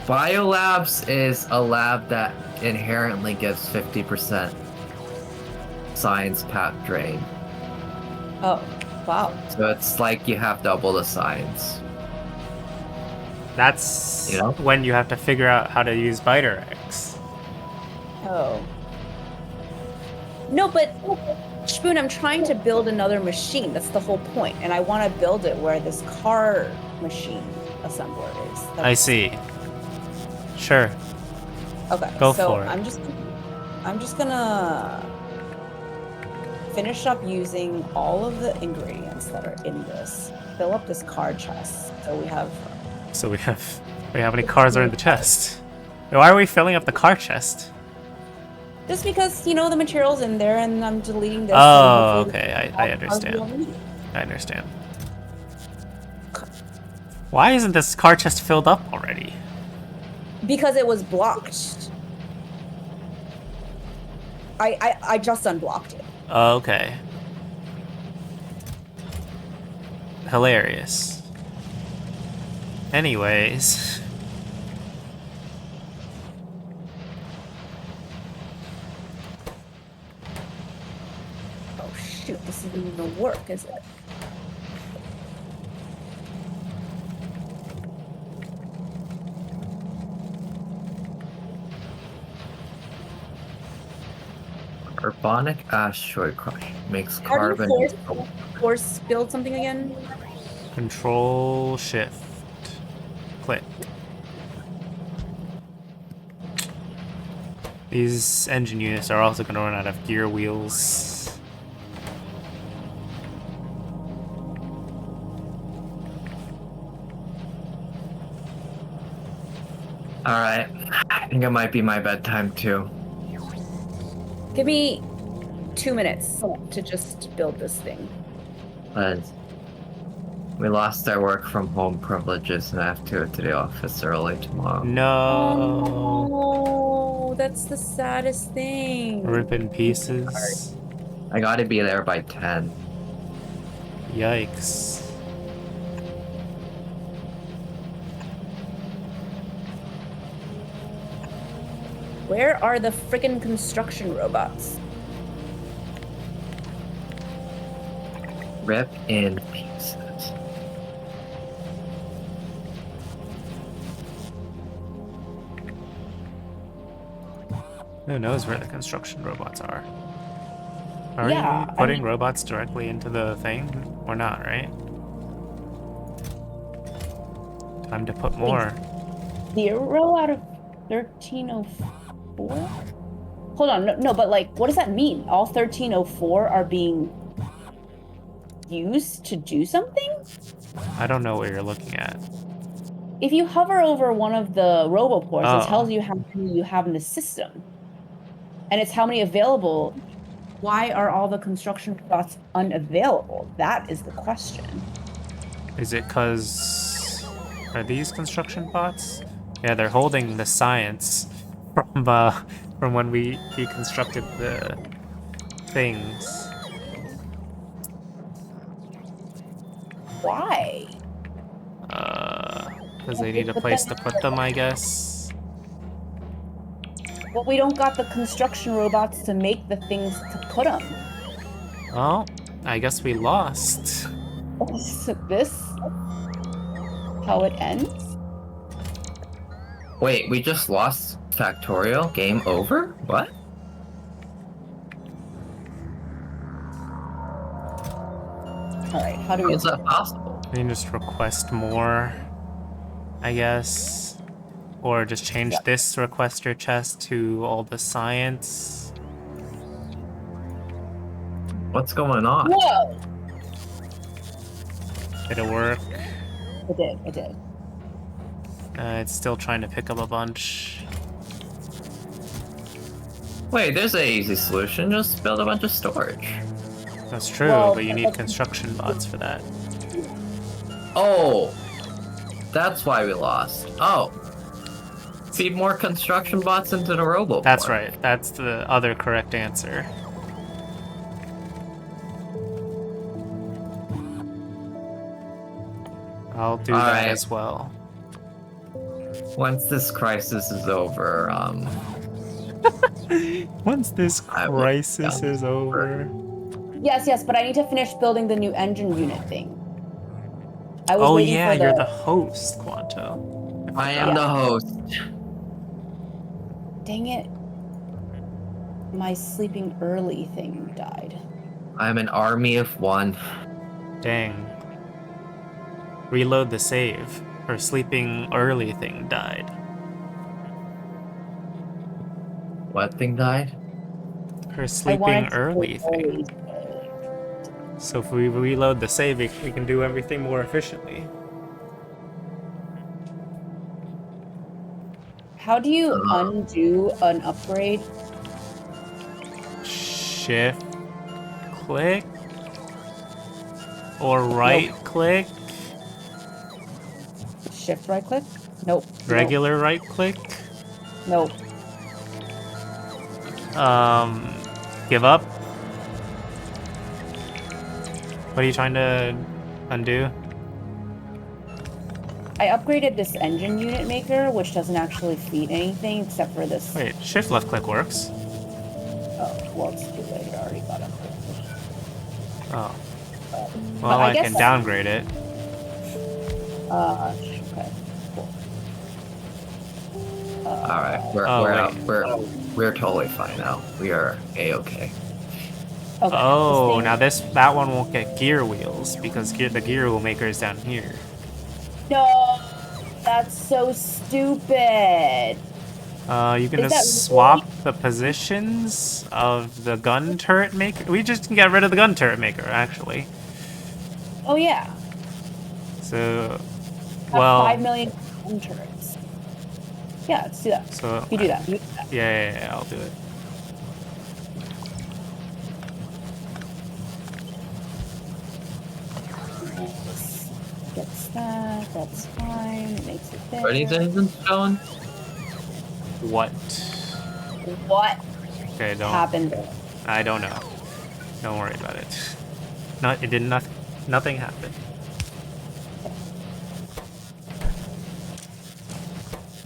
S4: Biolabs is a lab that inherently gives 50% science pat drain.
S1: Oh, wow.
S4: So it's like you have double the science.
S2: That's
S4: You know?
S2: when you have to figure out how to use Biter X.
S1: Oh. No, but Spoon, I'm trying to build another machine. That's the whole point. And I want to build it where this car machine assembler is.
S2: I see. Sure.
S1: Okay.
S2: Go
S1: so
S2: for it.
S1: I'm just gonna finish up using all of the ingredients that are in this. Fill up this car chest. So we have
S2: Wait, how many cars are in the chest? Why are we filling up the car chest?
S1: just because, you know, the material's in there and I'm deleting this.
S2: Oh,
S1: and hopefully
S2: okay,
S1: all
S2: I
S1: the cars we don't
S2: understand.
S1: need.
S2: I understand. Why isn't this car chest filled up already?
S1: Because it was blocked. I just unblocked it.
S2: Oh, okay. Hilarious. Anyways.
S1: Oh shoot, this isn't even gonna work, is it?
S4: Carbonic asteroid crush makes
S1: How do
S4: carbon.
S1: you force build something again?
S2: Control Shift. Click. These engine units are also going to run out of gear wheels.
S4: Alright. I think it might be my bedtime too.
S1: Give me 2 minutes to just build this thing.
S4: But we lost our work from home privileges and I have to go to the office early tomorrow.
S2: No.
S1: Oh, that's the saddest thing.
S2: Rip in pieces.
S4: I gotta be there by 10.
S2: Yikes.
S1: Where are the friggin' construction robots?
S4: Rip in pieces.
S2: Who knows where the construction robots are? Are
S1: Yeah,
S2: we
S1: I
S2: putting
S1: mean-
S2: robots directly into the thing? Or not, right? Time to put more.
S1: 0 out of 1304? Hold on, no, but like, what does that mean? All 1304 are being used to do something?
S2: I don't know what you're looking at.
S1: If you hover over one of the roboports,
S2: Oh.
S1: it tells you how many you have in the system. And it's how many available. Why are all the construction robots unavailable? That is the question.
S2: Is it because... Are these construction bots? Yeah, they're holding the science from when we deconstructed the things.
S1: Why?
S2: Because they need a place to put them, I guess.
S1: But we don't got the construction robots to make the things to put them.
S2: Well, I guess we lost.
S1: So this how it ends?
S4: Wait, we just lost Factorio? Game over? What?
S1: Alright, how do we
S4: How's that possible?
S2: We can just request more, I guess. Or just change this requester chest to all the science.
S4: What's going on?
S1: Whoa!
S2: Did it work?
S1: It did.
S2: It's still trying to pick up a bunch.
S4: Wait, there's an easy solution. Just build a bunch of storage.
S2: That's true,
S1: Well,
S2: but you need construction bots for that.
S4: Oh, that's why we lost. Oh, feed more construction bots into the robo.
S2: That's right. That's the other correct answer. I'll do that
S4: Alright.
S2: as well.
S4: Once this crisis is over,
S2: Once this
S4: I will-
S2: crisis is over.
S1: Yes, but I need to finish building the new engine unit thing. I was
S2: Oh
S1: waiting
S2: yeah,
S1: for
S2: you're the host, Quanto.
S4: I am the host.
S1: Dang it. My sleeping early thing died.
S4: I'm an army of one.
S2: Dang. Reload the save. Her sleeping early thing died.
S4: What thing died?
S2: Her
S1: I
S2: sleeping
S1: wanted to
S2: early
S1: sleep early.
S2: thing. So if we reload the save, we can do everything more efficiently.
S1: How do you undo an upgrade?
S2: Shift click or right click,
S1: Shift right click? Nope.
S2: regular right click.
S1: Nope.
S2: Give up. What are you trying to undo?
S1: I upgraded this engine unit maker, which doesn't actually feed anything except for this.
S2: Wait, shift left click works.
S1: Oh, well, it's too late. It already got upgraded.
S2: Oh.
S1: But
S2: Well, I
S1: guess
S2: can downgrade it.
S1: Okay. Cool.
S4: All right,
S2: Oh,
S4: we're
S2: wait.
S4: out. We're totally fine now. We are a-okay.
S1: Okay.
S2: Oh,
S1: this thing-
S2: now that one won't get gear wheels because the gear wheel maker is down here.
S1: No, that's so stupid.
S2: You can
S1: Is that
S2: just swap the positions of the gun turret maker. We just can get rid of the gun turret maker, actually.
S1: Oh yeah.
S2: So,
S1: Have
S2: well,
S1: 5 million gun turrets. Yeah, let's do that.
S2: so
S1: You do that. You do that.
S2: yeah, I'll do it.
S1: This gets that. That's fine. It makes it there.
S4: Are these engines going?
S2: What?
S1: What
S2: Okay, don't.
S1: happened?
S2: I don't know. Don't worry about it. No, it did nothing. Nothing happened.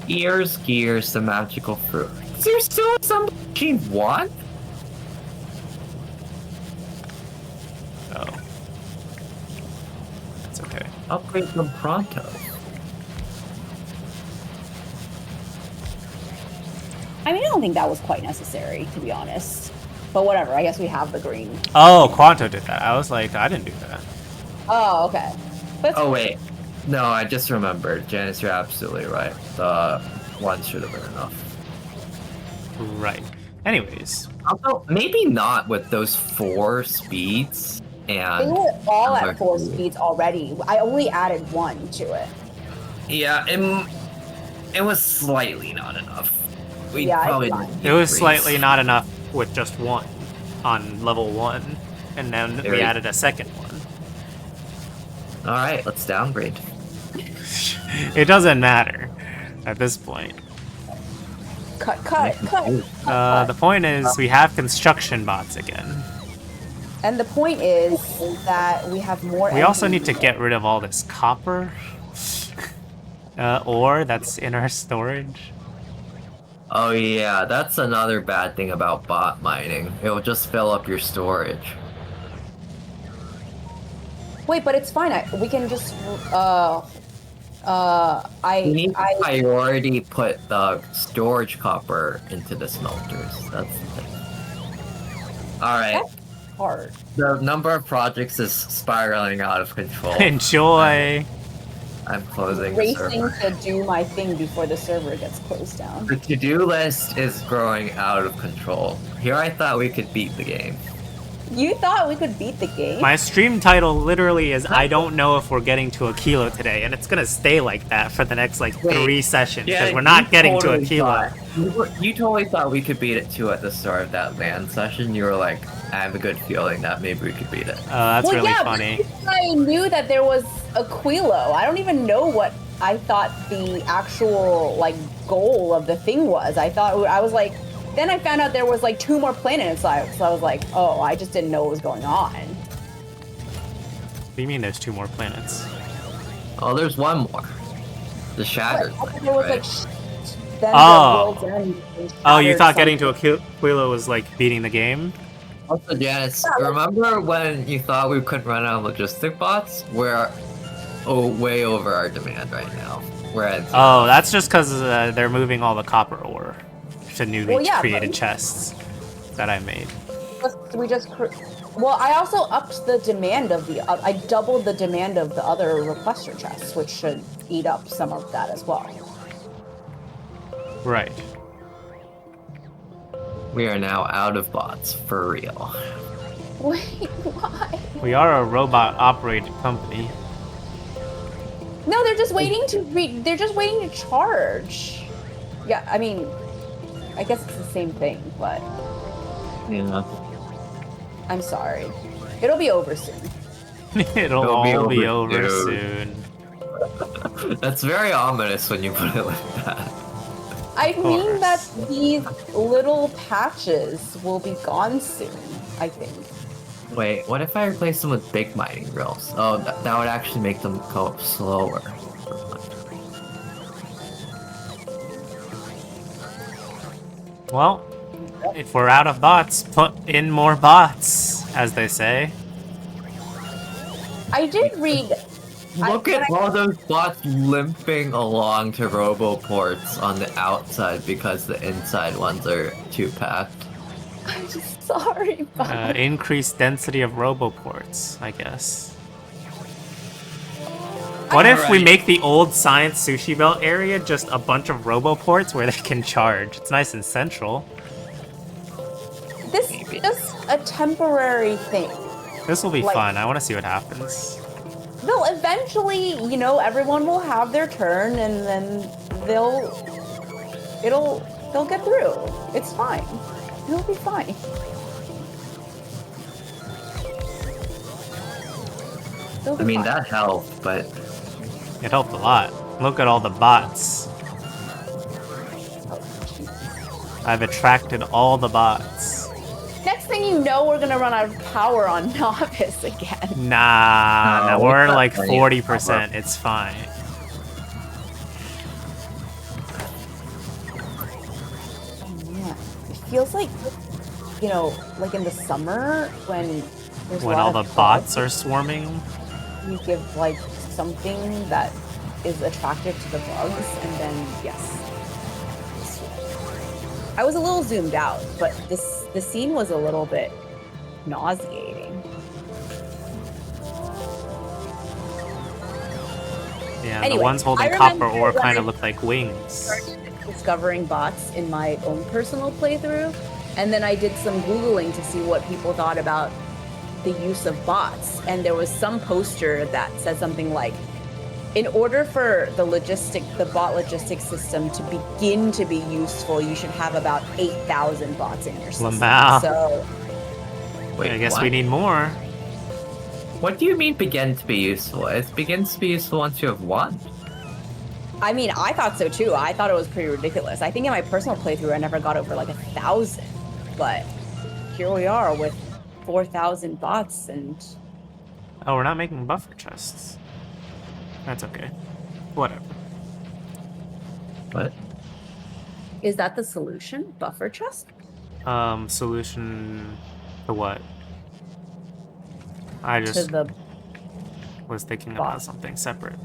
S4: Gears, the magical fruit. Is there still some machine one?
S2: Oh, that's okay.
S4: Upgrade them pronto.
S1: I mean, I don't think that was quite necessary, to be honest. But whatever. I guess we have the green.
S2: Oh, Quanto did that. I was like, I didn't do that.
S1: Oh, okay. But
S4: Oh wait, no, I just remembered. Janice, you're absolutely right. The one should have been enough.
S2: Right. Anyways,
S4: Although maybe not with those 4 speeds
S1: they
S4: and
S1: were all
S4: Other
S1: at 4
S4: food.
S1: speeds already. I only added 1 to it.
S4: yeah, it was slightly not enough. We
S1: Yeah, it's
S4: probably
S1: fine.
S4: didn't
S2: it was
S4: decrease.
S2: slightly not enough with just one on level 1, and then we
S4: Very-
S2: added a second one.
S4: All right, let's downgrade.
S2: It doesn't matter at this point.
S1: Cut.
S2: The point is, we have construction bots again.
S1: And the point is that we have more.
S2: We also need
S1: engines.
S2: to get rid of all this copper ore that's in our storage.
S4: Oh yeah, that's another bad thing about bot mining. It'll just fill up your storage.
S1: Wait, but it's fine. We can just
S4: You need to
S1: I
S4: priority put the storage copper into the smelters. That's the thing. Alright,
S1: that's hard.
S4: the number of projects is spiraling out of control.
S2: Enjoy.
S4: I'm closing the
S1: Racing
S4: server.
S1: to do my thing before the server gets closed down.
S4: The to-do list is growing out of control. Here I thought we could beat the game.
S1: You thought we could beat the game?
S2: My stream title literally is I don't know if we're getting to a kilo today, and it's gonna stay like that for the next like
S4: Wait,
S2: 3 sessions because we're
S4: you
S2: not getting to a
S4: totally
S2: kilo.
S4: You totally thought we could beat it too at the start of that land session. You were like, I have a good feeling that maybe we could beat it.
S2: That's
S1: well,
S2: really
S1: yeah,
S2: funny.
S1: because I knew that there was a Quilo. I don't even know what I thought the actual like goal of the thing was. I was like, then I found out there was like 2 more planets. So I was like, oh, I just didn't know what was going on.
S2: What do you mean there's 2 more planets?
S4: Oh, there's one more. The Shattered.
S1: I thought
S4: Planet,
S1: there was
S4: right?
S1: like then
S2: Oh.
S1: the World's End and
S2: Oh, you
S1: Shattered
S2: thought getting to a
S1: something.
S2: kilo was like beating the game?
S4: Also, Janice,
S1: Yeah,
S4: remember when you thought we couldn't run out of logistic bots? We're way over our demand right now. We're at
S2: Oh, that's just because they're moving all the copper ore to newly
S1: Well, yeah,
S2: created
S1: but-
S2: chests that I made.
S1: Well, I also upped the demand of I doubled the demand of the other requester chests, which should eat up some of that as well.
S2: Right.
S4: We are now out of bots, for real.
S1: Wait, why?
S2: We are a robot-operated company.
S1: No, they're just waiting they're just waiting to charge. Yeah, I mean, I guess it's the same thing, but
S4: Yeah.
S1: I'm sorry. It'll be over soon.
S2: It'll all be over soon.
S4: That's very ominous when you put it like that.
S1: I mean
S2: course.
S1: that these little patches will be gone soon, I think.
S4: Wait, what if I replace them with big mining drills? Oh, that would actually make them go up slower.
S2: Well, if we're out of bots, put in more bots, as they say.
S1: I did read
S4: Look at all those bots limping along to roboports on the outside because the inside ones are too packed.
S1: I'm just sorry, but
S2: Increased density of roboports, I guess. What if we make the old Science Sushi Belt area just a bunch of roboports where they can charge? It's nice and central.
S1: this is just a temporary thing.
S2: This will be
S1: Like-
S2: fun. I want to see what happens.
S1: They'll eventually, everyone will have their turn, and then they'll get through. It's fine. It'll be fine. It'll be
S4: I mean,
S1: fine.
S4: that helped, but
S2: It helped a lot. Look at all the bots.
S1: Oh, jeez.
S2: I've attracted all the bots.
S1: Next thing you know, we're gonna run out of power on Novice again.
S2: Nah,
S4: No,
S2: we're
S4: we've got
S2: like
S4: plenty of
S2: 40%. It's fine.
S1: Oh man, it feels like, like in the summer when there's a
S2: When
S1: lot
S2: all the
S1: of
S2: bots
S1: bugs,
S2: are swarming.
S1: you give like something that is attractive to the bugs, and then yes. I was a little zoomed out, but the scene was a little bit nauseating.
S2: Yeah,
S1: Anyway,
S2: the ones holding
S1: I
S2: copper
S1: remember
S2: ore
S1: when
S2: kind
S1: I
S2: of look like wings.
S1: started discovering bots in my own personal playthrough, and then I did some Googling to see what people thought about the use of bots, and there was some poster that said something like, in order for the bot logistics system to begin to be useful, you should have about 8,000 bots in your system.
S2: Lamau.
S1: So
S4: wait,
S2: I guess
S4: what?
S2: we need more.
S4: What do you mean begin to be useful? It begins to be useful once you have one.
S1: I mean, I thought so too. I thought it was pretty ridiculous. I think in my personal playthrough, I never got over like 1,000, but here we are with 4,000 bots, and
S2: Oh, we're not making buffer chests. That's okay. Whatever.
S4: What?
S1: Is that the solution? Buffer chest?
S2: Solution to what? I
S1: To
S2: just
S1: the
S2: was thinking
S1: boss.
S2: about something separate.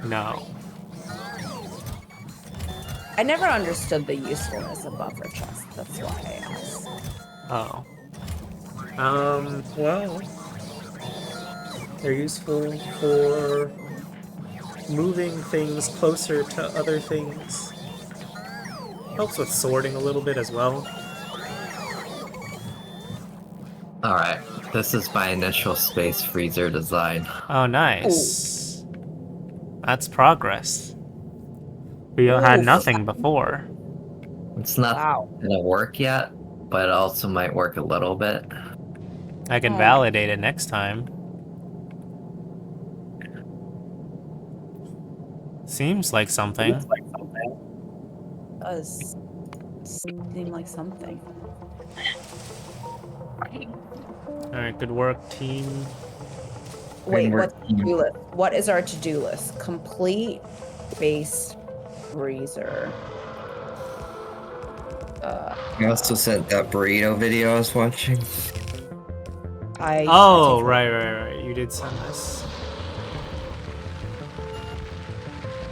S2: No.
S1: I never understood the usefulness of buffer chests. That's why I asked.
S2: Oh. Well, they're useful for moving things closer to other things. Helps with sorting a little bit as well.
S4: Alright, this is my initial space freezer design.
S2: Oh, nice. That's progress. We had
S1: Oof.
S2: nothing before.
S4: It's not
S1: Wow.
S4: gonna work yet, but it also might work a little bit.
S2: I can
S1: Oh.
S2: validate it next time. Seems like something.
S1: Does seem like something.
S2: Alright, good work, team.
S1: Wait,
S3: we're-
S1: what's to-do list? What is our to-do list? Complete base freezer.
S3: You also sent that burrito video I was watching.
S1: I
S2: Oh,
S1: take-
S2: right. You did send this.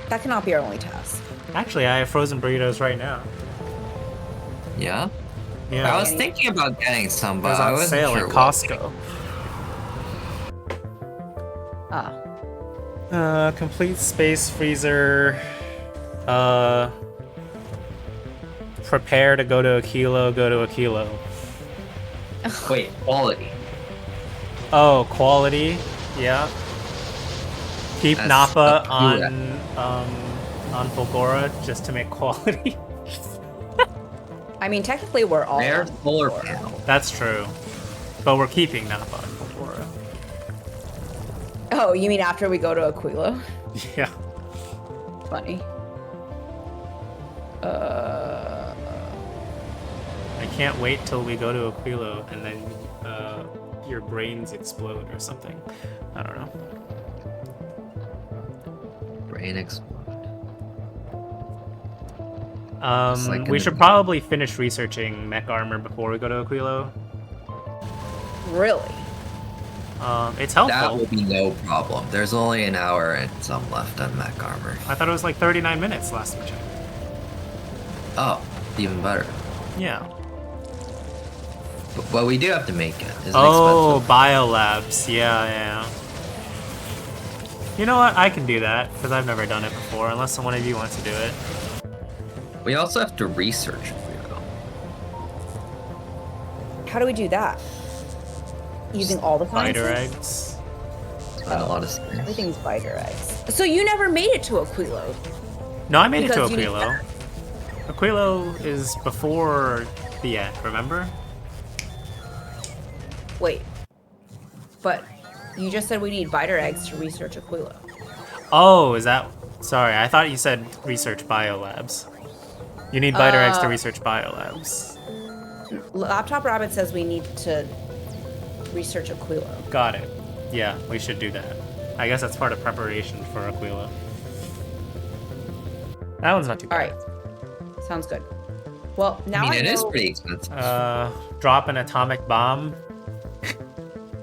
S1: That cannot be our only task.
S2: Actually, I have frozen burritos right now.
S4: Yeah?
S2: Yeah.
S4: I was thinking about getting some,
S2: It
S4: but
S2: was
S4: I
S2: on
S4: wasn't
S2: sale
S4: sure
S2: at
S4: what.
S2: Costco. Complete space freezer. Prepare to go to a kilo, go to a kilo.
S4: Wait, quality.
S2: Oh, quality. Yeah. Keep
S4: That's
S2: Nappa
S4: up to you.
S2: on Fulgora just to make quality.
S1: I mean, technically, we're all
S4: Rare
S1: on
S4: solar
S1: board.
S4: panel.
S2: That's true. But we're keeping Nappa on Fulgora.
S1: Oh, you mean after we go to Aquila?
S2: Yeah.
S1: Funny.
S2: I can't wait till we go to Aquilo and then your brains explode or something. I don't know.
S4: Brain explode. like
S2: We
S4: in
S2: should
S4: the-
S2: probably finish researching mech armor before we go to Aquilo.
S1: Really?
S2: It's
S4: That
S2: helpful.
S4: will be no problem. There's only an hour and some left on mech armor.
S2: I thought it was like 39 minutes last we checked.
S4: Oh, even better.
S2: Yeah.
S4: But we do have to make it. It's
S2: Oh,
S4: expensive.
S2: biolabs. Yeah. You know what? I can do that because I've never done it before. Unless one of you wants to do it.
S4: We also have to research Pluto.
S1: How do we do that? Using all the
S2: Spider
S1: sciences?
S2: eggs.
S4: Spend a lot of space.
S1: Everything's spider eggs. So you never made it to Aquilo?
S2: No, I made it to
S1: Because you need
S2: Aquilo. Aquilo is before the end. Remember?
S1: Wait. But you just said we need spider eggs to research Aquilo.
S2: Oh, is that? Sorry, I thought you said research biolabs. You need biter eggs to research biolabs.
S1: Laptop Rabbit says we need to research Aquilo.
S2: Got it. Yeah, we should do that. I guess that's part of preparation for Aquila. That one's not too
S1: All
S2: bad.
S1: right. Sounds good. Well, now
S4: I mean, it is
S1: know-
S4: pretty expensive.
S2: Drop an atomic bomb.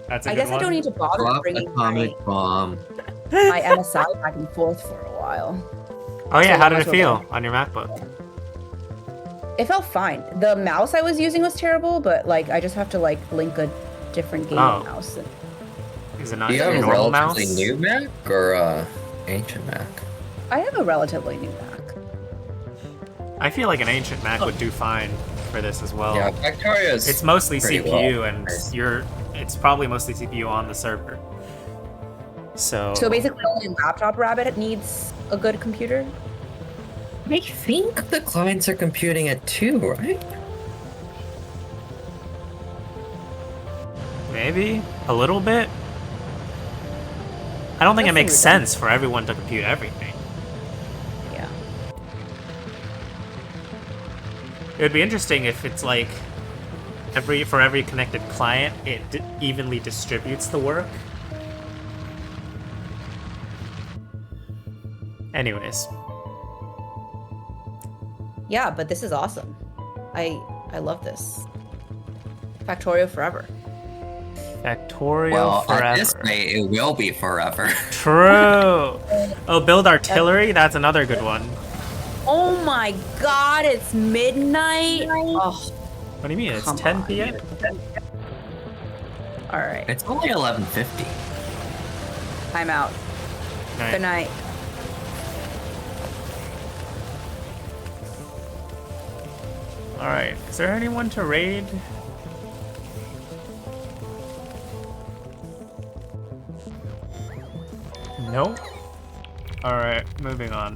S2: That's a
S1: I
S2: good
S1: guess
S2: one.
S1: I don't need to bother
S4: Drop
S1: bringing
S4: atomic bomb.
S1: my MSI back and forth for a while.
S2: Oh yeah,
S1: So
S2: how
S1: long
S2: did
S1: as
S2: it
S1: we're
S2: feel
S1: going.
S2: on your MacBook?
S1: It felt fine. The mouse I was using was terrible, but like I just have to like link a different gaming
S2: Oh.
S1: mouse. And
S2: Is it not
S3: Do you
S2: your
S3: have a
S2: normal
S3: relatively
S2: mouse?
S3: new Mac or ancient Mac?
S1: I have a relatively new Mac.
S2: I feel like an ancient Mac would do fine for this as well.
S3: Yeah, Factorio is.
S2: It's mostly
S3: pretty
S2: CPU
S3: well.
S2: and it's probably mostly CPU on the server. So
S1: So basically, only Laptop Rabbit needs a good computer.
S3: I think the clients are computing it too, right?
S2: maybe a little bit. I don't think it
S1: That
S2: makes
S1: seems
S2: sense for everyone to compute everything.
S1: Yeah.
S2: It would be interesting if it's like for every connected client, it evenly distributes the work. Anyways,
S1: Yeah, but this is awesome. I love this. Factorio forever.
S2: Factorio
S4: Well,
S2: forever.
S4: at this rate, it will be forever.
S2: True. Oh, build artillery? That's another good one.
S1: Oh my god, it's midnight. Oh,
S2: What do you mean? It's
S1: Come
S2: 10
S1: on.
S2: p.m.?
S1: all right.
S4: It's only 11:50.
S1: I'm out.
S2: Alright.
S1: Good night.
S2: Alright. Is there anyone to raid? No? Alright, moving on.